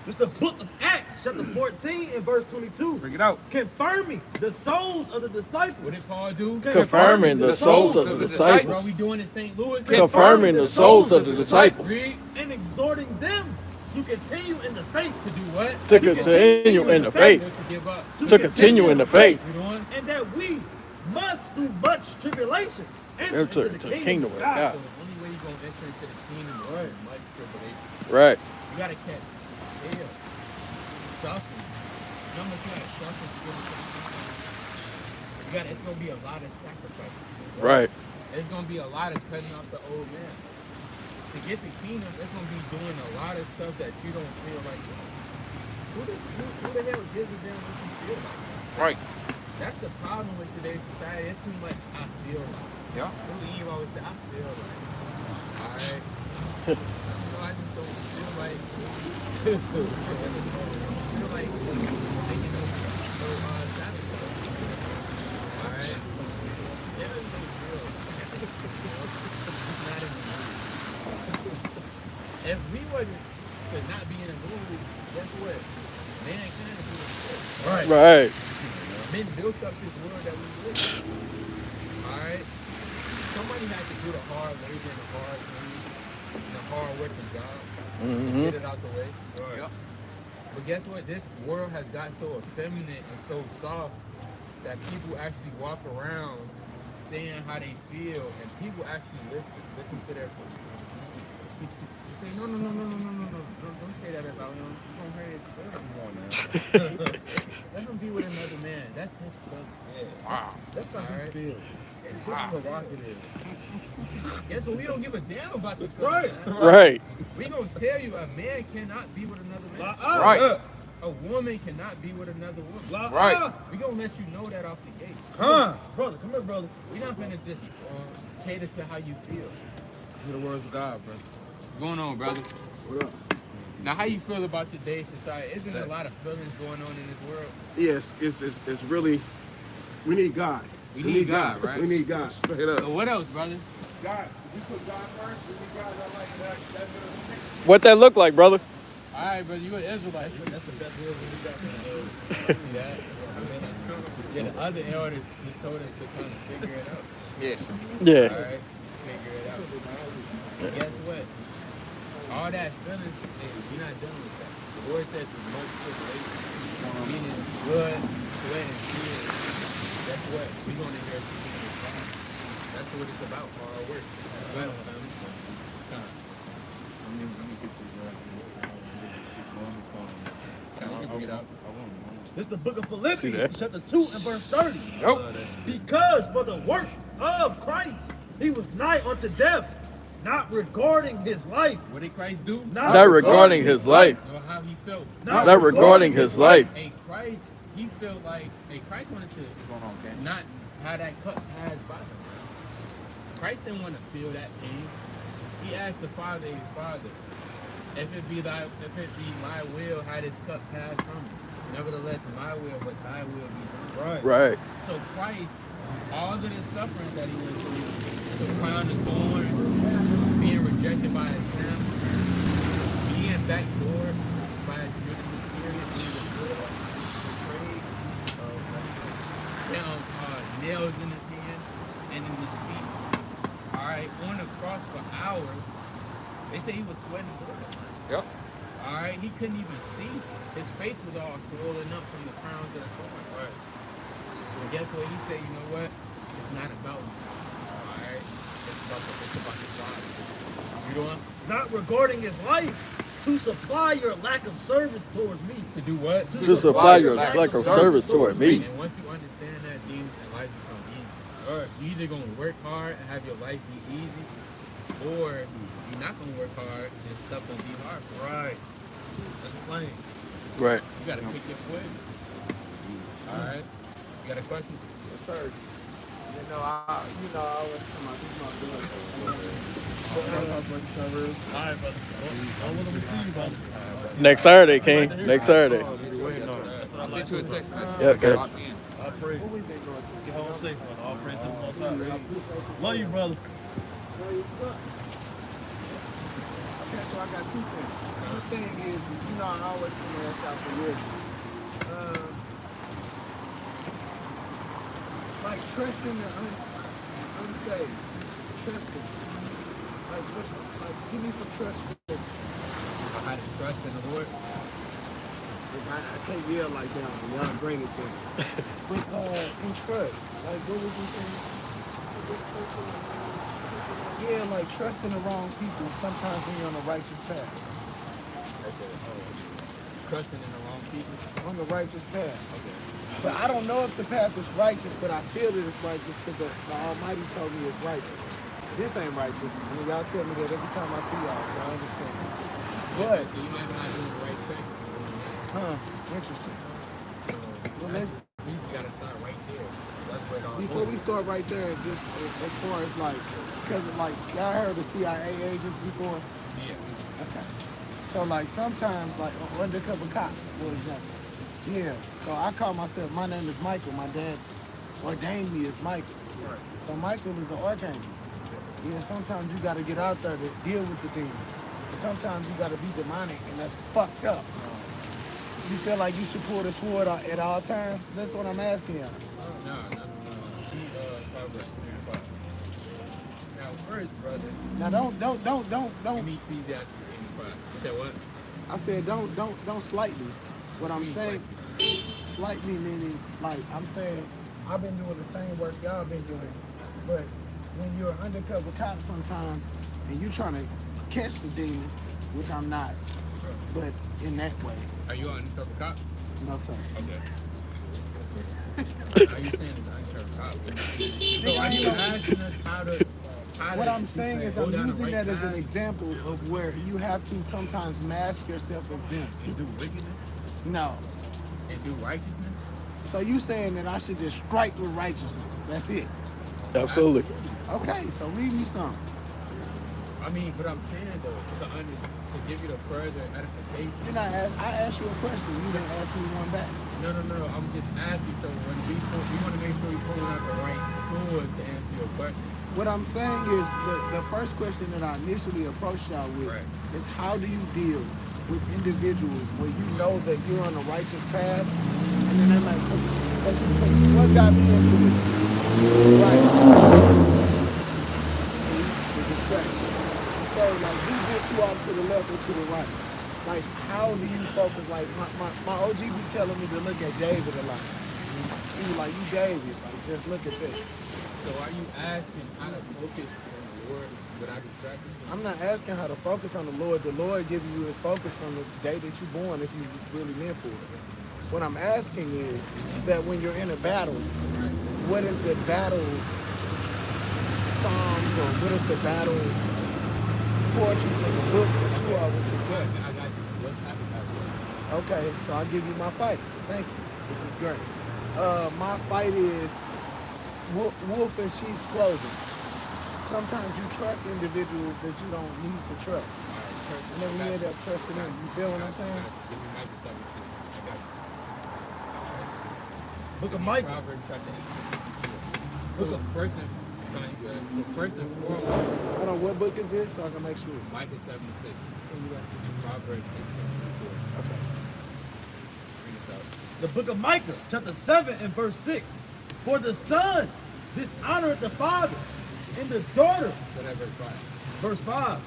It's the book of Acts, chapter 14 and verse 22. Bring it out. Confirming the souls of the disciples. What did Paul do? Confirming the souls of the What are disciples. we doing in St. Louis? Confirming the souls of the disciples. Read. And exhorting them to continue in the faith. To do what? To continue in the faith. To give up. To continue in the faith. Read on. And that we must through much tribulation enter Enter into the kingdom of So God. the only way you're going to enter into the kingdom is through much tribulation. Right. You got to catch hell, suffering. You know how much you got to suffer for the it's going to be a lot of sacrifices. Right. It's going to be a lot of cutting off the old man. To get the kingdom, it's going to be doing a lot of stuff that you don't feel like doing. Who the hell gives a damn what you feel like? Right. That's the problem with today's society. It's too much I feel like. Yeah. Eve always say, I feel like. Alright. No, I just don't feel like feel like making no satisfied. Alright. Yeah, it's really real. It's not in the mood. If we wasn't to not be in a mood, guess what? Mankind is in a mood. Right. Men built up this world that we live in. Alright? Somebody had to do the hard labor and the hard thing, and the hard working job to get it out the way. Yep. But guess what? This world has got so effeminate and so soft that people actually walk around saying how they feel, and people actually listen to their They say, no, don't say that about him. You don't hurt his feelings. Let him be with another man. That's his cousin. Wow. That's how Alright. he feels. It's his prerogative. Yeah, so we don't give a damn about the Right. man. Right. We gonna tell you a man cannot be with another man. Right. A woman cannot be with another woman. Right. We gonna let you know that off the gate. Huh? Brother, come here, brother. We not gonna just cater to how you feel. Hear the words of God, bro. What's going on, brother? What up? Now, how you feel about today's society? Isn't there a lot of feelings going on in this world? Yes, it's really, we need God. We need God, right? We need God. Straight up. So what else, brother? God, we put God first. We need God like that. What that look like, brother? Alright, brother, you an Israelite. That's the best wisdom we got. See that? Yeah, the other elders just told us to kind of figure it out. Yeah. Alright, just figure it out. And guess what? All that feelings, hey, you're not dealing with that. The Lord said through much tribulation, meaning blood, sweat, and tears. Guess what? We're going to inherit the kingdom of God. That's what it's about, hard work. Battle, family. So, Let me get this right. you can bring it up. This is the book of See Philippians, that? chapter 2 and verse 30. Because for the work of Christ, he was nigh unto death, not regarding his life. What did Christ do? Not regarding his life. Know how he felt. Not regarding his life. Hey, Christ, he felt like, Christ wanted to not have that cup passed by him. Christ didn't want to feel that pain. He asked the Father, if it be my will, how this cup pass from me. Nevertheless, my will, but thy will be done. Right. So Christ, all of the suffering that he went through, the crown of thorns, being rejected by his family, being backdoored by Judas Iscariot, being betrayed, nails in his hand and in his feet. All right, on the cross for hours. They say he was sweating blood. Yep. All right, he couldn't even see. His face was all swollen up from the crowns of the thorns. Right. And guess what? He said, you know what? It's not about me. All right, it's about the Father. You know what? Not regarding his life, to supply your lack of service towards me. To do what? To supply your lack of service toward me. And once you understand that, then life become easy. Or you either gonna work hard and have your life be easy, or you're not gonna work hard and stuff gonna be hard for you. Right. That's plain. Right. You gotta pick your poison. All right. You got a question? Yes, sir. I always come out. Alright, brother. I want to see you, brother. Next Saturday, King. Next Saturday. I'll send you a text. Yeah, okay. I pray. Get home safe, brother. All praise to the Most High. Love you, brother. Okay, so I got two things. One thing is, I always come and ask y'all for wisdom. Like trusting the unsaved. Trusting. Give me some trust. I had to trust in the Lord. I can't yell like that when y'all bring it there. But in trust. Like, what was you saying? Yeah, like trusting the wrong people sometimes when you're on the righteous path. Trusting in the wrong people. On the righteous path. Okay. But I don't know if the path is righteous, but I feel that it's righteous because the Almighty told me it's righteous. This ain't righteous. And y'all tell me that every time I see y'all, so I understand. But, So you might not do the right thing. interesting. So Well, we just gotta start right there. That's where it all before we start right there, just as far as like, because like, y'all heard of CIA agents before? Yeah. Okay. So like sometimes like undercover cops, for example. Yeah. So I call myself, my name is Michael. My dad ordained me as Michael. Right. So Michael is the archangel. Yeah, sometimes you gotta get out there to deal with the things. And sometimes you gotta be demonic and that's fucked up. You feel like you should pull the sword out at all times? That's what I'm asking y'all. No. Proverbs 3:5. Now first, brother. Now don't. Give me Ecclesiastes 85. You said what? I said don't slight me. What I'm saying, slight me meaning like I'm saying I've been doing the same work y'all been doing, but when you're an undercover cop sometimes and you're trying to catch the demons, which I'm not, but in that way. Are you an undercover cop? No sir. Okay. Are you saying it's undercover cop? So are you asking us how to? What I'm saying is I'm go down the using right that as an path example of where you have to sometimes mask yourself as them. and do wickedness No. and do righteousness? So you saying that I should just strike with righteousness? That's it. Absolutely. Okay, so read me some. I mean, but I'm saying though, to give you the further edification. You're not I asked you a question. You didn't ask me one back. No. I'm just asking. So when we want to make sure we pulling out the right tools to answer your question. What I'm saying is the first question that I initially approached y'all with Right. is how do you deal with individuals where you know that you're on the righteous path, and then they're like, what got me into it? Right. The distraction. So, like, who gets you off to the left or to the right? Like, how do you focus? Like, my OG be telling me to look at David a lot. He was like, you David, like, just look at this. So are you asking how to focus on the Lord without distracting? I'm not asking how to focus on the Lord. The Lord giving you his focus from the day that you're born if you really meant for it. What I'm asking is that when you're in a battle, what is the battle psalms or what is the battle poetry from the book that you always suggest? I got you. What type of battle? Okay, so I'll give you my fight. Thank you. This is great. My fight is wolf in sheep's clothing. Sometimes you trust individuals that you don't need to trust. And then we end up trusting them. You feel what I'm saying? Give me Micah 7:6. I got you. Book of Micah. Proverbs chapter 18. So first and foremost, Hold on, what book is this so I can make sure? Micah 7:6 and Proverbs 18:24. Okay. Bring this out. The book of Micah, chapter 7 and verse 6. For the son dishonoreth the father, and the daughter, So that verse 5. verse 5.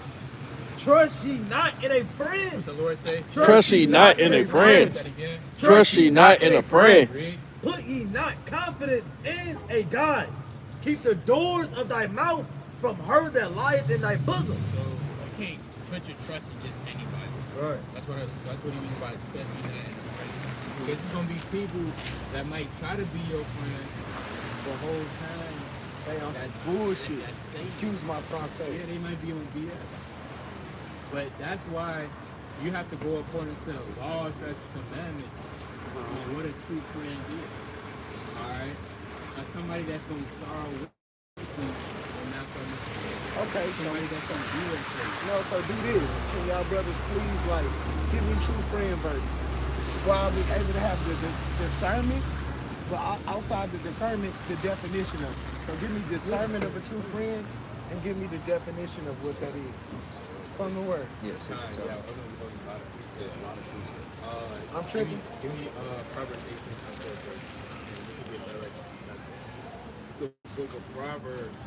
Trust ye not in a friend. What the Lord say? Trust ye not in a friend. That again. Trust ye not in a friend. Read. Put ye not confidence in a God. Keep the doors of thy mouth from her that lieth in thy bosom. So you can't put your trust in just anybody. Right. That's what he means by trust ye not in a friend. Because there's gonna be people that might try to be your friend the whole time. They on some That's bullshit. that's Satan. Excuse my français. Yeah, they might be on BS. But that's why you have to go according to the laws, statutes, commandments on what a true friend is. Alright? Somebody that's going to sorrow with you and not so much. Okay, so Somebody that's going to be there for you. no, so do this. Can y'all brothers please like give me true friend verses? Where I'll be able to have the discernment, but outside the discernment, the definition of it. So give me discernment of a true friend and give me the definition of what that is. From the word. Yeah, I'm going to go a lot of people. I'm tripping. Give me Proverbs 18:4. The book of Proverbs.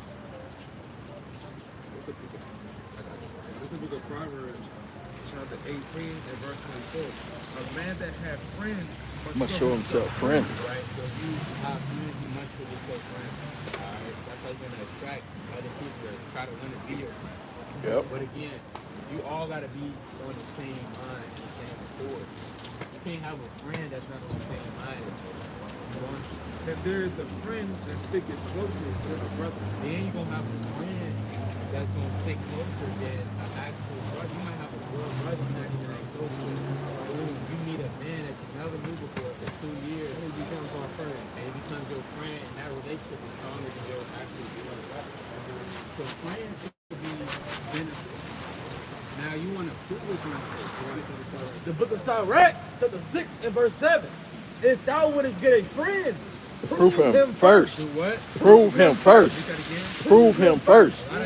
What's the book of? I got it. This is the book of Proverbs, chapter 18 and verse 24. A man that has friends Must show himself friend. Right. So if you have friends, you must show yourself friend. All right. That's how you're gonna attract other people that try to want to be your friend. Yep. But again, you all gotta be on the same mind and the same accord. You can't have a friend that's not on the same mind. If there is a friend that's sticking closer than a brother, Then you're gonna have a friend that's gonna stick closer than an actual brother. You might have a real brother that you're not close with. Boom, you meet a man that you never knew before for 2 years, and he becomes your friend. And he becomes your friend, and that relationship is stronger than your actual real brother. So friends can be beneficial. Now you wanna prove it first. The book of Sirach, chapter 6 and verse 7. If thou wouldest get a friend, Prove him first. Do what? Prove him first. Read that again. Prove him first. A lot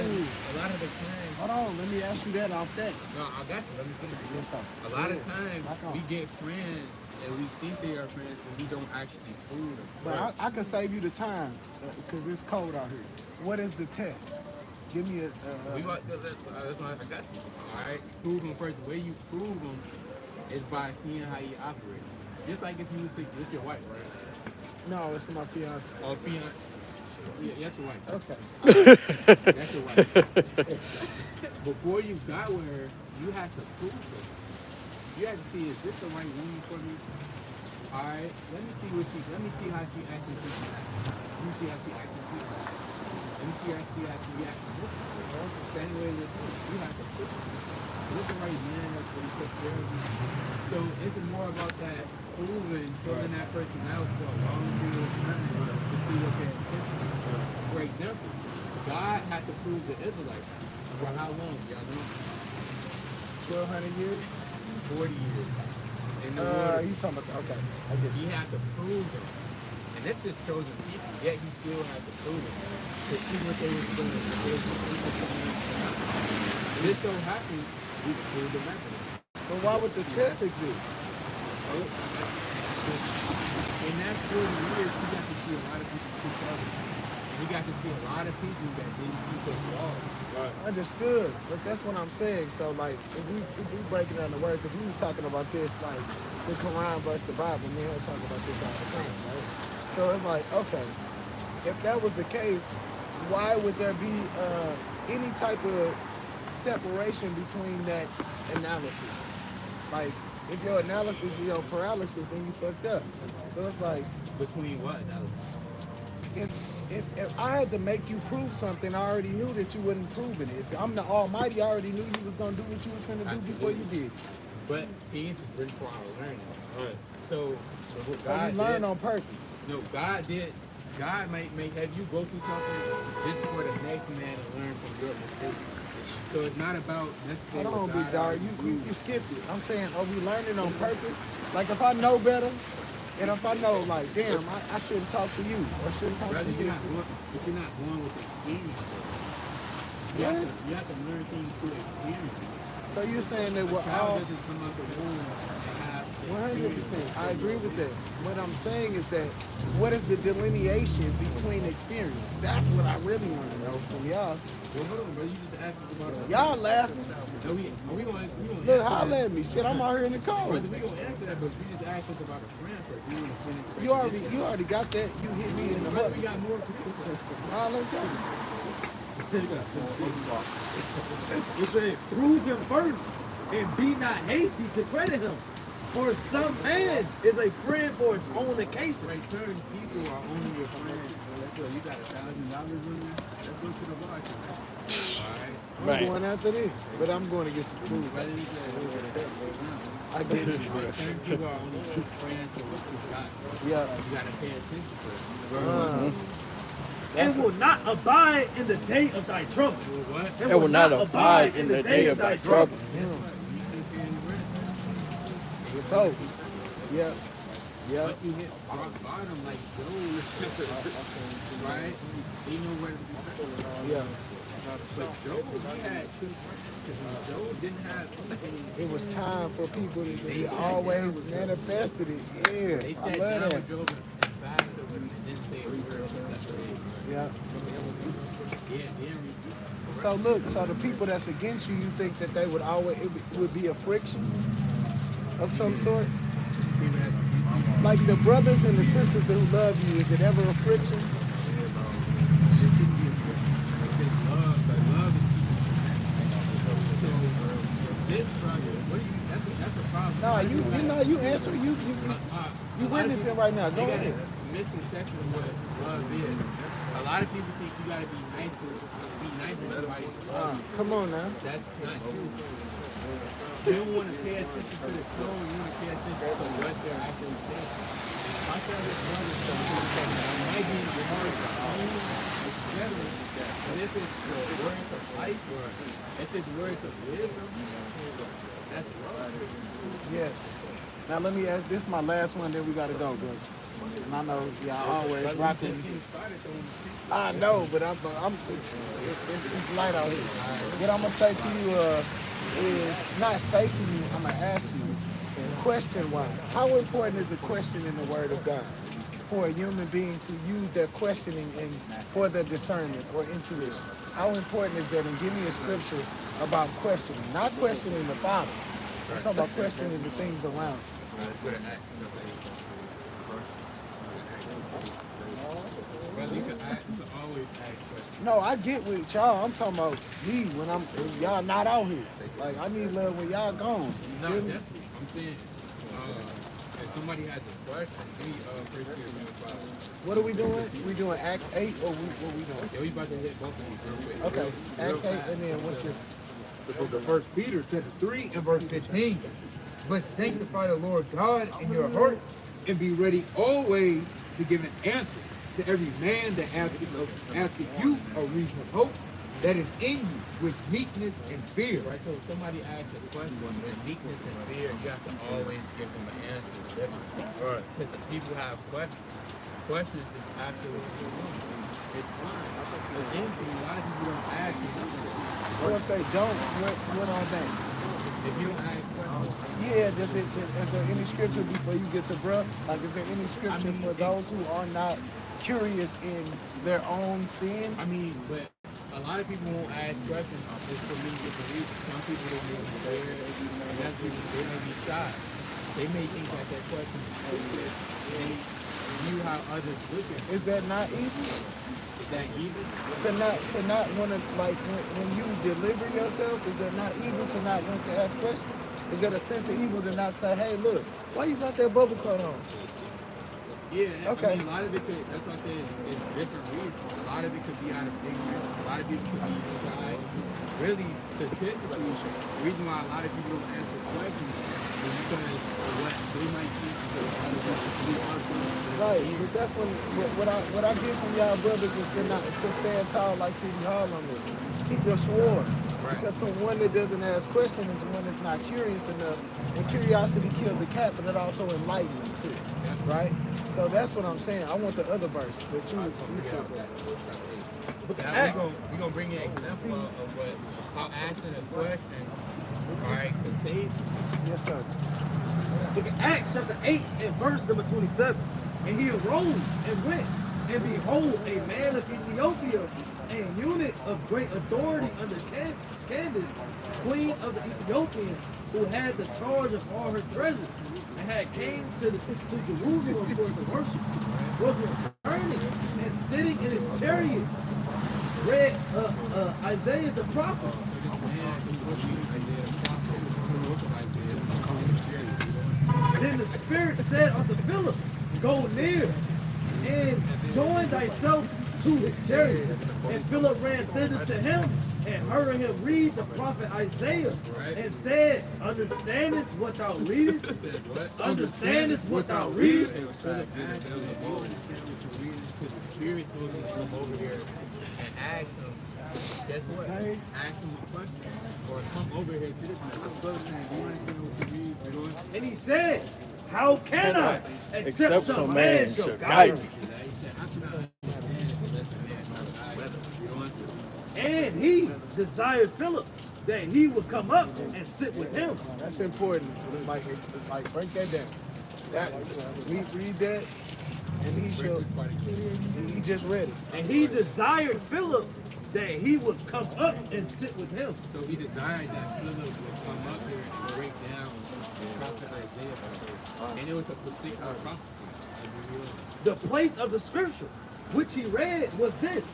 of the times. Hold on, let me ask you that off that. No, I got you. Let me finish. Yes, sir. A lot of times we get friends and we think they are friends, but we don't actually prove them. But I can save you the time because it's cold out here. What is the test? Give me a. That's why I got you. All right, prove them first. The way you prove them is by seeing how he operates. Just like if you was thinking, this your wife, right? No, it's my fiance. Oh, fiance. Yeah, that's your wife. Okay. That's your wife. Before you got with her, you have to prove it. You have to see, is this the right woman for me? All right, let me see how she actually treats me. Let me see how she actually treats me. Let me see how she actually reacts to this. Same way with you. You have to prove it. Look the right man that's going to take care of you. So it's more about that proving, filling that person out for a long period of time to see what their intention is. For example, God had to prove the Israelites for how long, y'all know? 1,200 years? 40 years. In the wilderness. You talking about? Okay, I get He you. had to prove them. And this is chosen people, yet he still had to prove them to see what they were doing. If this so happens, we prove the record. But why would the test exist? In that 40 years, he got to see a lot of people keep covenants. And he got to see a lot of people that didn't keep those laws. Understood, but that's what I'm saying. So, like, if we breaking down the word, because we was talking about this, like, the Quran versus the Bible, me and her talk about this all the time, right? So it's like, okay, if that was the case, why would there be any type of separation between that analysis? Like, if your analysis is your paralysis, then you fucked up. So it's like, Between what analysis? if I had to make you prove something, I already knew that you wasn't proving it. If I'm the Almighty, I already knew you was gonna do what you was gonna do before you did. But he is really for our learning. Right. So what So God you learn did, on purpose. no, God did. God may have you go through something just for the next man to learn from your mistakes. So it's not about necessarily. Hold on, what big God dog. already You proved. skipped it. I'm saying, are we learning on purpose? Like, if I know better, and if I know, like, damn, I shouldn't talk to you, or shouldn't talk Brother, to you're you. not going, but you're not going with experience. You have to learn things through experience. So you're saying that A we're child all doesn't come out the womb and have the 100%. experience. I agree with that. What I'm saying is that what is the delineation between experience? That's what I really want to know from y'all. Well, hold on, bro. You just asked us about it. Y'all laughing? No, we gonna Look, answer holler that. at me. Shit, I'm out here in the cold. Brother, we gonna answer that, but you just asked us about a friend first. You want to finish. You already got that. You hit me in the Brother, butt. we got more to do. All let's go. It said, prove him first, and be not hasty to credit him. For some man is a friend for his own occasion. Right, certain people are only your friend. Let's go. You got $1,000 on you. Let's go to the bar tonight. All right. I'm Man. going after this, but I'm going to get some food. Brother, you said, I get you, bro. certain people are only your friend for what you got. Yeah. You gotta pay attention to it. And will not abide in the day of thy trouble. What? And It will not abide in the day of thy trouble. So, yeah. Yeah. Once you hit rock bottom, like Job, right? He knew where to be found. Yeah. But Job, he had two friends. Job didn't have anything. It was time for people to be always manifested it. Yeah. They I sat love down that. with Job and fasted with him and didn't say a word to separate. Yeah. Yeah, then So look, so the people that's against you, you think that they would always, it would be a friction of some sort? people that's against you. Like the brothers and the sisters who love you, is it ever a friction? It shouldn't be a friction. Because love is keeping. So this brother, what do you? That's a problem. No, you answer, you witnessing right now. Go They got ahead. a misconception of what love is. A lot of people think you gotta be nice to somebody to love you. Come on now. That's not true. You don't want to pay attention to the tone. You want to pay attention to what they're actually saying. My favorite brother might be hard to own, etc. But if it's the words of life or if it's words of wisdom, that's love. Yes. Now let me ask, this is my last one, then we gotta go, bro. And I know y'all always But we rocking. just getting started though. I know, but it's light out here. What I'm gonna say to you is not say to you. I'm gonna ask you, question-wise, how important is a question in the Word of God for a human being to use their questioning and for their discernment or intuition? How important is that? And give me a scripture about questioning, not questioning the Father. I'm talking about questioning the things around. Brother, you can always ask questions. No, I get with y'all. I'm talking about me when y'all not out here. Like I need love when y'all gone. You No, feel me? definitely. I'm saying, if somebody has a question, we first year What are we doing? We doing Acts 8 or what we doing? Yeah, we about to hit both of these real quick. Okay, Real Acts 8 fast. and then what's this? The book of 1 Peter, chapter 3 and verse 15. But sanctify the Lord God in your hearts, and be ready always to give an answer to every man that asketh you a reason of hope that is in you with meekness and fear. Right, so if somebody asks a question with meekness and fear, you have to always give them an answer. Right. Because if people have questions, questions is absolutely wrong. It's fine. But then a lot of people don't ask you. Or if they don't, what are they? If you don't ask questions, Yeah, is there any scripture before you get to bruh? Like, is there any scripture for those who are not curious in their own sin? I mean, but a lot of people won't ask questions. It's for many different reasons. Some people they may be scared, and that's reason they may be shy. They may think that question is stupid. They view how others look at it. Is that not evil? Is that evil? To not want to, like, when you deliver yourself, is that not evil to not want to ask questions? Is that a sense of evil to not say, hey, look, why you got that bubble coat on? Yeah, Okay. I mean, a lot of it could, that's why I said it's different reasons. A lot of it could be out of ignorance. A lot of people could be shy. Really, statistically, the reason why a lot of people don't answer questions is because of what they might think is other people to be Right, but that's what I get from y'all brothers is to stand tall like City Hall on it. Keep your sword. Right. Because someone that doesn't ask questions is one that's not curious enough. And curiosity killed the cat, but it also enlightened them too. Right? So that's what I'm saying. I want the other verse that you took. Now we're gonna bring you an example of how asking a question, alright, could save you. Yes, sir. Look at Acts chapter 8 and verse number 27. And he arose and went, and behold, a man of Ethiopia, a eunuch of great authority under Candace, queen of the Ethiopians, who had the charge of all her treasures, and had came to Jerusalem for to worship, was returning and sitting in his chariot, read Isaiah the prophet. Then the Spirit said unto Philip, go near and join thyself to his chariot. And Philip ran thither to him and heard him read the prophet Isaiah and said, understandest what thou readest? Understandest what thou readest? Because the Spirit told him to come over here and ask him, guess what? Ask him a question. Or come over here to this man. And he said, how can I Except some man shall guide me. And he desired Philip that he would come up and sit with him. That's important. Like break that down. That read that, and he just read it. And he desired Philip that he would come up and sit with him. So he desired that Philip would come up here and break down the prophet Isaiah. And it was a particular prophecy. The place of the scripture which he read was this.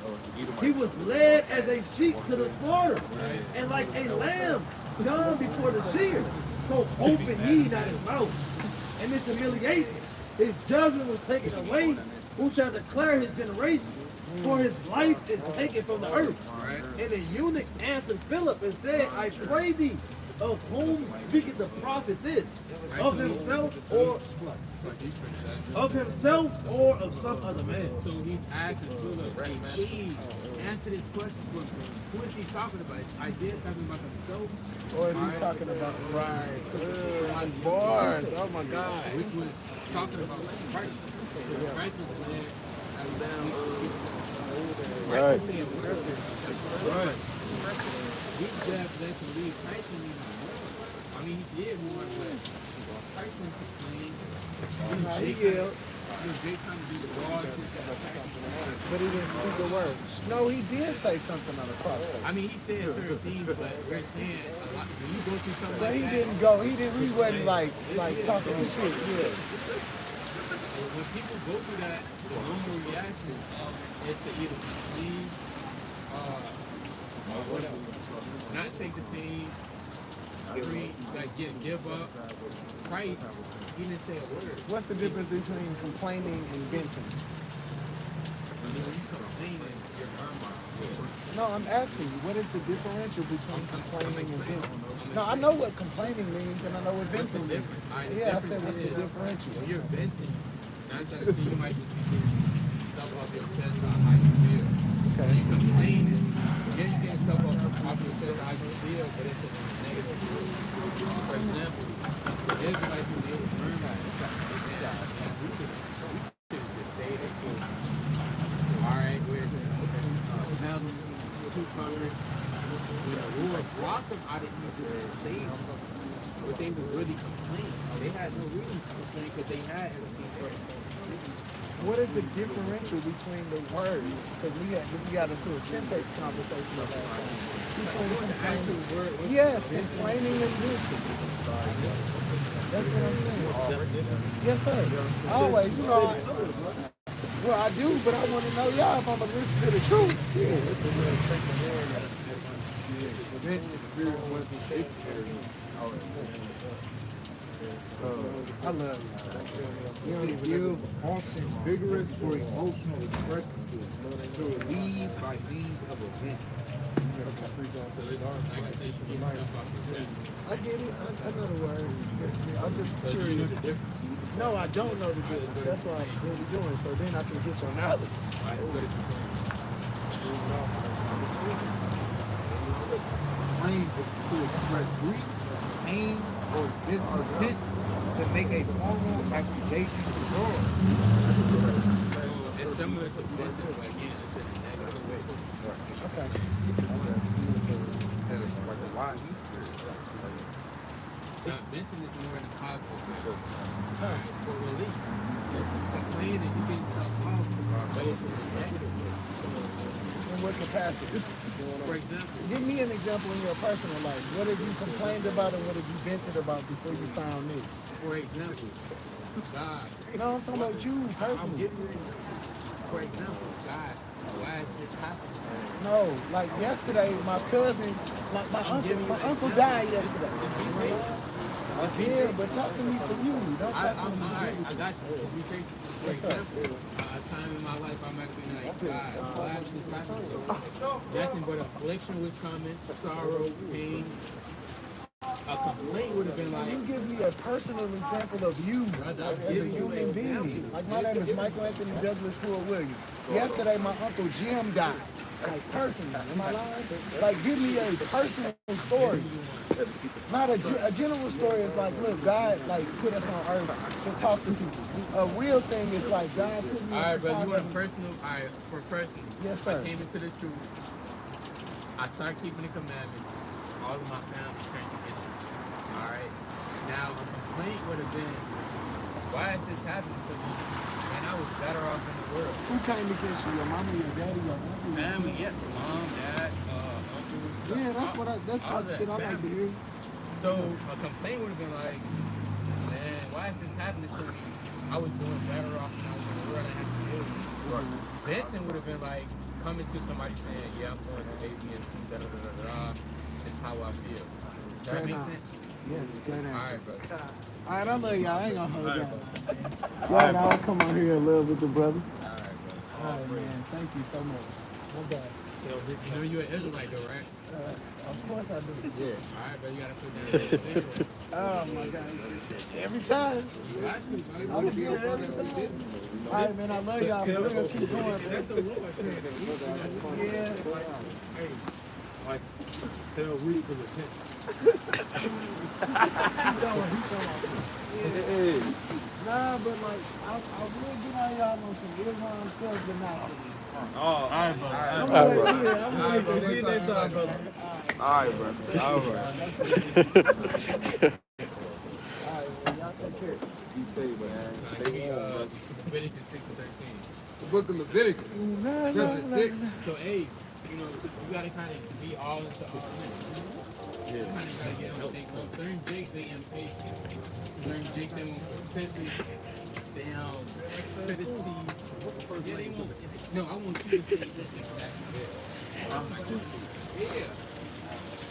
He was led as a sheep to the slaughter, and like a lamb dumb before the shear, so opened he not his mouth. And this humiliation, his judgment was taken away. Who shall declare his generation? For his life is taken from the earth. And the eunuch answered Philip and said, I pray thee, of whom speaketh the prophet this? Of himself or of some other man? So he's asking Philip, hey, please answer this question. Who is he talking about? Is Isaiah talking about himself? Or is he talking about bars? Oh my God. Which was talking about Christ. Because Christ was led as Christ was saying words. He just let him leave. Christ didn't even more. I mean, he did more, but Christ didn't complain. He yelled. He was big time to be the boss. But he didn't speak a word. No, he did say something on the cross. I mean, he said certain things, but we're saying a lot. When you go through something So like he that, didn't go. He wasn't like talking shit. Yeah. when people go through that, the normal reaction is to either leave, or what else? Not take the pain, scream, like give up. Christ, he didn't say a word. What's the difference between complaining and venting? I mean, when you complaining, you're murmuring. No, I'm asking you, what is the differential between complaining and venting? No, I know what complaining means and I know what What's the venting means. difference? Yeah, I said what's the differential? When you're venting, 9 times out of 10, you might just be getting stuff off your chest on how you feel. Okay. When you complaining, yeah, you get stuff off your chest on how you feel, but it's in a negative. For example, the Israelites when they were murmuring, they said, man, we should have just stayed at home. Alright, where's mountains, cucumbers, when the Lord brought them out of Egypt and saved them. what they was really complaining. They had no reason to complain because they had everything for them. What is the differential between the words? Because we got into a syntax conversation about that. Yes, complaining and guilty. That's what I'm saying. Yes, sir. Always, you know. Well, I do, but I want to know y'all if I'm gonna listen to the truth. Yeah. I love you. To give often vigorous or emotional expression to lead by means of events. I get it. I know the word. I'm just curious. No, I don't know the difference. That's why I'm really doing. So then I can get your knowledge. Claim to express grief, pain, or discontent to make a formal accusation to God. It's similar to venting, but again, it's in a negative way. Okay. Like a lie. Venting is more in the positive. For relief. Complaining, you get to help out, but it's in a negative way. In what capacity? For example, Give me an example in your personal life. What have you complained about and what have you vented about before you found me? for example, God. No, I'm talking about you I'm personally. getting ready. For example, God, why is this happening? No, like yesterday, my cousin, like my uncle died yesterday. Yeah, but talk to me for you. Don't talk to me. I got you. Be crazy. For example, a time in my life I might have been like, God, why is this happening? Nothing but affliction was coming, sorrow, pain. A complaint would have been like, You give me a personal example of you as a human being. Like my name is Michael Anthony Douglas Pruitt Williams. Yesterday, my uncle Jim died. Like personally, am I lying? Like give me a personal story. Not a general story is like, look, God like put us on earth to talk to people. A real thing is like God put me. alright, but you want personal? Alright, for personal. Yes, sir. I came into the truth. I started keeping the commandments. All of my family turned against me. Alright. Now a complaint would have been, why is this happening to me? And I was better off in the world. Who came against you? Your mama, your daddy, your uncle? Family, yes, mom, dad, uncles. Yeah, that's all the shit I like to hear. So a complaint would have been like, man, why is this happening to me? I was doing better off when I was in the world. I had to deal with it. Benton would have been like coming to somebody saying, yeah, I'm going to A, B, and C, da da da da da. It's how I feel. Does that make sense? Yes, good answer. All right, bro. All right, I love y'all. I ain't gonna hold y'all. Y'all all come on here and love with the brother. All right, bro. All right, man. Thank you so much. No bad. You know you're an Israelite though, right? Of course I do. Yeah. All right, bro. You gotta put that in the Oh my God. Every time. You got to, bro. I'm gonna get it every time. All right, man. I love y'all. We're gonna keep going. Yeah. Like, tell Reed to repent. Nah, but like, I will get on y'all on some Islam stuff, but not to me. All right, bro. I'm gonna See you next time, brother. All right, bro. All right. All right, well, y'all take care. Be safe, man. Give me Leviticus 6 and 13. The book of Leviticus, chapter 6. So, hey, you know, you gotta kind of be all into all. You kind of gotta get everything. Certain jigs, they impatient. Certain jigs, they want specific. They acidity. Yeah, they want. No, I want you to say this exactly. Yeah.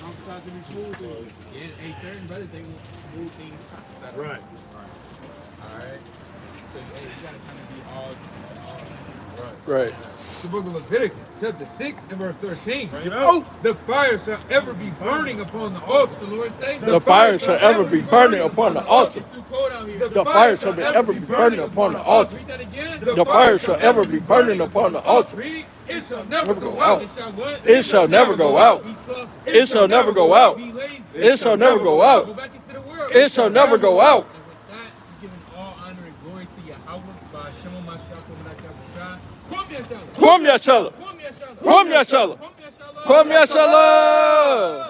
I'm trying to be smooth. Yeah, hey, certain brothers, they want smooth things. Right. Alright. So, hey, you gotta kind of be all. Right. The book of Leviticus, chapter 6 and verse 13. Oh! The fire shall ever be burning upon the altar. The Lord say, The fire shall ever be burning upon the altar. it's too cold out here. The fire shall ever be burning upon the altar. Read that again. The fire shall ever be burning upon the altar. Read, it shall never Never go out. It shall what? It shall never go out. Be slow. It shall never go out. Be lazy. It shall never go Go out. back into the world. It shall never go out. And with that, giving all honor and glory to Yahweh by Shema Mashiach Kwam Yashala. Kwam Yashala. Kwam Yashala. Kwam Yashala. Kwam Yashala. Kwam Yashala.